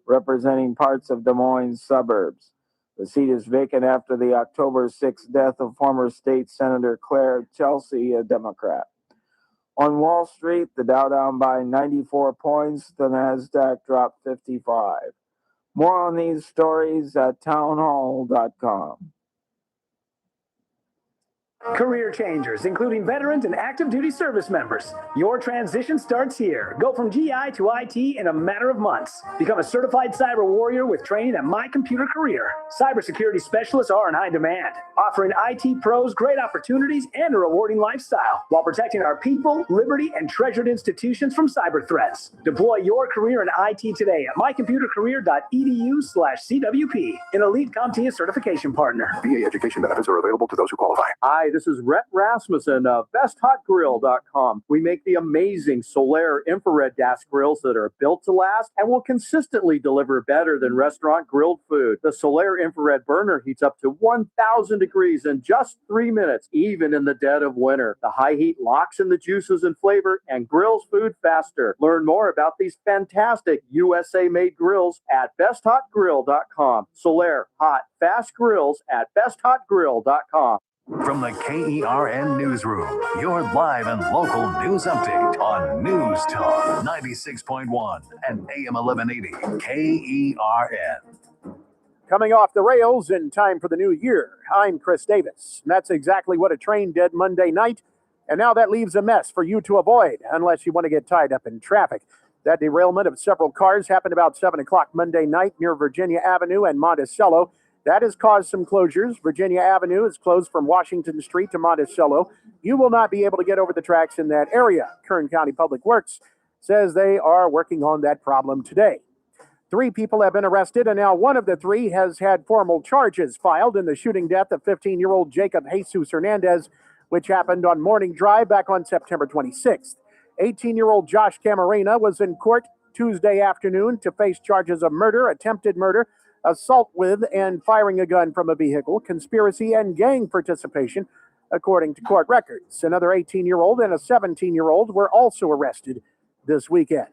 representing parts of Des Moines suburbs. The seat is vacant after the October 6th death of former state Senator Claire Chelsea, a Democrat. On Wall Street, the Dow down by 94 points, the NASDAQ dropped 55. More on these stories at townhall.com. Career changers, including veterans and active duty service members. Your transition starts here. Go from GI to IT in a matter of months. Become a certified cyber warrior with training at My Computer Career. Cybersecurity specialists are in high demand, offering IT pros great opportunities and a rewarding lifestyle while protecting our people, liberty, and treasured institutions from cyber threats. Deploy your career in IT today at mycomputercareer.edu/CWP, an elite CompTIA certification partner. VA education benefits are available to those who qualify. Hi, this is Rhett Rasmussen of BestHotGrill.com. We make the amazing Solaire infrared gas grills that are built to last and will consistently deliver better than restaurant grilled food. The Solaire infrared burner heats up to 1,000 degrees in just 3 minutes, even in the dead of winter. The high heat locks in the juices and flavor and grills food faster. Learn more about these fantastic USA-made grills at BestHotGrill.com. Solaire hot, fast grills at BestHotGrill.com. From the KERN Newsroom, your live and local news update on News Talk 96.1 and AM 1180 KERN. Coming off the rails in time for the new year, I'm Chris Davis. And that's exactly what a train did Monday night, and now that leaves a mess for you to avoid unless you want to get tied up in traffic. That derailment of several cars happened about 7 o'clock Monday night near Virginia Avenue and Monticello. That has caused some closures. Virginia Avenue is closed from Washington Street to Monticello. You will not be able to get over the tracks in that area. Kern County Public Works says they are working on that problem today. 3 people have been arrested, and now one of the 3 has had formal charges filed in the shooting death of 15-year-old Jacob Jesus Hernandez, which happened on Morning Drive back on September 26th. 18-year-old Josh Camarena was in court Tuesday afternoon to face charges of murder, attempted murder, assault with and firing a gun from a vehicle, conspiracy, and gang participation, according to court records. Another 18-year-old and a 17-year-old were also arrested this weekend.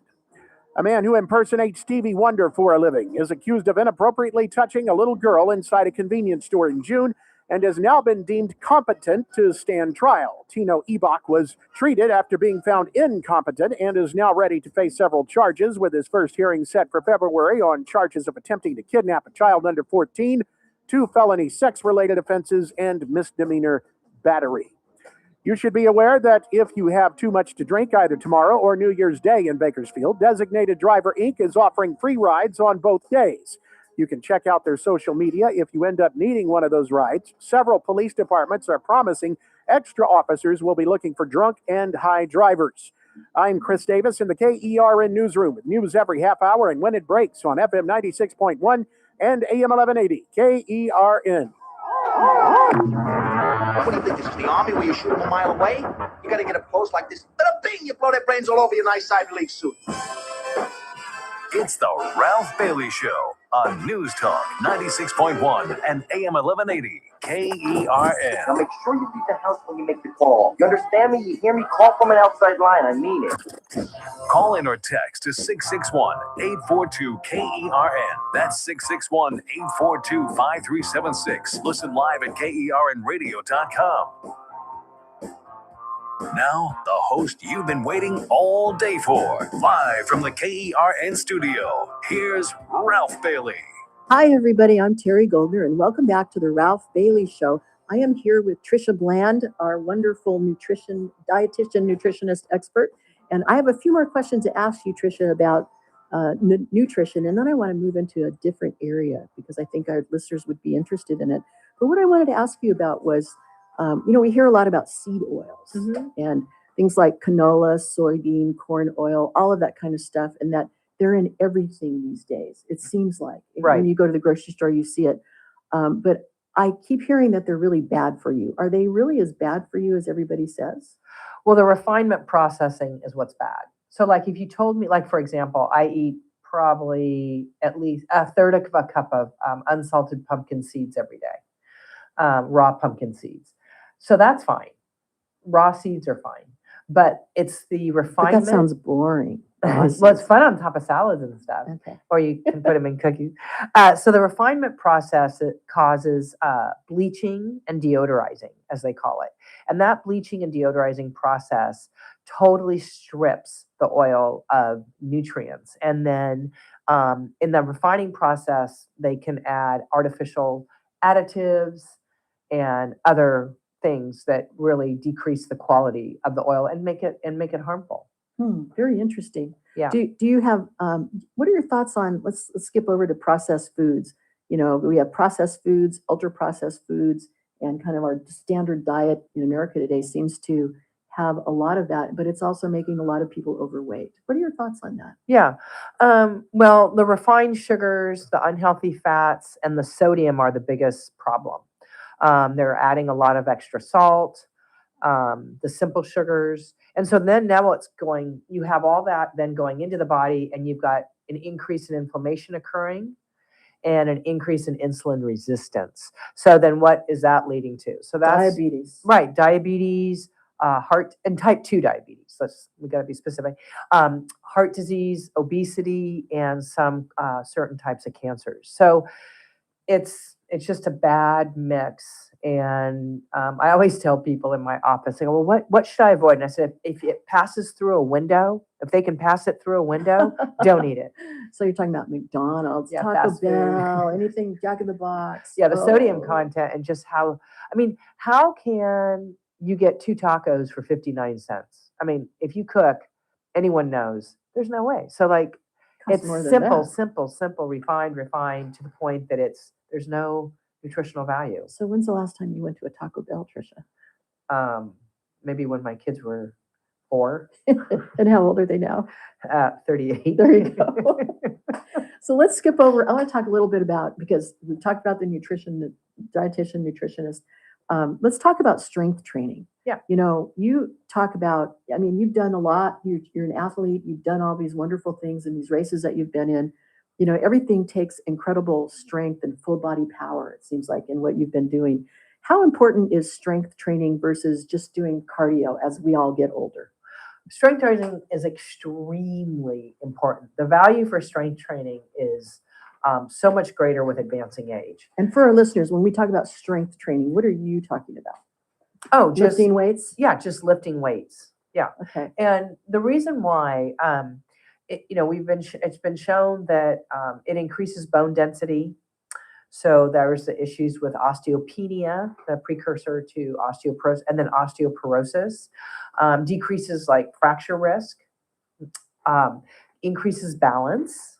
A man who impersonates Stevie Wonder for a living is accused of inappropriately touching a little girl inside a convenience store in June and has now been deemed competent to stand trial. Tino Ebach was treated after being found incompetent and is now ready to face several charges, with his first hearing set for February on charges of attempting to kidnap a child under 14, 2 felony sex-related offenses, and misdemeanor battery. You should be aware that if you have too much to drink either tomorrow or New Year's Day in Bakersfield, Designated Driver Inc. is offering free rides on both days. You can check out their social media if you end up needing one of those rides. Several police departments are promising extra officers will be looking for drunk and high drivers. I'm Chris Davis in the KERN Newsroom with news every half hour and when it breaks on FM 96.1 and AM 1180 KERN. What do you think? This is the Army where you shoot them a mile away? You got to get up close like this. Bada bing, you blow their brains all over your nice Ivy League suit. It's the Ralph Bailey Show on News Talk 96.1 and AM 1180 KERN. Now make sure you leave the house when you make the call. You understand me? You hear me? Call from an outside line. I mean it. Call in or text to 661-842-KERN. That's 661-842-5376. Listen live at KERNradio.com. Now, the host you've been waiting all day for. Live from the KERN studio, here's Ralph Bailey. Hi, everybody. I'm Terry Goldner, and welcome back to the Ralph Bailey Show. I am here with Trisha Bland, our wonderful dietitian, nutritionist expert. And I have a few more questions to ask you, Trisha, about nutrition. And then I want to move into a different area because I think our listeners would be interested in it. But what I wanted to ask you about was, we hear a lot about seed oils and things like canola, soybean, corn oil, all of that kind of stuff, and that they're in everything these days. It seems like when you go to the grocery store, you see it. But I keep hearing that they're really bad for you. Are they really as bad for you as everybody says? Well, the refinement processing is what's bad. So like if you told me, like for example, I eat probably at least a third of a cup of unsalted pumpkin seeds every day, raw pumpkin seeds. So that's fine. Raw seeds are fine. But it's the refinement. But that sounds boring. Well, it's fun on top of salads and stuff. Okay. Or you can put them in cookies. So the refinement process, it causes bleaching and deodorizing, as they call it. And that bleaching and deodorizing process totally strips the oil of nutrients. And then in the refining process, they can add artificial additives and other things that really decrease the quality of the oil and make it harmful. Very interesting. Yeah. Do you have what are your thoughts on? Let's skip over to processed foods. We have processed foods, ultra processed foods, and kind of our standard diet in America today seems to have a lot of that, but it's also making a lot of people overweight. What are your thoughts on that? Yeah. Well, the refined sugars, the unhealthy fats, and the sodium are the biggest problem. They're adding a lot of extra salt, the simple sugars. And so then now you have all that then going into the body, and you've got an increase in inflammation occurring and an increase in insulin resistance. So then what is that leading to? So that's diabetes. Right. Diabetes, heart and type 2 diabetes. We got to be specific. Heart disease, obesity, and some certain types of cancers. So it's just a bad mix. And I always tell people in my office, they go, well, what should I avoid? And I said, if it passes through a window, if they can pass it through a window, don't eat it. So you're talking about McDonald's, Taco fast Bell, anything Jack in the Box. Yeah, the sodium content and just how can you get 2 tacos for 59 cents? I mean, if you cook, anyone knows there's no way. So like, it's simple, refined to the point that there's no nutritional value. So when's the last time you went to a Taco Bell, Trisha? Maybe when my kids were 4. And how old are they now? 38. There you go. So let's skip over. I want to talk a little bit about, because we talked about the dietitian, nutritionist. Let's talk about strength training. Yeah. You talk about, you've done a lot. You're an athlete. You've done all these wonderful things in these races that you've been in. Everything takes incredible strength and full body power, it seems like, in what you've been doing. How important is strength training versus just doing cardio as we all get older? Strength training is extremely important. The value for strength training is so much greater with advancing age. And for our listeners, when we talk about strength training, what are you talking about? Oh, just lifting weights? Yeah, just lifting weights. Yeah. Okay. And the reason why, it's been shown that it increases bone density. So there's the issues with osteopenia, the precursor to osteoporosis, and then osteoporosis, decreases like fracture risk, increases balance,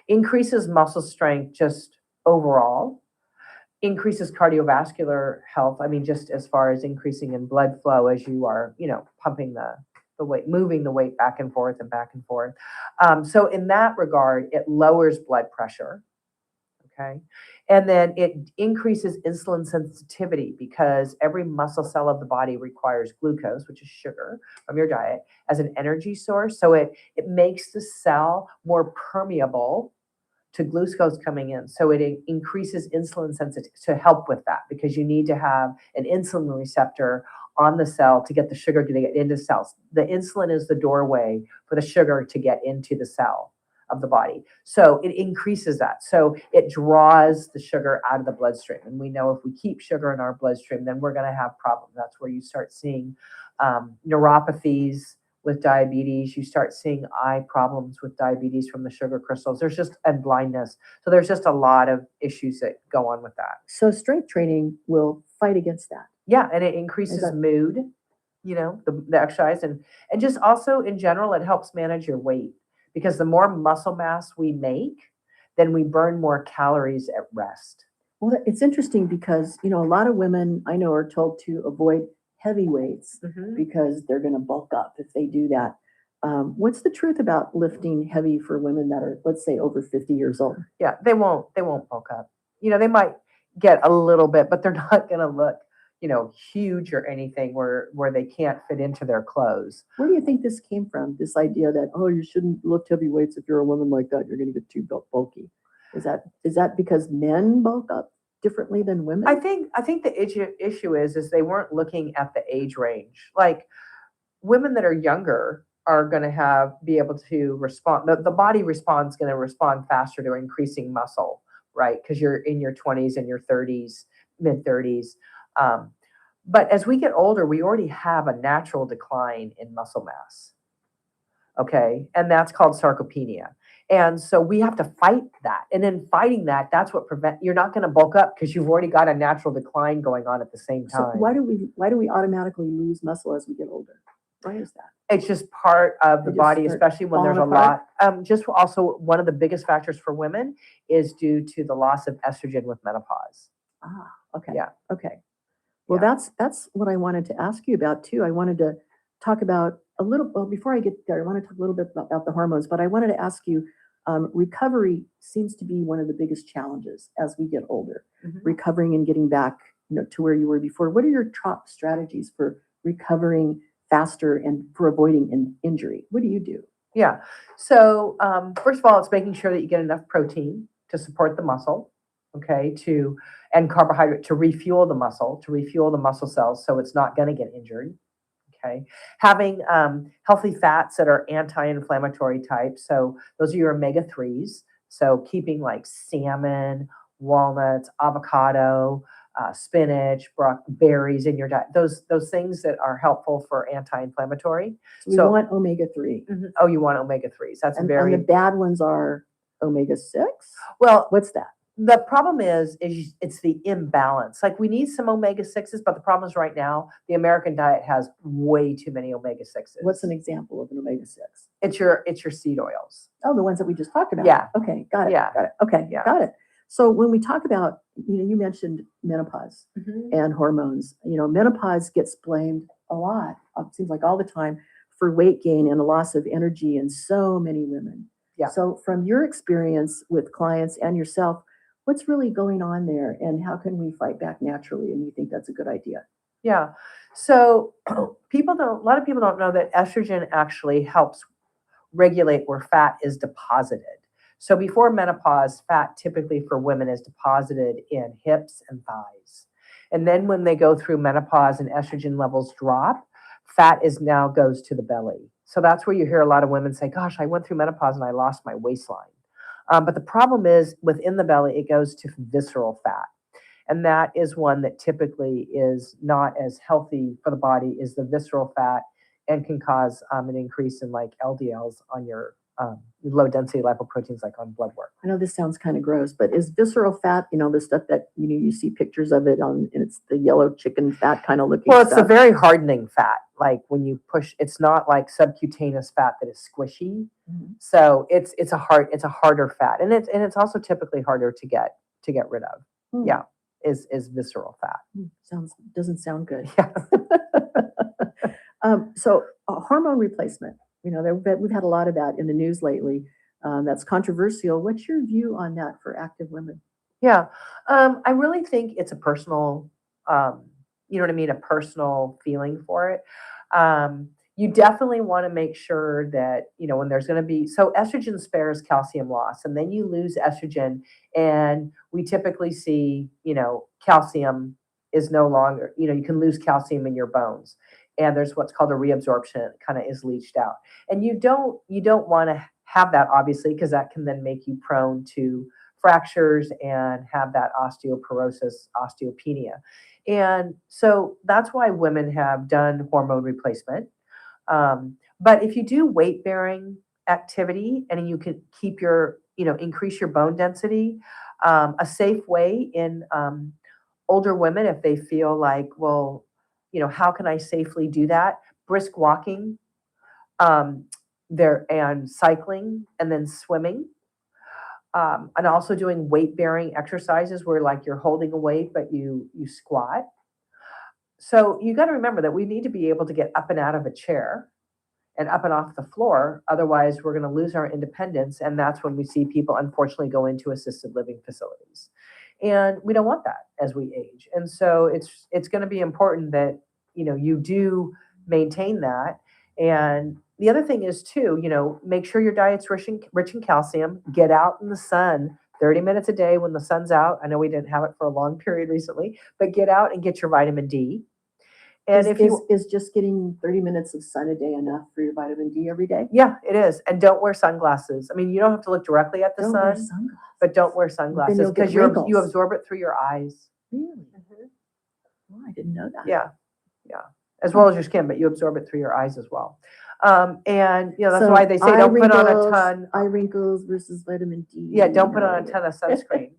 increases muscle strength just overall, increases cardiovascular health. Just as far as increasing in blood flow as you are, pumping the weight, moving the weight back and forth and back and forth. So in that regard, it lowers blood pressure. Okay. And then it increases insulin sensitivity because every muscle cell of the body requires glucose, which is sugar from your diet, as an energy source. So it makes the cell more permeable to glucose coming in. So it increases insulin sensitivity to help with that because you need to have an insulin receptor on the cell to get the sugar to get into cells. The insulin is the doorway for the sugar to get into the cell of the body. So it increases that. So it draws the sugar out of the bloodstream. And we know if we keep sugar in our bloodstream, then we're going to have problems. That's where you start seeing neuropathies with diabetes. You start seeing eye problems with diabetes from the sugar crystals. And blindness. So there's just a lot of issues that go on with that. So strength training will fight against that. Yeah, and it increases mood, the exercise. And just also in general, it helps manage your weight. Because the more muscle mass we make, then we burn more calories at rest. Well, it's interesting because, a lot of women I know are told to avoid heavy weights because they're going to bulk up if they do that. What's the truth about lifting heavy for women that are, let's say, over 50 years old? Yeah, they won't bulk up. They might get a little bit, but they're not going to look, huge or anything where they can't fit into their clothes. Where do you think this came from? This idea that, you shouldn't lift heavy weights if you're a woman like that, you're going to get too bulky. Is that because men bulk up differently than women? I think the issue is they weren't looking at the age range. Like women that are younger are going to be able to respond. The body going to respond faster to increasing muscle, right? Because you're in your 20s and your 30s, mid 30s. But as we get older, we already have a natural decline in muscle mass. Okay. And that's called sarcopenia. And so we have to fight that. And in fighting that, that's what you're not going to bulk up because you've already got a natural decline going on at the same time. So why do we automatically lose muscle as we get older? Why is that? It's just part of the body, especially when there's a lot. Just also one of the biggest factors for women is due to the loss of estrogen with menopause. Ah, okay. Yeah. Okay. Well, that's what I wanted to ask you about too. I wanted to talk about before I get there, I want to talk a little bit about the hormones, but I wanted to ask you, recovery seems to be one of the biggest challenges as we get older, recovering and getting back, to where you were before. What are your top strategies for recovering faster and for avoiding an injury? What do you do? Yeah. So first of all, it's making sure that you get enough protein to support the muscle. Okay, and carbohydrate to refuel the muscle cells so it's not going to get injured. Okay, having healthy fats that are anti-inflammatory type. So those are your omega-3s. So keeping like salmon, walnuts, avocado, spinach, berries in your diet. Those things that are helpful for anti-inflammatory. So we want omega-3. Oh, you want omega-3s. That's and the bad ones are omega-6? Well, what's that? The problem is it's the imbalance. Like we need some omega-6s, but the problem is right now, the American diet has way too many omega-6s. What's an example of an omega-6? It's your seed oils. Oh, the ones that we just talked about. Yeah. Okay, got it. Yeah. Got it. Okay, yeah. Got it. So when we talk about, you mentioned menopause and hormones. Menopause gets blamed a lot. It seems like all the time for weight gain and a loss of energy in so many women. Yeah. So from your experience with clients and yourself, what's really going on there and how can we fight back naturally? And you think that's a good idea? Yeah. So a lot of people don't know that estrogen actually helps regulate where fat is deposited. So before menopause, fat typically for women is deposited in hips and thighs. And then when they go through menopause and estrogen levels drop, fat now goes to the belly. So that's where you hear a lot of women say, gosh, I went through menopause and I lost my waistline. But the problem is within the belly, it goes to visceral fat. And that is one that typically is not as healthy for the body is the visceral fat and can cause an increase in like LDLs on your low density lipoproteins, like on blood work. I know this sounds kind of gross, but is visceral fat, the stuff that, you see pictures of it and it's the yellow chicken fat kind of looking Well, it's stuff. a very hardening fat. Like when you push, it's not like subcutaneous fat that is squishy. So it's a harder fat. And it's also typically harder to get rid of. Yeah. Is visceral fat. Doesn't sound good. Yeah. So hormone replacement, we've had a lot of that in the news lately. That's controversial. What's your view on that for active women? Yeah. I really think it's a personal, you know what I mean, a personal feeling for it. You definitely want to make sure that, when there's going to be, so estrogen spares calcium loss, and then you lose estrogen, and we typically see, calcium is no longer, you can lose calcium in your bones. And there's what's called a reabsorption, it kind of is leached out. And you don't want to have that, obviously, because that can then make you prone to fractures and have that osteoporosis, osteopenia. And so that's why women have done hormone replacement. But if you do weight bearing activity and you can keep your, increase your bone density, a safe way in older women, if they feel like, well, how can I safely do that? Brisk walking, um, there and cycling, and then swimming, and also doing weight bearing exercises where like you're holding a weight but you squat. So you got to remember that we need to be able to get up and out of a chair and up and off the floor. Otherwise, we're going to lose our independence, and that's when we see people unfortunately go into assisted living facilities. And we don't want that as we age. And so it's going to be important that you do maintain that. And the other thing is too, make sure your diet's rich in calcium. Get out in the sun 30 minutes a day when the sun's out. I know we didn't have it for a long period recently, but get out and get your vitamin D. And is just getting 30 minutes of sun a day enough for your vitamin D every day? Yeah, it is. And don't wear sunglasses. I mean, you don't have to look directly at the Don't wear sun, sunglasses. but don't wear Then sunglasses you'll get because wrinkles. you absorb it through your eyes. Really? Oh, I didn't know that. Yeah, yeah. As well as your skin, but you absorb it through your eyes as well. And that's So why they say eye don't put on a wrinkles- ton. Eye wrinkles versus vitamin D. Yeah, don't put on a No. ton of sunscreen.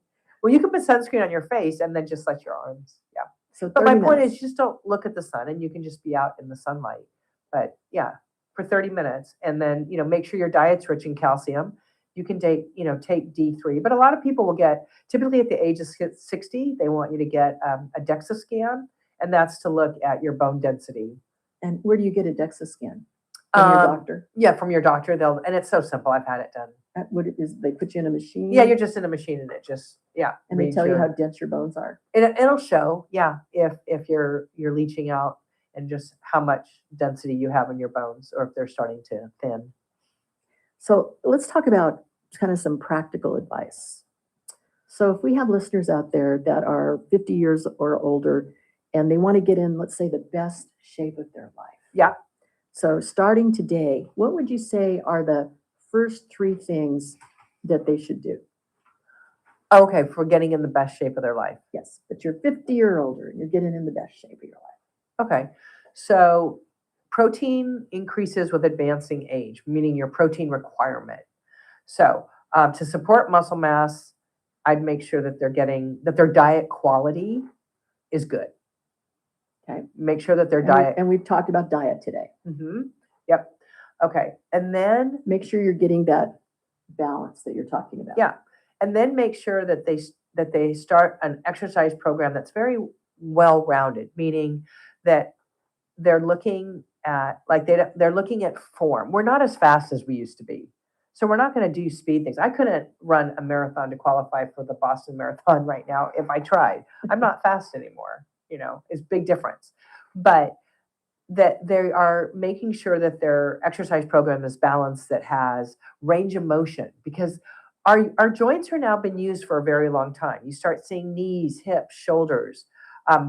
Well, you can put sunscreen on your face and then just let your arms. Yeah. So But my 30 point minutes. is, just don't look at the sun, and you can just be out in the sunlight. But yeah, for 30 minutes, and then make sure your diet's rich in calcium. You can take D3, but a lot of people will get, typically at the age of 60, they want you to get a DEXA scan, and that's to look at your bone density. And where do you get a DEXA scan? From your doctor? Yeah, from your doctor. And it's so simple. I've had it done. They put you in a machine? Yeah, you're just in a machine, and it just And they reads tell you your- how dense your bones are. It'll show, yeah, if you're leaching out and just how much density you have in your bones, or if they're starting to thin. So let's talk about kind of some practical advice. So if we have listeners out there that are 50 years or older and they want to get in, let's say, the best shape of their life. Yeah. So starting today, what would you say are the first 3 things that they should do? Okay, for getting in the best shape of their life. Yes, but you're 50 or older and you're getting in the best shape of your life. Okay, so protein increases with advancing age, meaning your protein requirement. So to support muscle mass, I'd make sure that their diet quality is good. Okay. Make sure that their And diet. and we've talked about diet today. Mm-hmm. Yep. Okay, and then make sure you're getting that balance that you're talking about. Yeah, and then make sure that they start an exercise program that's very well rounded, meaning that they're looking at they're looking at form. We're not as fast as we used to be, so we're not going to do speed things. I couldn't run a marathon to qualify for the Boston Marathon right now if I tried. I'm not fast anymore. It's a big difference, but that they are making sure that their exercise program is balanced, that has range of motion, because our joints are now been used for a very long time. You start seeing knees, hips, shoulders,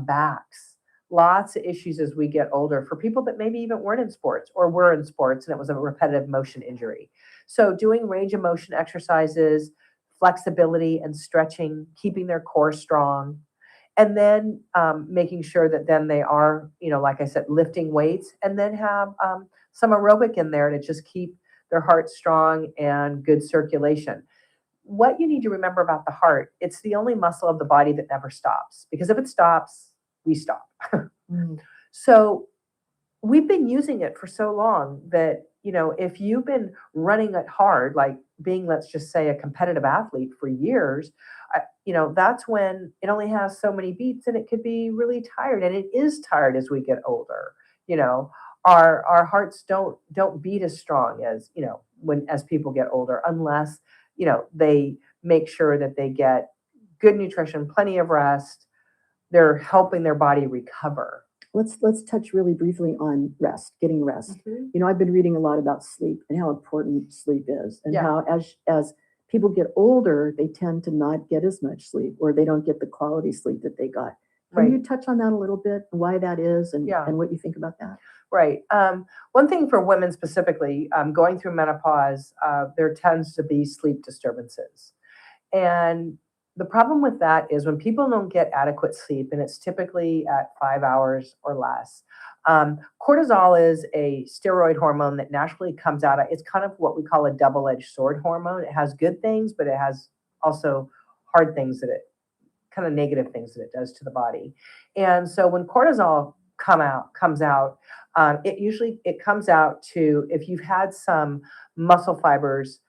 backs, lots of issues as we get older for people that maybe even weren't in sports or were in sports and it was a repetitive motion injury. So doing range of motion exercises, flexibility and stretching, keeping their core strong, and then making sure that then they are, like I said, lifting weights, and then have some aerobic in there to just keep their heart strong and good circulation. What you need to remember about the heart, it's the only muscle of the body that never stops, because if it stops, we stop. So we've been using it for so long that, if you've been running it hard, like being, let's just say, a competitive athlete for years, that's when it only has so many beats and it could be really tired. And it is tired as we get older. Our hearts don't beat as strong as, as people get older, unless, they make sure that they get good nutrition, plenty of rest, they're helping their body recover. Let's touch really briefly on rest, getting rest. You know, I've been reading a lot about sleep and how important sleep is, and how as people get older, they tend to not get as much sleep, or they don't get the quality sleep that they got. Can you touch on that a little bit, why that is, and what you think about that? Right. One thing for women specifically, going through menopause, there tends to be sleep disturbances. And the problem with that is when people don't get adequate sleep, and it's typically at 5 hours or less, cortisol is a steroid hormone that naturally comes out. It's kind of what we call a double-edged sword hormone. It has good things, but it has also hard things that it, kind of negative things that it does to the body. And so when cortisol comes out, it comes out to, if you've had some muscle fibers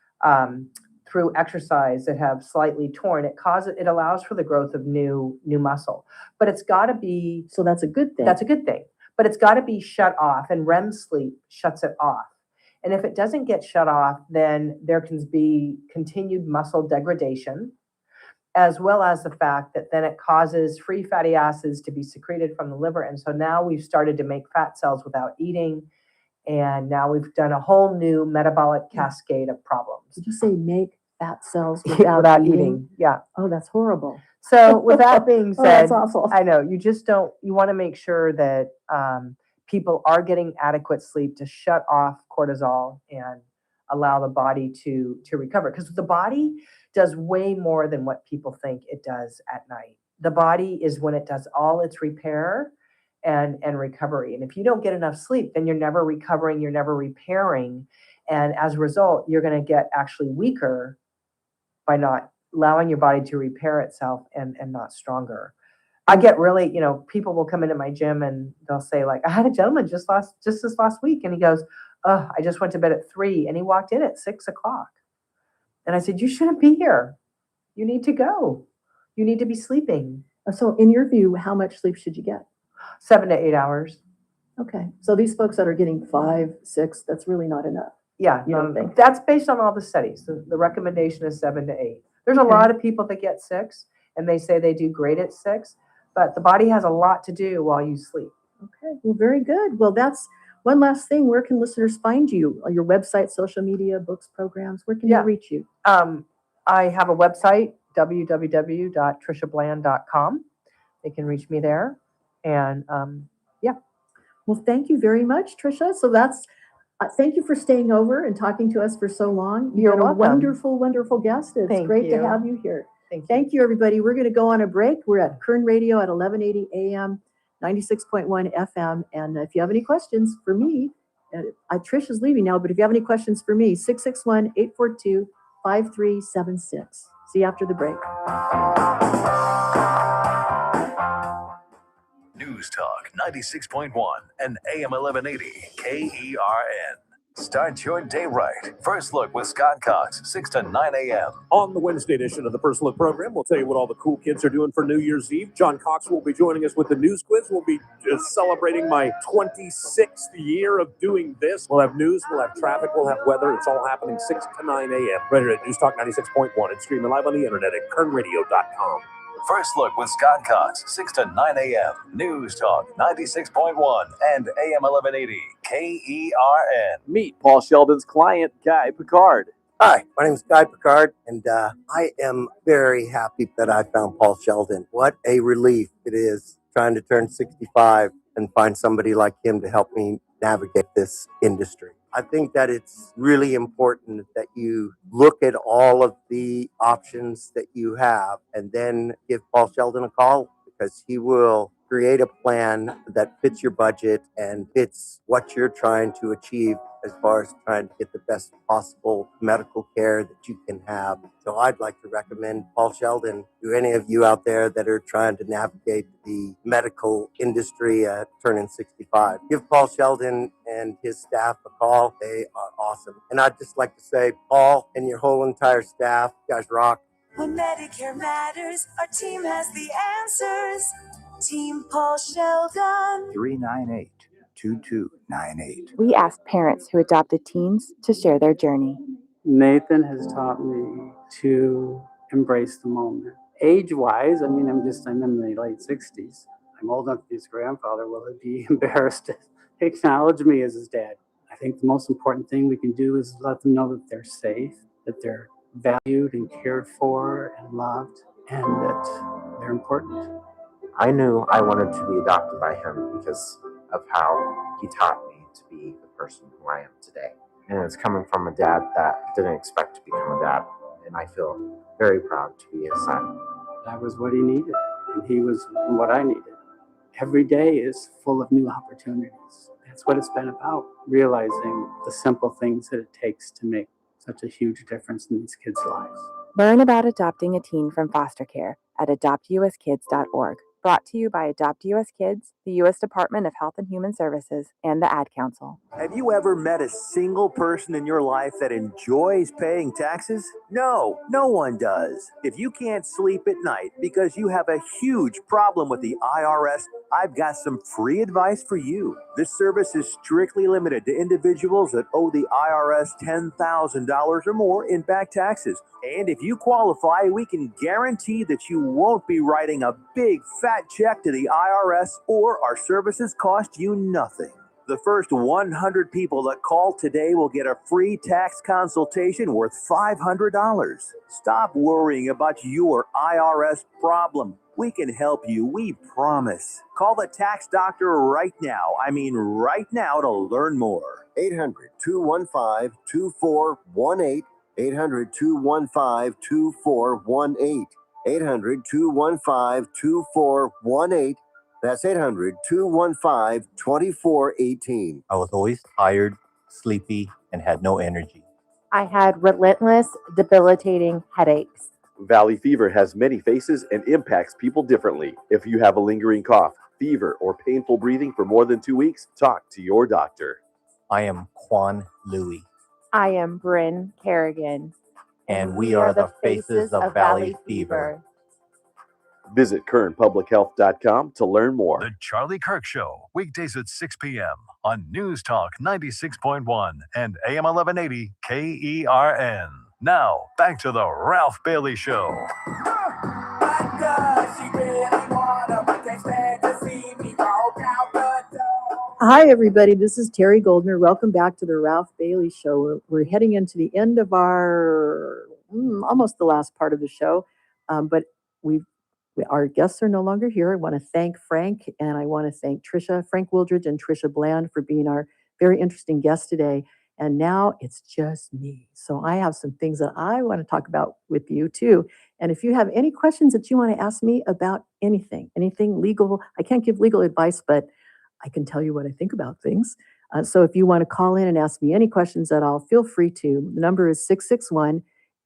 through exercise that have slightly torn, it allows for the growth of new muscle. But it's got to be, so that's a good thing. That's a good thing. But it's got to be shut off, and REM sleep shuts it off. And if it doesn't get shut off, then there can be continued muscle degradation, as well as the fact that then it causes free fatty acids to be secreted from the liver. And so now we've started to make fat cells without eating. And now we've done a whole new metabolic cascade of problems. Did you say make fat cells without eating? Yeah. Oh, that's horrible. So with that being said, that's awful. I know, you want to make sure that people are getting adequate sleep to shut off cortisol and allow the body to recover. Because the body does way more than what people think it does at night. The body is when it does all its repair and recovery. And if you don't get enough sleep, then you're never recovering, you're never repairing. And as a result, you're going to get actually weaker by not allowing your body to repair itself and not stronger. I get really, people will come into my gym and they'll say, like, I had a gentleman just this last week, and he goes, oh, I just went to bed at 3, and he walked in at 6 o'clock. And I said, you shouldn't be here. You need to go. You need to be sleeping. So in your view, how much sleep should you get? 7 to 8 hours. Okay. So these folks that are getting 5, 6, that's really not enough. Yeah. That's based on all the studies. The recommendation is 7 to 8. There's a lot of people that get 6, and they say they do great at 6, but the body has a lot to do while you sleep. Okay. Well, very good. Well, that's one last thing. Where can listeners find you? Your website, social media, books, programs? Where can they reach you? I have a website, www.trishabland.com. They can reach me there. And Well, thank you very much, Trisha. So that's, thank you for staying over and talking to us for so long. You're welcome. A wonderful, wonderful guest. It's great to have you here. Thank you, everybody. We're going to go on a break. We're at Kern Radio at 1180 AM, 96.1 FM. And if you have any questions for me, Trish is leaving now, but if you have any questions for me, 661-842-5376. See you after the break. News Talk 96.1 and AM 1180 KERN. Start your day right. First Look with Scott Cox, 6 to 9 a.m. On the Wednesday edition of the First Look program, we'll tell you what all the cool kids are doing for New Year's Eve. John Cox will be joining us with the news quiz. We'll be just celebrating my 26th year of doing this. We'll have news, we'll have traffic, we'll have weather. It's all happening 6 to 9 a.m. right here at News Talk 96.1 and streaming live on the internet at kernradio.com. First Look with Scott Cox, 6 to 9 a.m. News Talk 96.1 and AM 1180 KERN. Meet Paul Sheldon's client, Guy Picard. Hi, my name is Guy Picard, and I am very happy that I found Paul Sheldon. What a relief it is trying to turn 65 and find somebody like him to help me navigate this industry. I think that it's really important that you look at all of the options that you have and then give Paul Sheldon a call, because he will create a plan that fits your budget and fits what you're trying to achieve as far as trying to get the best possible medical care that you can have. So I'd like to recommend Paul Sheldon to any of you out there that are trying to navigate the medical industry turning 65. Give Paul Sheldon and his staff a call. They are awesome. And I'd just like to say, Paul and your whole entire staff, you guys rock. When Medicare matters, our team has the answers. Team Paul Sheldon. 398-2298. We ask parents who adopted teens to share their journey. Nathan has taught me to embrace the moment Age-wise, I mean, I'm in the late 60s. I'm old enough to be his grandfather. Will he be embarrassed to acknowledge me as his dad? I think the most important thing we can do is let them know that they're safe, that they're valued and cared for and loved, and that they're important. I knew I wanted to be adopted by him because of how he taught me to be the person who I am today. And it's coming from a dad that didn't expect to become a dad. And I feel very proud to be his son. I was what he needed, and he was what I needed. Every day is full of new opportunities. That's what it's been about, realizing the simple things that it takes to make such a huge difference in these kids' lives. Learn about adopting a teen from foster care at adoptuskids.org. Brought to you by Adopt US Kids, the U.S. Department of Health and Human Services, and the Ad Council. Have you ever met a single person in your life that enjoys paying taxes? No, no one does. If you can't sleep at night because you have a huge problem with the IRS, I've got some free advice for you. This service is strictly limited to individuals that owe the IRS $10,000 or more in back taxes. And if you qualify, we can guarantee that you won't be writing a big fat check to the IRS, or our services cost you nothing. The first 100 people that call today will get a free tax consultation worth $500. Stop worrying about your IRS problem. We can help you, we promise. Call the tax doctor right now. I mean right now, to learn more. 800-215-2418. 800-215-2418. 800-215-2418. That's 800-215-2418. I was always tired, sleepy, and had no energy. I had relentless, debilitating headaches. Valley fever has many faces and impacts people differently. If you have a lingering cough, fever, or painful breathing for more than 2 weeks, talk to your doctor. I am Quan Louie. I am Bryn Kerrigan. And we are the faces of Valley Fever. Visit kernpublichealth.com to learn more. The Charlie Kirk Show, weekdays at 6 p.m. on News Talk 96.1 and AM 1180 KERN. Now, back to the Ralph Bailey Show. Hi, everybody. This is Terry Goldner. Welcome back to the Ralph Bailey Show. We're heading into the end of our almost the last part of the show, but our guests are no longer here. I want to thank Frank, and I want to thank Frank Wildridge and Trisha Bland for being our very interesting guests today. And now it's just me. So I have some things that I want to talk about with you too. And if you have any questions that you want to ask me about anything legal, I can't give legal advice, but I can tell you what I think about things. So if you want to call in and ask me any questions at all, feel free to. The number is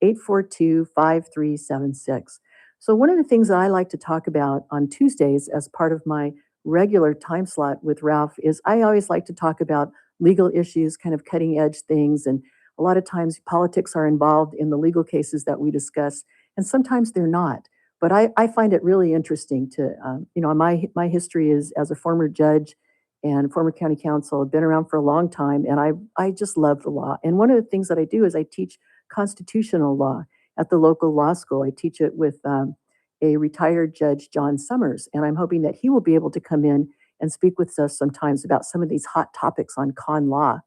661-842-5376. So one of the things that I like to talk about on Tuesdays as part of my regular time slot with Ralph is I always like to talk about legal issues, kind of cutting edge things. And a lot of times politics are involved in the legal cases that we discuss, and sometimes they're not. But I find it really interesting to, my history is as a former judge and former county counsel. I've been around for a long time, and I just love the law. And one of the things that I do is I teach constitutional law at the local law school. I teach it with a retired judge, John Summers, and I'm hoping that he will be able to come in and speak with us sometimes about some of these hot topics on con law,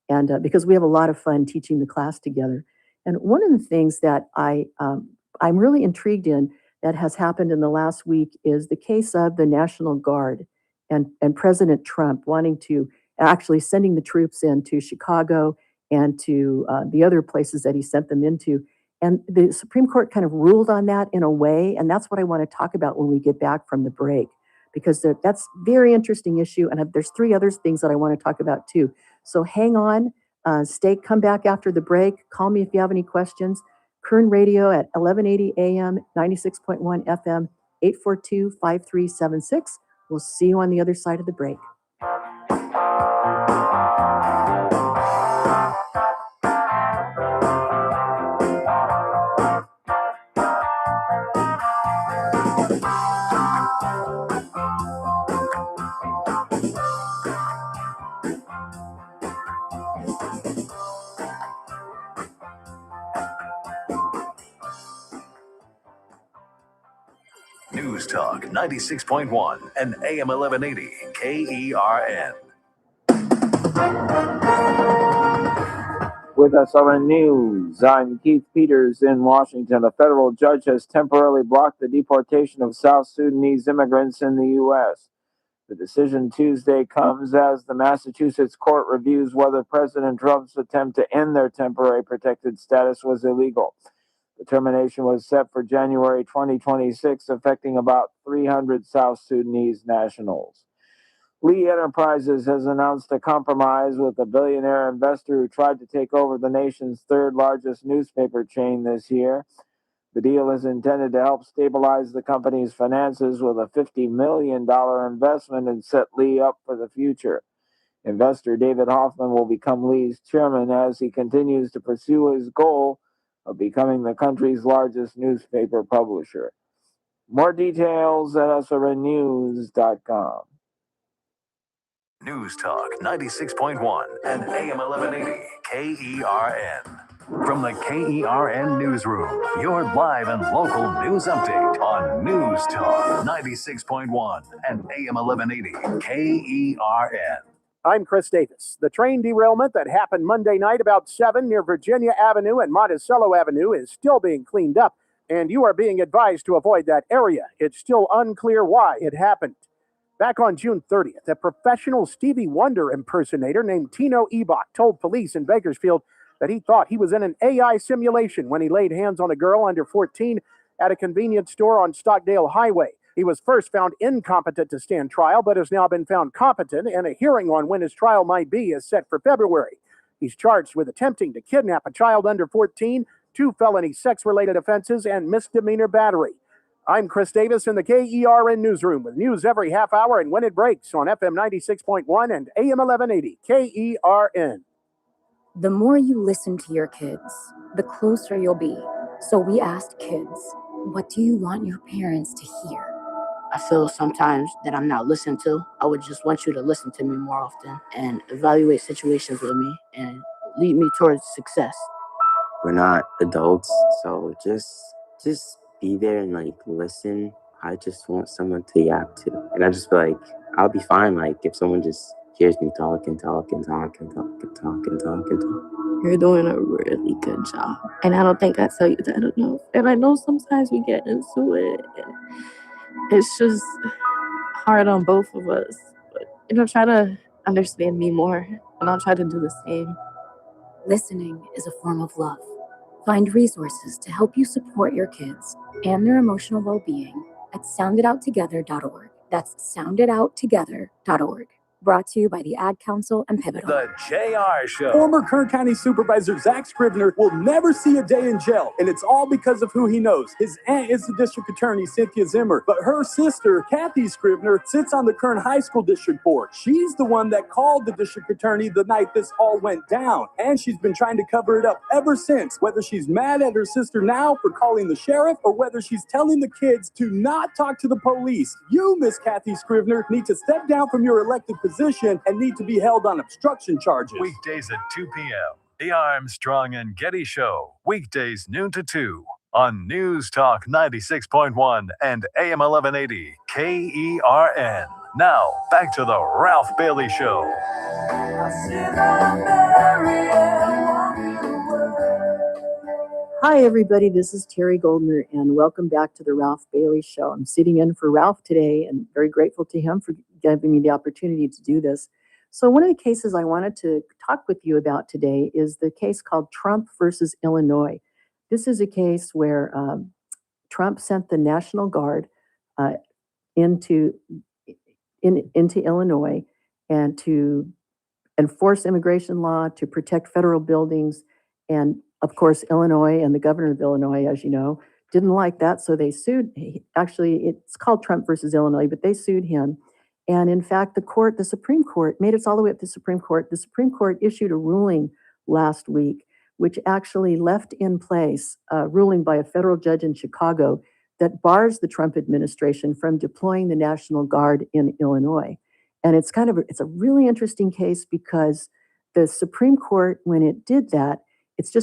and because we have a lot of fun teaching the class together. And one of the things that I'm really intrigued in that has happened in the last week is the case of the National Guard and President Trump wanting to actually sending the troops into Chicago and to the other places that he sent them into. And the Supreme Court kind of ruled on that in a way, and that's what I want to talk about when we get back from the break, because that's a very interesting issue, and there's three other things that I want to talk about too. So hang on, come back after the break. Call me if you have any questions. Kern Radio at 1180 AM, 96.1 FM, 842-5376. We'll see you on the other side of the break. News Talk 96.1 and AM 1180 KERN. With SRN News, I'm Keith Peters in Washington. A federal judge has temporarily blocked the deportation of South Sudanese immigrants in the U.S. The decision Tuesday comes as the Massachusetts court reviews whether President Trump's attempt to end their temporary protected status was illegal. The termination was set for January 2026, affecting about 300 South Sudanese nationals. Lee Enterprises has announced a compromise with a billionaire investor who tried to take over the nation's third largest newspaper chain this year. The deal is intended to help stabilize the company's finances with a $50 million investment and set Lee up for the future. Investor David Hoffman will become Lee's chairman as he continues to pursue his goal of becoming the country's largest newspaper publisher. More details at srnnews.com. News Talk 96.1 and AM 1180 KERN. From the KERN Newsroom, your live and local news update on News Talk 96.1 and AM 1180 KERN. I'm Chris Davis. The train derailment that happened Monday night about 7 near Virginia Avenue and Monticello Avenue is still being cleaned up, and you are being advised to avoid that area. It's still unclear why it happened. Back on June 30th, a professional Stevie Wonder impersonator named Tino Ebach told police in Bakersfield that he thought he was in an AI simulation when he laid hands on a girl under 14 at a convenience store on Stockdale Highway. He was first found incompetent to stand trial, but has now been found competent, and a hearing on when his trial might be is set for February. He's charged with attempting to kidnap a child under 14, 2 felony sex-related offenses, and misdemeanor battery. I'm Chris Davis in the KERN Newsroom with news every half hour and when it breaks on FM 96.1 and AM 1180 KERN. The more you listen to your kids, the closer you'll be. So we asked kids, what do you want your parents to hear? I feel sometimes that I'm not listened to. I would just want you to listen to me more often and evaluate situations with me and lead me towards success. We're not adults, so just be there and listen. I just want someone to yap to. And I just feel like I'll be fine if someone just hears me talk and talk and talk and talk and talk and talk and talk. You're doing a really good job. And I don't think I tell you that enough. And I know sometimes we get into it. It's just hard on both of us. But, try to understand me more. And I'll try to do the same. Listening is a form of love. Find resources to help you support your kids and their emotional well-being at sounditouttogether.org. That's sounditouttogether.org. Brought to you by the Ad Council and Pivotal. The JR Show. Former Kern County Supervisor Zach Scrivener will never see a day in jail, and it's all because of who he knows. His aunt is the district attorney, Cynthia Zimmer, but her sister, Kathy Scrivener, sits on the Kern High School District Board. She's the one that called the district attorney the night this all went down, and she's been trying to cover it up ever since, whether she's mad at her sister now for calling the sheriff or whether she's telling the kids to not talk to the police. You, Miss Kathy Scrivener, need to step down from your elected position and need to be held on obstruction charges. Weekdays at 2 p.m. The Armstrong and Getty Show. Weekdays noon to 2 on News Talk 96.1 and AM 1180 KERN. Now, back to the Ralph Bailey Show. Hi, everybody. This is Terry Goldner, and welcome back to the Ralph Bailey Show. I'm sitting in for Ralph today and very grateful to him for giving me the opportunity to do this. So one of the cases I wanted to talk with you about today is the case called Trump versus Illinois. This is a case where Trump sent the National Guard into Illinois and to enforce immigration law, to protect federal buildings. And of course, Illinois and the governor of Illinois, as you know, didn't like that. So they sued. Actually, it's called Trump versus Illinois, but they sued him. And in fact, the Supreme Court, made it all the way up to the Supreme Court. The Supreme Court issued a ruling last week, which actually left in place a ruling by a federal judge in Chicago that bars the Trump administration from deploying the National Guard in Illinois. And it's a really interesting case because the Supreme Court, when it did that, it's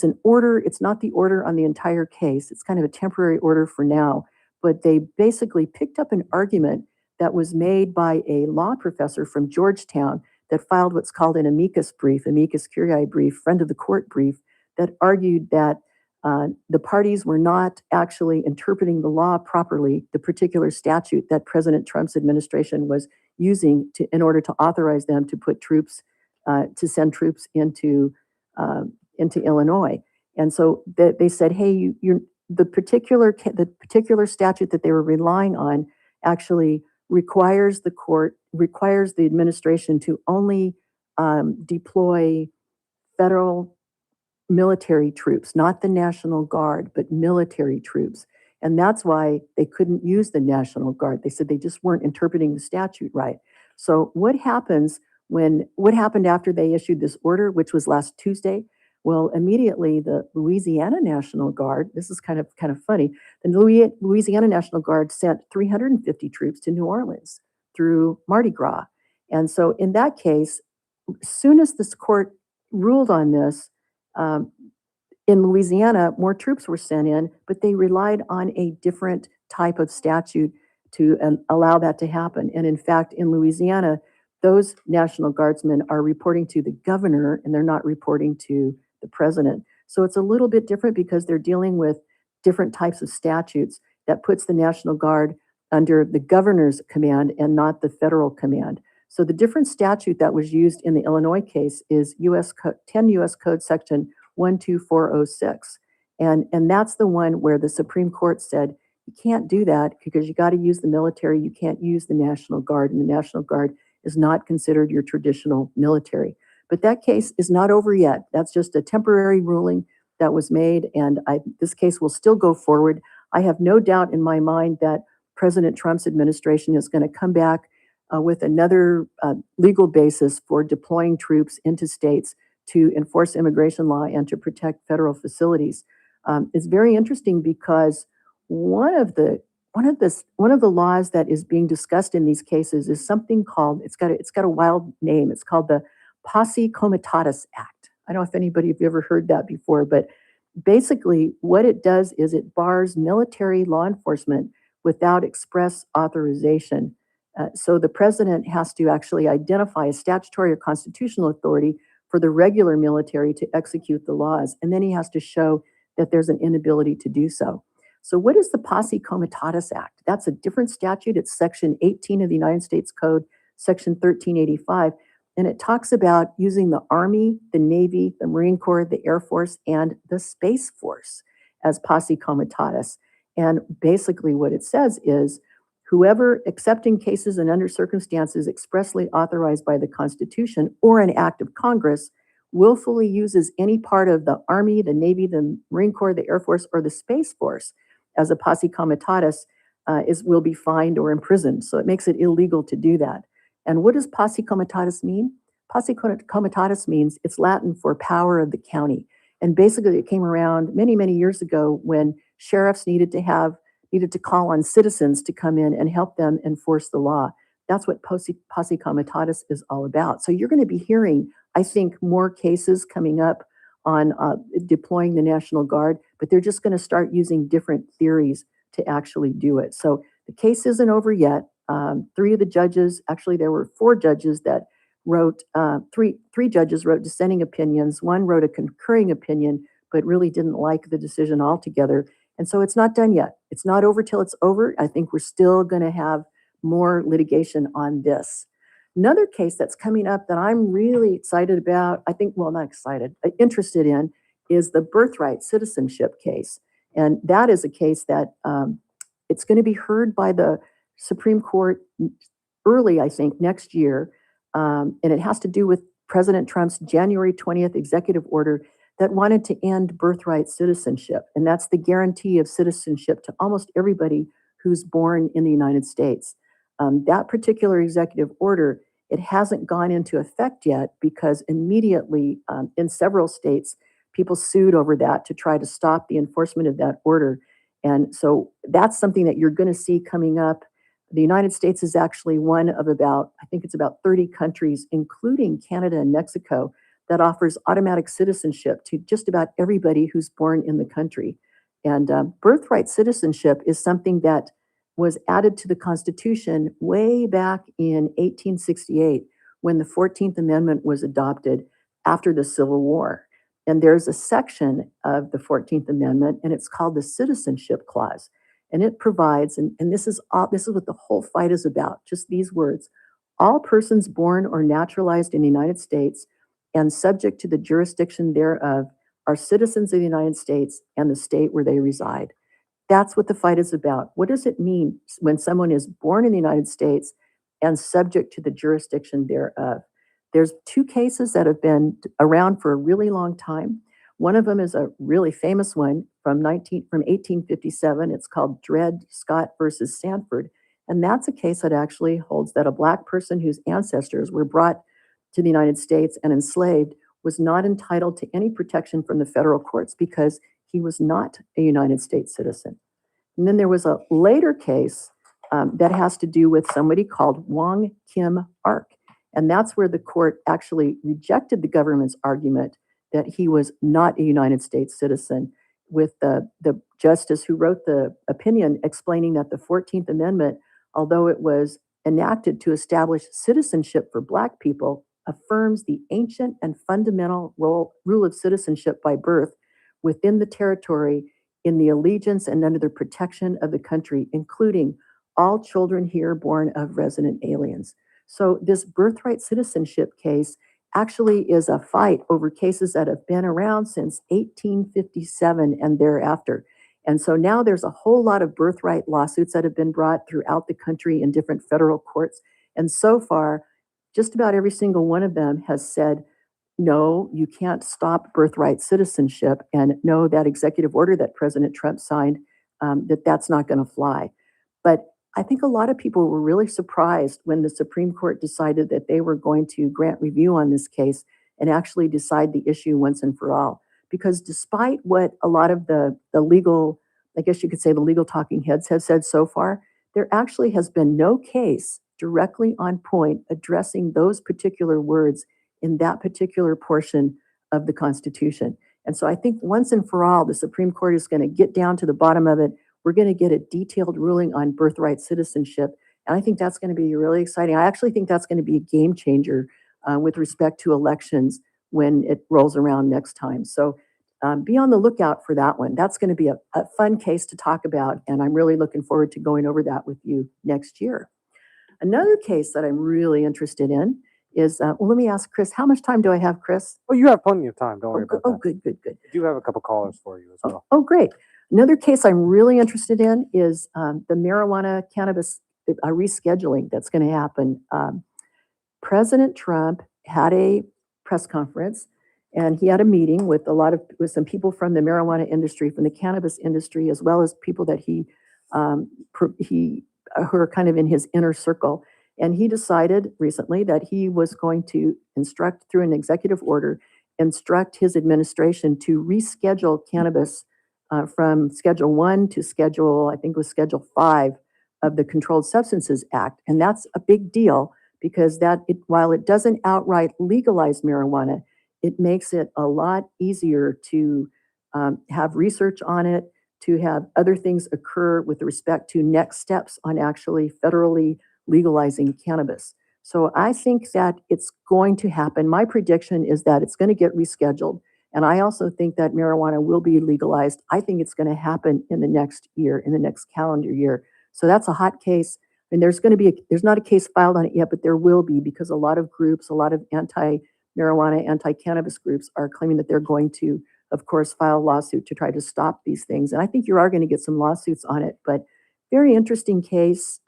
an order. It's not the order on the entire case. It's kind of a temporary order for now. but they basically picked up an argument that was made by a law professor from Georgetown that filed what's called an amicus curiae brief, friend of the court brief, that argued that the parties were not actually interpreting the law properly, the particular statute that President Trump's administration was using in order to authorize them to put troops, to send troops into Illinois. And so they said, hey, the particular statute that they were relying on actually requires the administration to only deploy federal military troops, not the National Guard, but military troops. And that's why they couldn't use the National Guard. They said they just weren't interpreting the statute right. So what happened after they issued this order, which was last Tuesday? Well, immediately the Louisiana National Guard, this is kind of funny, the Louisiana National Guard sent 350 troops to New Orleans through Mardi Gras. And so in that case, as soon as this court ruled on this, in Louisiana, more troops were sent in, but they relied on a different type of statute to allow that to happen. And in fact, in Louisiana, those National Guardsmen are reporting to the governor and they're not reporting to the president. So it's a little bit different because they're dealing with different types of statutes that puts the National Guard under the governor's command and not the federal command. So the different statute that was used in the Illinois case is 10 U.S. Code Section 12406. And that's the one where the Supreme Court said, you can't do that because you got to use the military. You can't use the National Guard, and the National Guard is not considered your traditional military. But that case is not over yet. That's just a temporary ruling that was made, and this case will still go forward. I have no doubt in my mind that President Trump's administration is going to come back with another legal basis for deploying troops into states to enforce immigration law and to protect federal facilities. It's very interesting because one of the laws that is being discussed in these cases is something called, it's got a wild name. It's called the Posse Comitatus Act. I don't know if anybody have ever heard that before, but basically what it does is it bars military law enforcement without express authorization. So the president has to actually identify a statutory or constitutional authority for the regular military to execute the laws, and then he has to show that there's an inability to do so. So what is the Posse Comitatus Act? That's a different statute. It's Section 18 of the United States Code, Section 1385, and it talks about using the Army, the Navy, the Marine Corps, the Air Force, and the Space Force as Posse Comitatus. And basically what it says is, whoever, except in cases and under circumstances expressly authorized by the Constitution or an act of Congress, willfully uses any part of the Army, the Navy, the Marine Corps, the Air Force, or the Space Force as a posse comitatus will be fined or imprisoned. So it makes it illegal to do that. And what does posse comitatus mean? Posse comitatus means it's Latin for power of the county. And basically it came around many, many years ago when sheriffs needed to call on citizens to come in and help them enforce the law. That's what posse comitatus is all about. So you're going to be hearing, I think, more cases coming up on deploying the National Guard, but they're just going to start using different theories to actually do it. So the case isn't over yet. Three of the judges, actually there were four judges that wrote, three judges wrote dissenting opinions. One wrote a concurring opinion, but really didn't like the decision altogether. And so it's not done yet. It's not over till it's over. I think we're still going to have more litigation on this. Another case that's coming up that I'm really excited about, not excited, interested in, is the birthright citizenship case. And that is a case that it's going to be heard by the Supreme Court early, I think, next year. And it has to do with President Trump's January 20th executive order that wanted to end birthright citizenship. And that's the guarantee of citizenship to almost everybody who's born in the United States. That particular executive order, it hasn't gone into effect yet because immediately in several states, people sued over that to try to stop the enforcement of that order. And so that's something that you're going to see coming up. The United States is actually one of about 30 countries, including Canada and Mexico, that offers automatic citizenship to just about everybody who's born in the country. And birthright citizenship is something that was added to the Constitution way back in 1868 when the 14th Amendment was adopted after the Civil War. And there's a section of the 14th Amendment, and it's called the Citizenship Clause. And it provides, and this is what the whole fight is about, just these words: all persons born or naturalized in the United States and subject to the jurisdiction thereof are citizens of the United States and the state where they reside. That's what the fight is about. What does it mean when someone is born in the United States and subject to the jurisdiction thereof? There's two cases that have been around for a really long time. One of them is a really famous one from 1857. It's called Dred Scott versus Sanford. And that's a case that actually holds that a Black person whose ancestors were brought to the United States and enslaved was not entitled to any protection from the federal courts because he was not a United States citizen. And then there was a later case that has to do with somebody called Wong Kim Ark. And that's where the court actually rejected the government's argument that he was not a United States citizen, with the justice who wrote the opinion explaining that the 14th Amendment, although it was enacted to establish citizenship for Black people, affirms the ancient and fundamental rule of citizenship by birth within the territory in the allegiance and under the protection of the country, including all children here born of resident aliens. So this birthright citizenship case actually is a fight over cases that have been around since 1857 and thereafter. And so now there's a whole lot of birthright lawsuits that have been brought throughout the country in different federal courts. And so far, just about every single one of them has said, no, you can't stop birthright citizenship, and no, that executive order that President Trump signed, that's not going to fly. But I think a lot of people were really surprised when the Supreme Court decided that they were going to grant review on this case and actually decide the issue once and for all. Because despite what a lot of the legal, I guess you could say the legal talking heads have said so far, there actually has been no case directly on point addressing those particular words in that particular portion of the Constitution. And so I think once and for all, the Supreme Court is going to get down to the bottom of it. We're going to get a detailed ruling on birthright citizenship. And I think that's going to be really exciting. I actually think that's going to be a game changer with respect to elections when it rolls around next time. So be on the lookout for that one. That's going to be a fun case to talk about. And I'm really looking forward to going over that with you next year. Another case that I'm really interested in is, well, let me ask Chris, how much time do I have, Chris? Well, you have plenty of time. Don't worry about that. Oh, good. I do have a couple callers for you as well. Oh, great. Another case I'm really interested in is the marijuana cannabis rescheduling that's going to happen. President Trump had a press conference, and he had a meeting with some people from the marijuana industry, from the cannabis industry, as well as people that who are kind of in his inner circle. And he decided recently that he was going to instruct, through an executive order, instruct his administration to reschedule cannabis from Schedule 1 to Schedule 5 of the Controlled Substances Act. And that's a big deal because while it doesn't outright legalize marijuana, it makes it a lot easier to have research on it, to have other things occur with respect to next steps on actually federally legalizing cannabis. So I think that it's going to happen. My prediction is that it's going to get rescheduled. And I also think that marijuana will be legalized. I think it's going to happen in the next year, in the next calendar year. So that's a hot case. And there's not a case filed on it yet, but there will be, because a lot of groups, a lot of anti-marijuana, anti-cannabis groups are claiming that they're going to, of course, file a lawsuit to try to stop these things. And I think you are going to get some lawsuits on it, but very interesting case.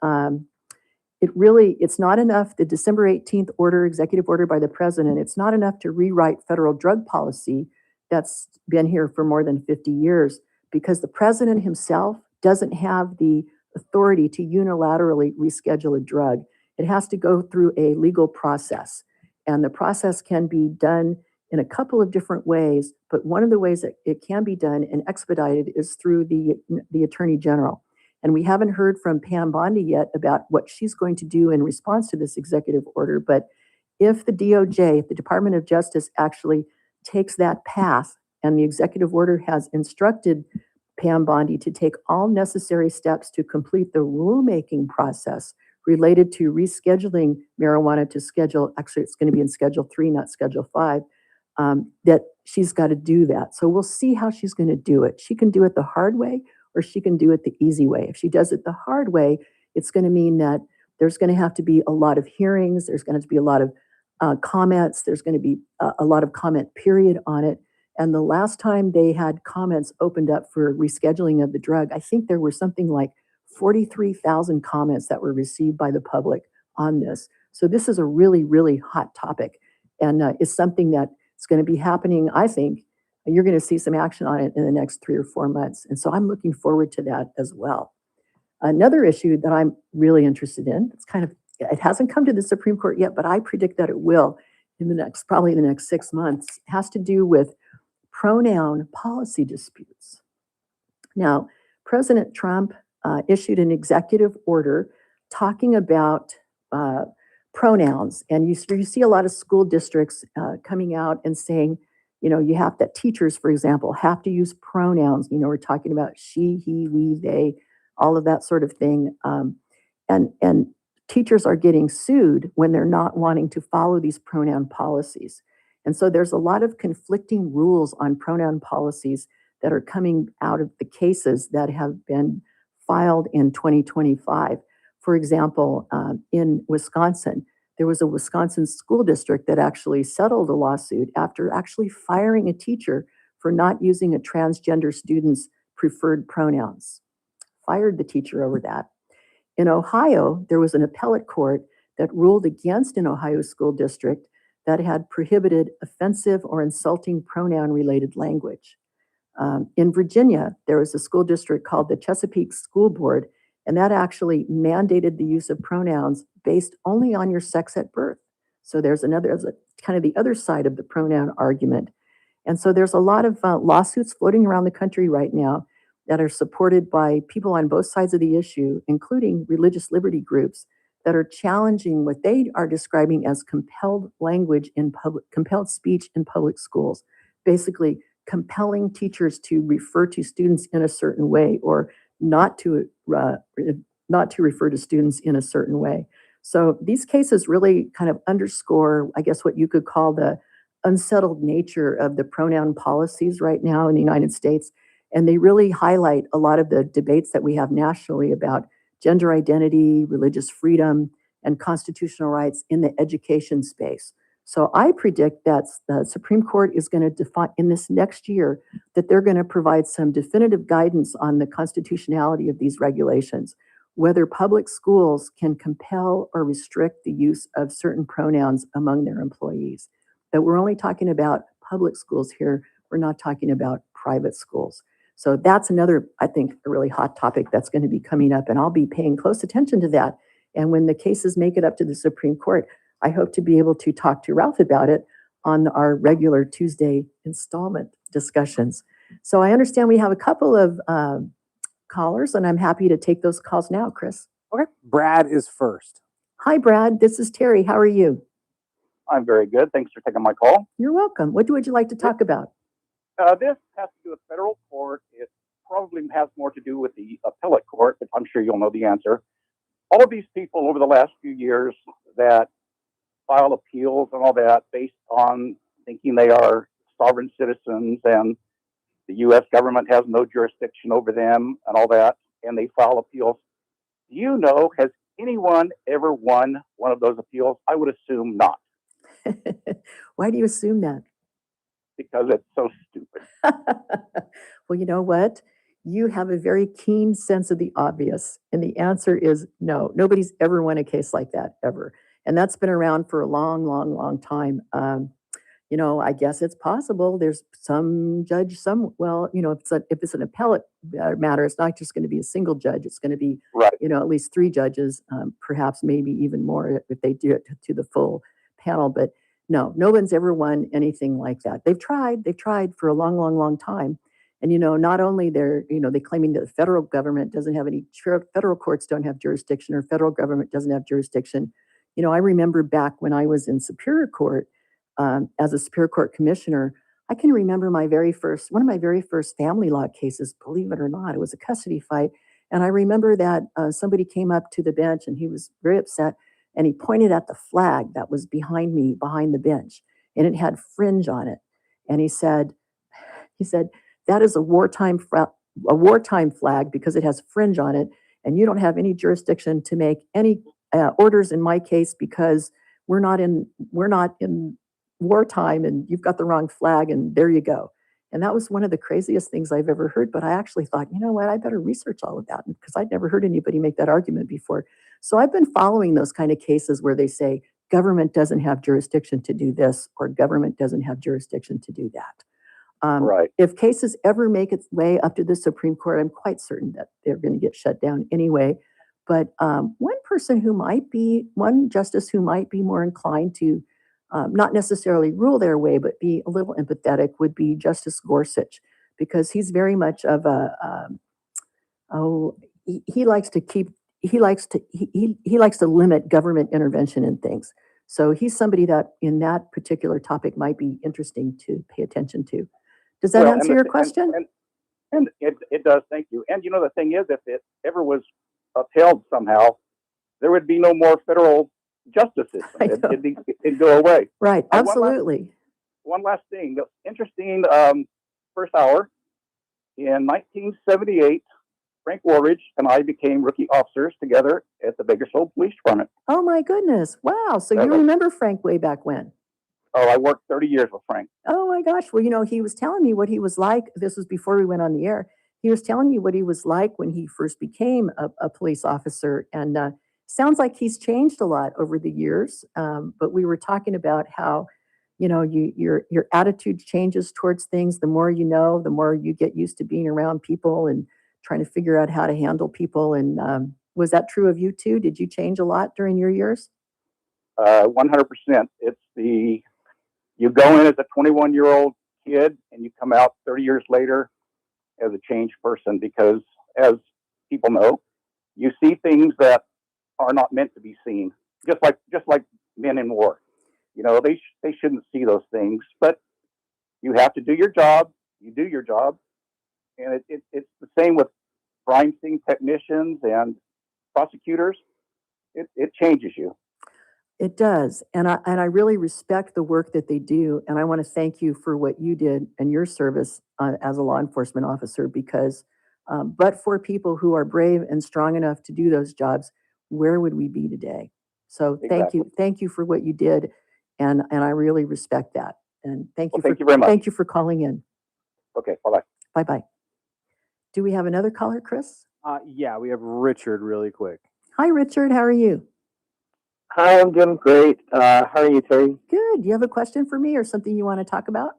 It's not enough, the December 18th executive order by the president, it's not enough to rewrite federal drug policy that's been here for more than 50 years, because the president himself doesn't have the authority to unilaterally reschedule a drug. It has to go through a legal process. And the process can be done in a couple of different ways, but one of the ways that it can be done and expedited is through the Attorney General. And we haven't heard from Pam Bondi yet about what she's going to do in response to this executive order. But if the DOJ, if the Department of Justice actually takes that path, and the executive order has instructed Pam Bondi to take all necessary steps to complete the rulemaking process related to rescheduling marijuana to schedule, actually it's going to be in Schedule 3, not Schedule 5, that she's got to do that. So we'll see how she's going to do it. She can do it the hard way or she can do it the easy way. If she does it the hard way, it's going to mean that there's going to have to be a lot of hearings, there's going to be a lot of comments, there's going to be a lot of comment period on it. And the last time they had comments opened up for rescheduling of the drug, I think there were something like 43,000 comments that were received by the public on this. So this is a really, really hot topic. And it's something that is going to be happening, I think. You're going to see some action on it in the next 3 or 4 months. And so I'm looking forward to that as well. Another issue that I'm really interested in, it hasn't come to the Supreme Court yet, but I predict that it will probably in the next 6 months, has to do with pronoun policy disputes. Now, President Trump issued an executive order talking about pronouns, and you see a lot of school districts coming out and saying, you have that teachers, for example, have to use pronouns. We're talking about she, he, we, they, all of that sort of thing. And teachers are getting sued when they're not wanting to follow these pronoun policies. And so there's a lot of conflicting rules on pronoun policies that are coming out of the cases that have been filed in 2025. For example, in Wisconsin, there was a Wisconsin school district that actually settled a lawsuit after actually firing a teacher for not using a transgender student's preferred pronouns. Fired the teacher over that. In Ohio, there was an appellate court that ruled against an Ohio school district that had prohibited offensive or insulting pronoun-related language. In Virginia, there was a school district called the Chesapeake School Board, and that actually mandated the use of pronouns based only on your sex at birth. So there's kind of the other side of the pronoun argument. And so there's a lot of lawsuits floating around the country right now that are supported by people on both sides of the issue, including religious liberty groups that are challenging what they are describing as compelled speech in public schools. Basically, compelling teachers to refer to students in a certain way or not to refer to students in a certain way. So these cases really kind of underscore, I guess, what you could call the unsettled nature of the pronoun policies right now in the United States. And they really highlight a lot of the debates that we have nationally about gender identity, religious freedom, and constitutional rights in the education space. So I predict that the Supreme Court is going to define in this next year that they're going to provide some definitive guidance on the constitutionality of these regulations, whether public schools can compel or restrict the use of certain pronouns among their employees. That we're only talking about public schools here, we're not talking about private schools. So that's another, I think, a really hot topic that's going to be coming up, and I'll be paying close attention to that. And when the cases make it up to the Supreme Court, I hope to be able to talk to Ralph about it on our regular Tuesday installment discussions. So I understand we have a couple of callers, and I'm happy to take those calls now, Chris. Okay, Brad is first. Hi, Brad. This is Terry. How are you? I'm very good. Thanks for taking my call. You're welcome. What would you like to talk about? This has to do with federal court. It probably has more to do with the appellate court, but I'm sure you'll know the answer. All of these people over the last few years that file appeals and all that based on thinking they are sovereign citizens and the U.S. government has no jurisdiction over them and all that, and they file appeals. Do you know, has anyone ever won one of those appeals? I would assume not. Why do you assume that? Because it's so stupid. Well, you know what? You have a very keen sense of the obvious. And the answer is no. Nobody's ever won a case like that, ever. And that's been around for a long, long, long time. I guess it's possible. There's some judge, if it's an appellate matter, it's not just going to be a single judge. It's going to be, right. At least 3 judges, perhaps maybe even more if they do it to the full panel. But no one's ever won anything like that. They've tried for a long, long, long time. And, not only they're claiming that the federal government doesn't have any, federal courts don't have jurisdiction or federal government doesn't have jurisdiction. I remember back when I was in Superior Court, as a Superior Court commissioner, I can remember one of my very first family law cases, believe it or not. It was a custody fight. And I remember that somebody came up to the bench and he was very upset and he pointed at the flag that was behind me, behind the bench, and it had fringe on it. And he said, that is a wartime flag because it has fringe on it, and you don't have any jurisdiction to make any orders in my case because we're not in wartime, and you've got the wrong flag, and there you go. And that was one of the craziest things I've ever heard. But I actually thought, you know what, I better research all of that because I'd never heard anybody make that argument before. So I've been following those kind of cases where they say government doesn't have jurisdiction to do this or government doesn't have jurisdiction to do that. Right. If cases ever make its way up to the Supreme Court, I'm quite certain that they're going to get shut down anyway. But one justice who might be more inclined to not necessarily rule their way, but be a little empathetic would be Justice Gorsuch, because he's very much of he likes to limit government intervention in things. So he's somebody that in that particular topic might be interesting to pay attention to. Does that answer your question? And it does, thank you. And you know, the thing is, if it ever was upheld somehow, there would be no more federal justice system. It'd go away. Right, absolutely. One last thing. Interesting, first hour. In 1978, Frank Woolridge and I became rookie officers together at the Bakersfield Police Department. Oh my goodness. Wow. So you remember Frank way back when? Oh, I worked 30 years with Frank. Oh my gosh. Well, you know, he was telling me what he was like. This was before we went on the air. He was telling me what he was like when he first became a police officer. And sounds like he's changed a lot over the years. But we were talking about how, you know, your attitude changes towards things. The more you know, the more you get used to being around people and trying to figure out how to handle people. And was that true of you too? Did you change a lot during your years? 100%. You go in as a 21-year-old kid and you come out 30 years later as a changed person, because as people know, you see things that are not meant to be seen, just like men in war. You know, they shouldn't see those things, but you have to do your job. You do your job. And it's the same with crime scene technicians and prosecutors. It changes you. It does. And I really respect the work that they do. And I want to thank you for what you did and your service as a law enforcement officer, because but for people who are brave and strong enough to do those jobs, where would we be today? So thank you for what you did. And I really respect that. And thank you very much. Thank you for calling in. Okay, bye-bye. Bye-bye. Do we have another caller, Chris? Yeah, we have Richard really quick. Hi, Richard. How are you? Hi, I'm doing great. How are you, Terry? Good. Do you have a question for me or something you want to talk about?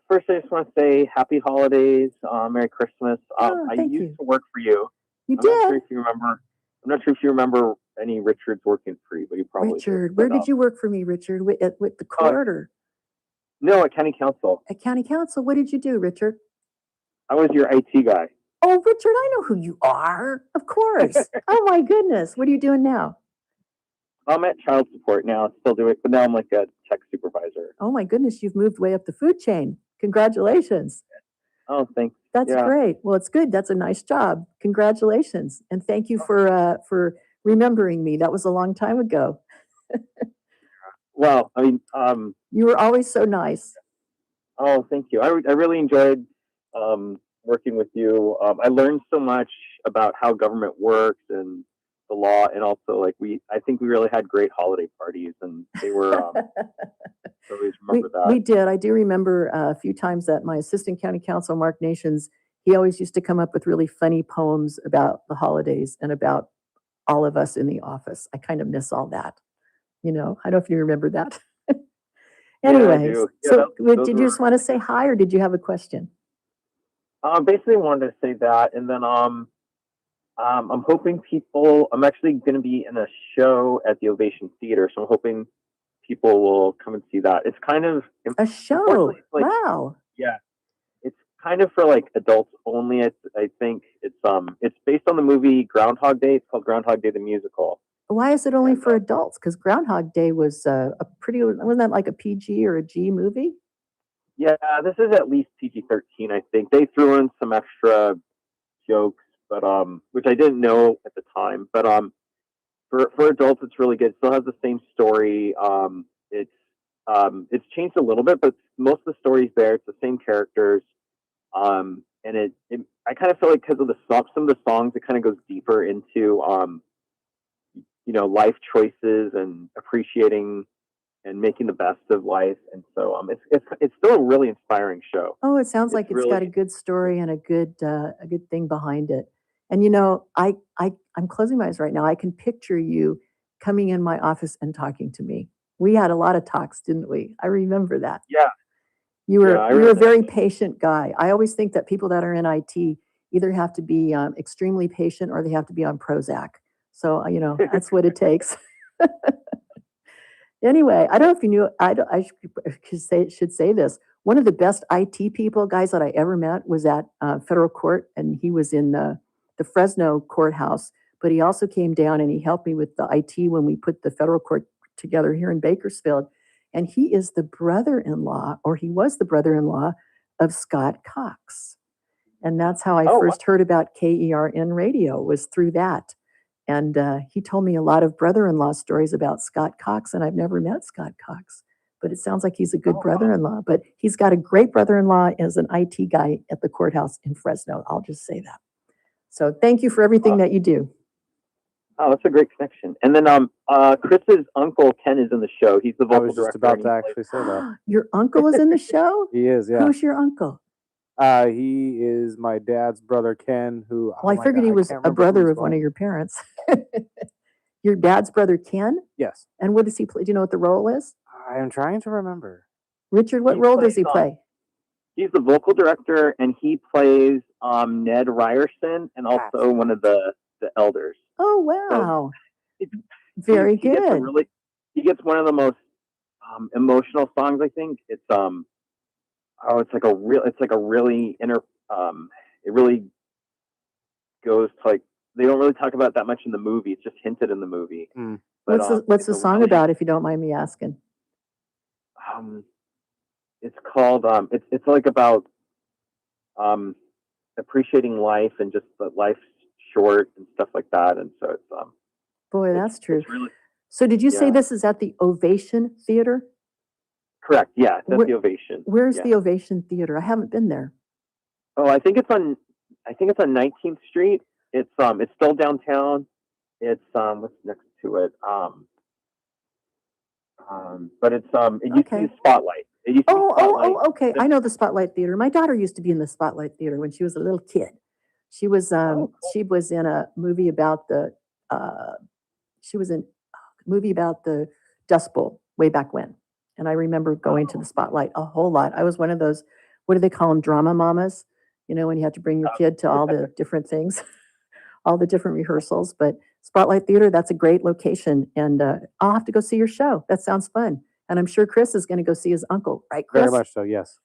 First, I just want to say happy holidays, Merry Christmas. I used to work for you. You I'm did? not sure if you remember. I'm not sure if you remember any Richards working for you, but you probably Richard, did. where did you work for me, Richard? With the court or? No, at County Council. At County Council. What did you do, Richard? I was your IT guy. Oh, Richard, I know who you are. Of course. Oh my goodness. What are you doing now? I'm at child support now. I still do it, but now I'm like a tech supervisor. Oh my goodness, you've moved way up the food chain. Congratulations. Oh, thanks. That's great. Well, it's good. That's a nice job. Congratulations. And thank you for remembering me. That was a long time ago. Well, I mean, you were always so nice. Oh, thank you. I really enjoyed working with you. I learned so much about how government works and the law, and also I think we really had great holiday parties, and they were always remember that. We did. I do remember a few times that my assistant county counsel, Mark Nations, he always used to come up with really funny poems about the holidays and about all of us in the office. I kind of miss all that. You know, I don't know if you remember that. Anyways, did you just want to say hi, or did you have a question? Basically wanted to say that, and then I'm hoping people. I'm actually going to be in a show at the Ovation Theater, so I'm hoping people will come and see that. It's kind of a show. Wow. Yeah, it's kind of for like adults only. I think it's based on the movie Groundhog Day. It's called Groundhog Day the Musical. Why is it only for adults? Because Groundhog Day was wasn't that like a PG or a G movie? Yeah, this is at least PG-13. I think they threw in some extra jokes, but which I didn't know at the time. But for adults, it's really good. It still has the same story. It's changed a little bit, but most of the story's there. It's the same characters. And I kind of feel like because of some of the songs, it kind of goes deeper into life choices and appreciating and making the best of life. And so it's still a really inspiring show. Oh, it sounds like it's got a good story and a good thing behind it. And I'm closing my eyes right now. I can picture you coming in my office and talking to me. We had a lot of talks, didn't we? I remember that. Yeah. You were a very patient guy. I always think that people that are in IT either have to be extremely patient or they have to be on Prozac. So that's what it takes. Anyway, I don't know if you knew. I should say this. One of the best IT guys that I ever met was at federal court, and he was in the Fresno courthouse. But he also came down and he helped me with the IT when we put the federal court together here in Bakersfield. And he is the brother-in-law, or he was the brother-in-law of Scott Cox. And that's how I first heard about KERN radio, was through that. And he told me a lot of brother-in-law stories about Scott Cox, and I've never met Scott Cox. But it sounds like he's a good brother-in-law. But he's got a great brother-in-law as an IT guy at the courthouse in Fresno. I'll just say that. So thank you for everything that you do. Oh, that's a great connection. And then Chris's uncle Ken is in the show. He's the vocal director. I was just about to actually say that. Your uncle is in the show? He is, yeah. Who's your uncle? He is my dad's brother, Ken, who... Well, I figured he was a brother of one of your parents. Your dad's brother, Ken? Yes. And what does he play? Do you know what the role is? I am trying to remember. Richard, what role does he play? He's the vocal director, and he plays Ned Ryerson and also one of the elders. Oh, wow. So very good. He gets one of the most emotional songs, I think. It's it really goes to, like, they don't really talk about it that much in the movie. It's just hinted in the movie. But, what's the song about, if you don't mind me asking? It's called it's like about appreciating life and just that life's short and stuff like that. And so it's boy, that's true. So did you say this is at the Ovation Theater? Correct. Yeah, that's the Ovation. Where's the Ovation Theater? I haven't been there. Oh, I think it's on 19th Street. It's still downtown. It's what's next to it? But it's it used to be Spotlight. It used to be Spotlight. Okay. I know the Spotlight Theater. My daughter used to be in the Spotlight Theater when she was a little kid. She was she was in a movie about the Dust Bowl way back when. And I remember going to the Spotlight a whole lot. I was one of those, what do they call them, drama mamas? You know, when you have to bring your kid to all the different things, all the different rehearsals. But Spotlight Theater, that's a great location. And I'll have to go see your show. That sounds fun. And I'm sure Chris is going to go see his uncle, right, Chris? Very much so, yes.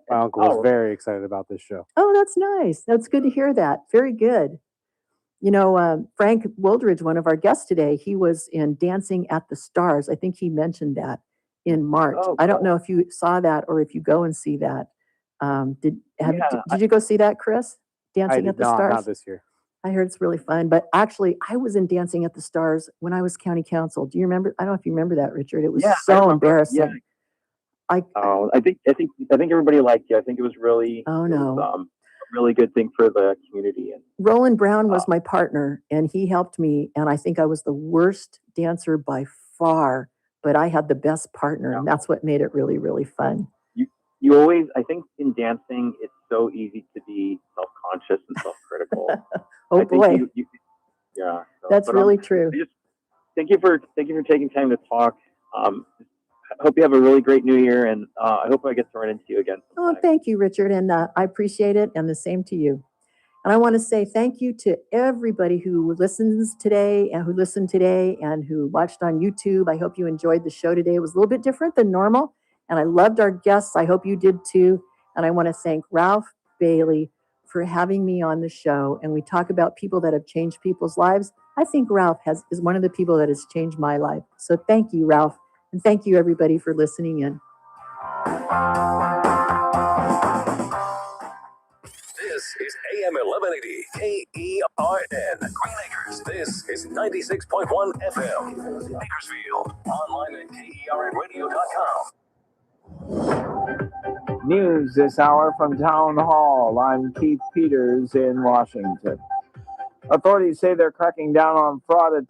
My uncle was very excited about this show. Oh, that's nice. That's good to hear that. Very good. You know, Frank Woldridge, one of our guests today, he was in Dancing at the Stars. I think he mentioned that in March. I don't know if you saw that or if you go and see that. Did you go see that, Chris? Dancing at the Stars? Not this year. I heard it's really fun. But actually, I was in Dancing at the Stars when I was county council. Do you remember? I don't know if you remember that, Richard. It was so embarrassing. Yeah. I think everybody liked you. I think it was really a really good thing for the community. And Roland Brown was my partner, and he helped me. And I think I was the worst dancer by far, but I had the best partner, and that's what made it really, really fun. You always, I think in dancing, it's so easy to be self-conscious and self-critical. Boy. So, that's really true. Thank you for taking time to talk. I hope you have a really great new year, and I hope I get to run into you again sometime. Oh, thank you, Richard, and I appreciate it, and the same to you. And I want to say thank you to everybody who listens today and who listened today and who watched on YouTube. I hope you enjoyed the show today. It was a little bit different than normal, and I loved our guests. I hope you did too. And I want to thank Ralph Bailey for having me on the show. And we talk about people that have changed people's lives. I think Ralph is one of the people that has changed my life. So thank you, Ralph. And thank you, everybody, for listening in. 1180 KERN. Green Acres, this is 96.1 FM. Bakersfield, online at KERNradio.com. News this hour from Town Hall. I'm Keith Peters in Washington. Authorities say they're cracking down on fraud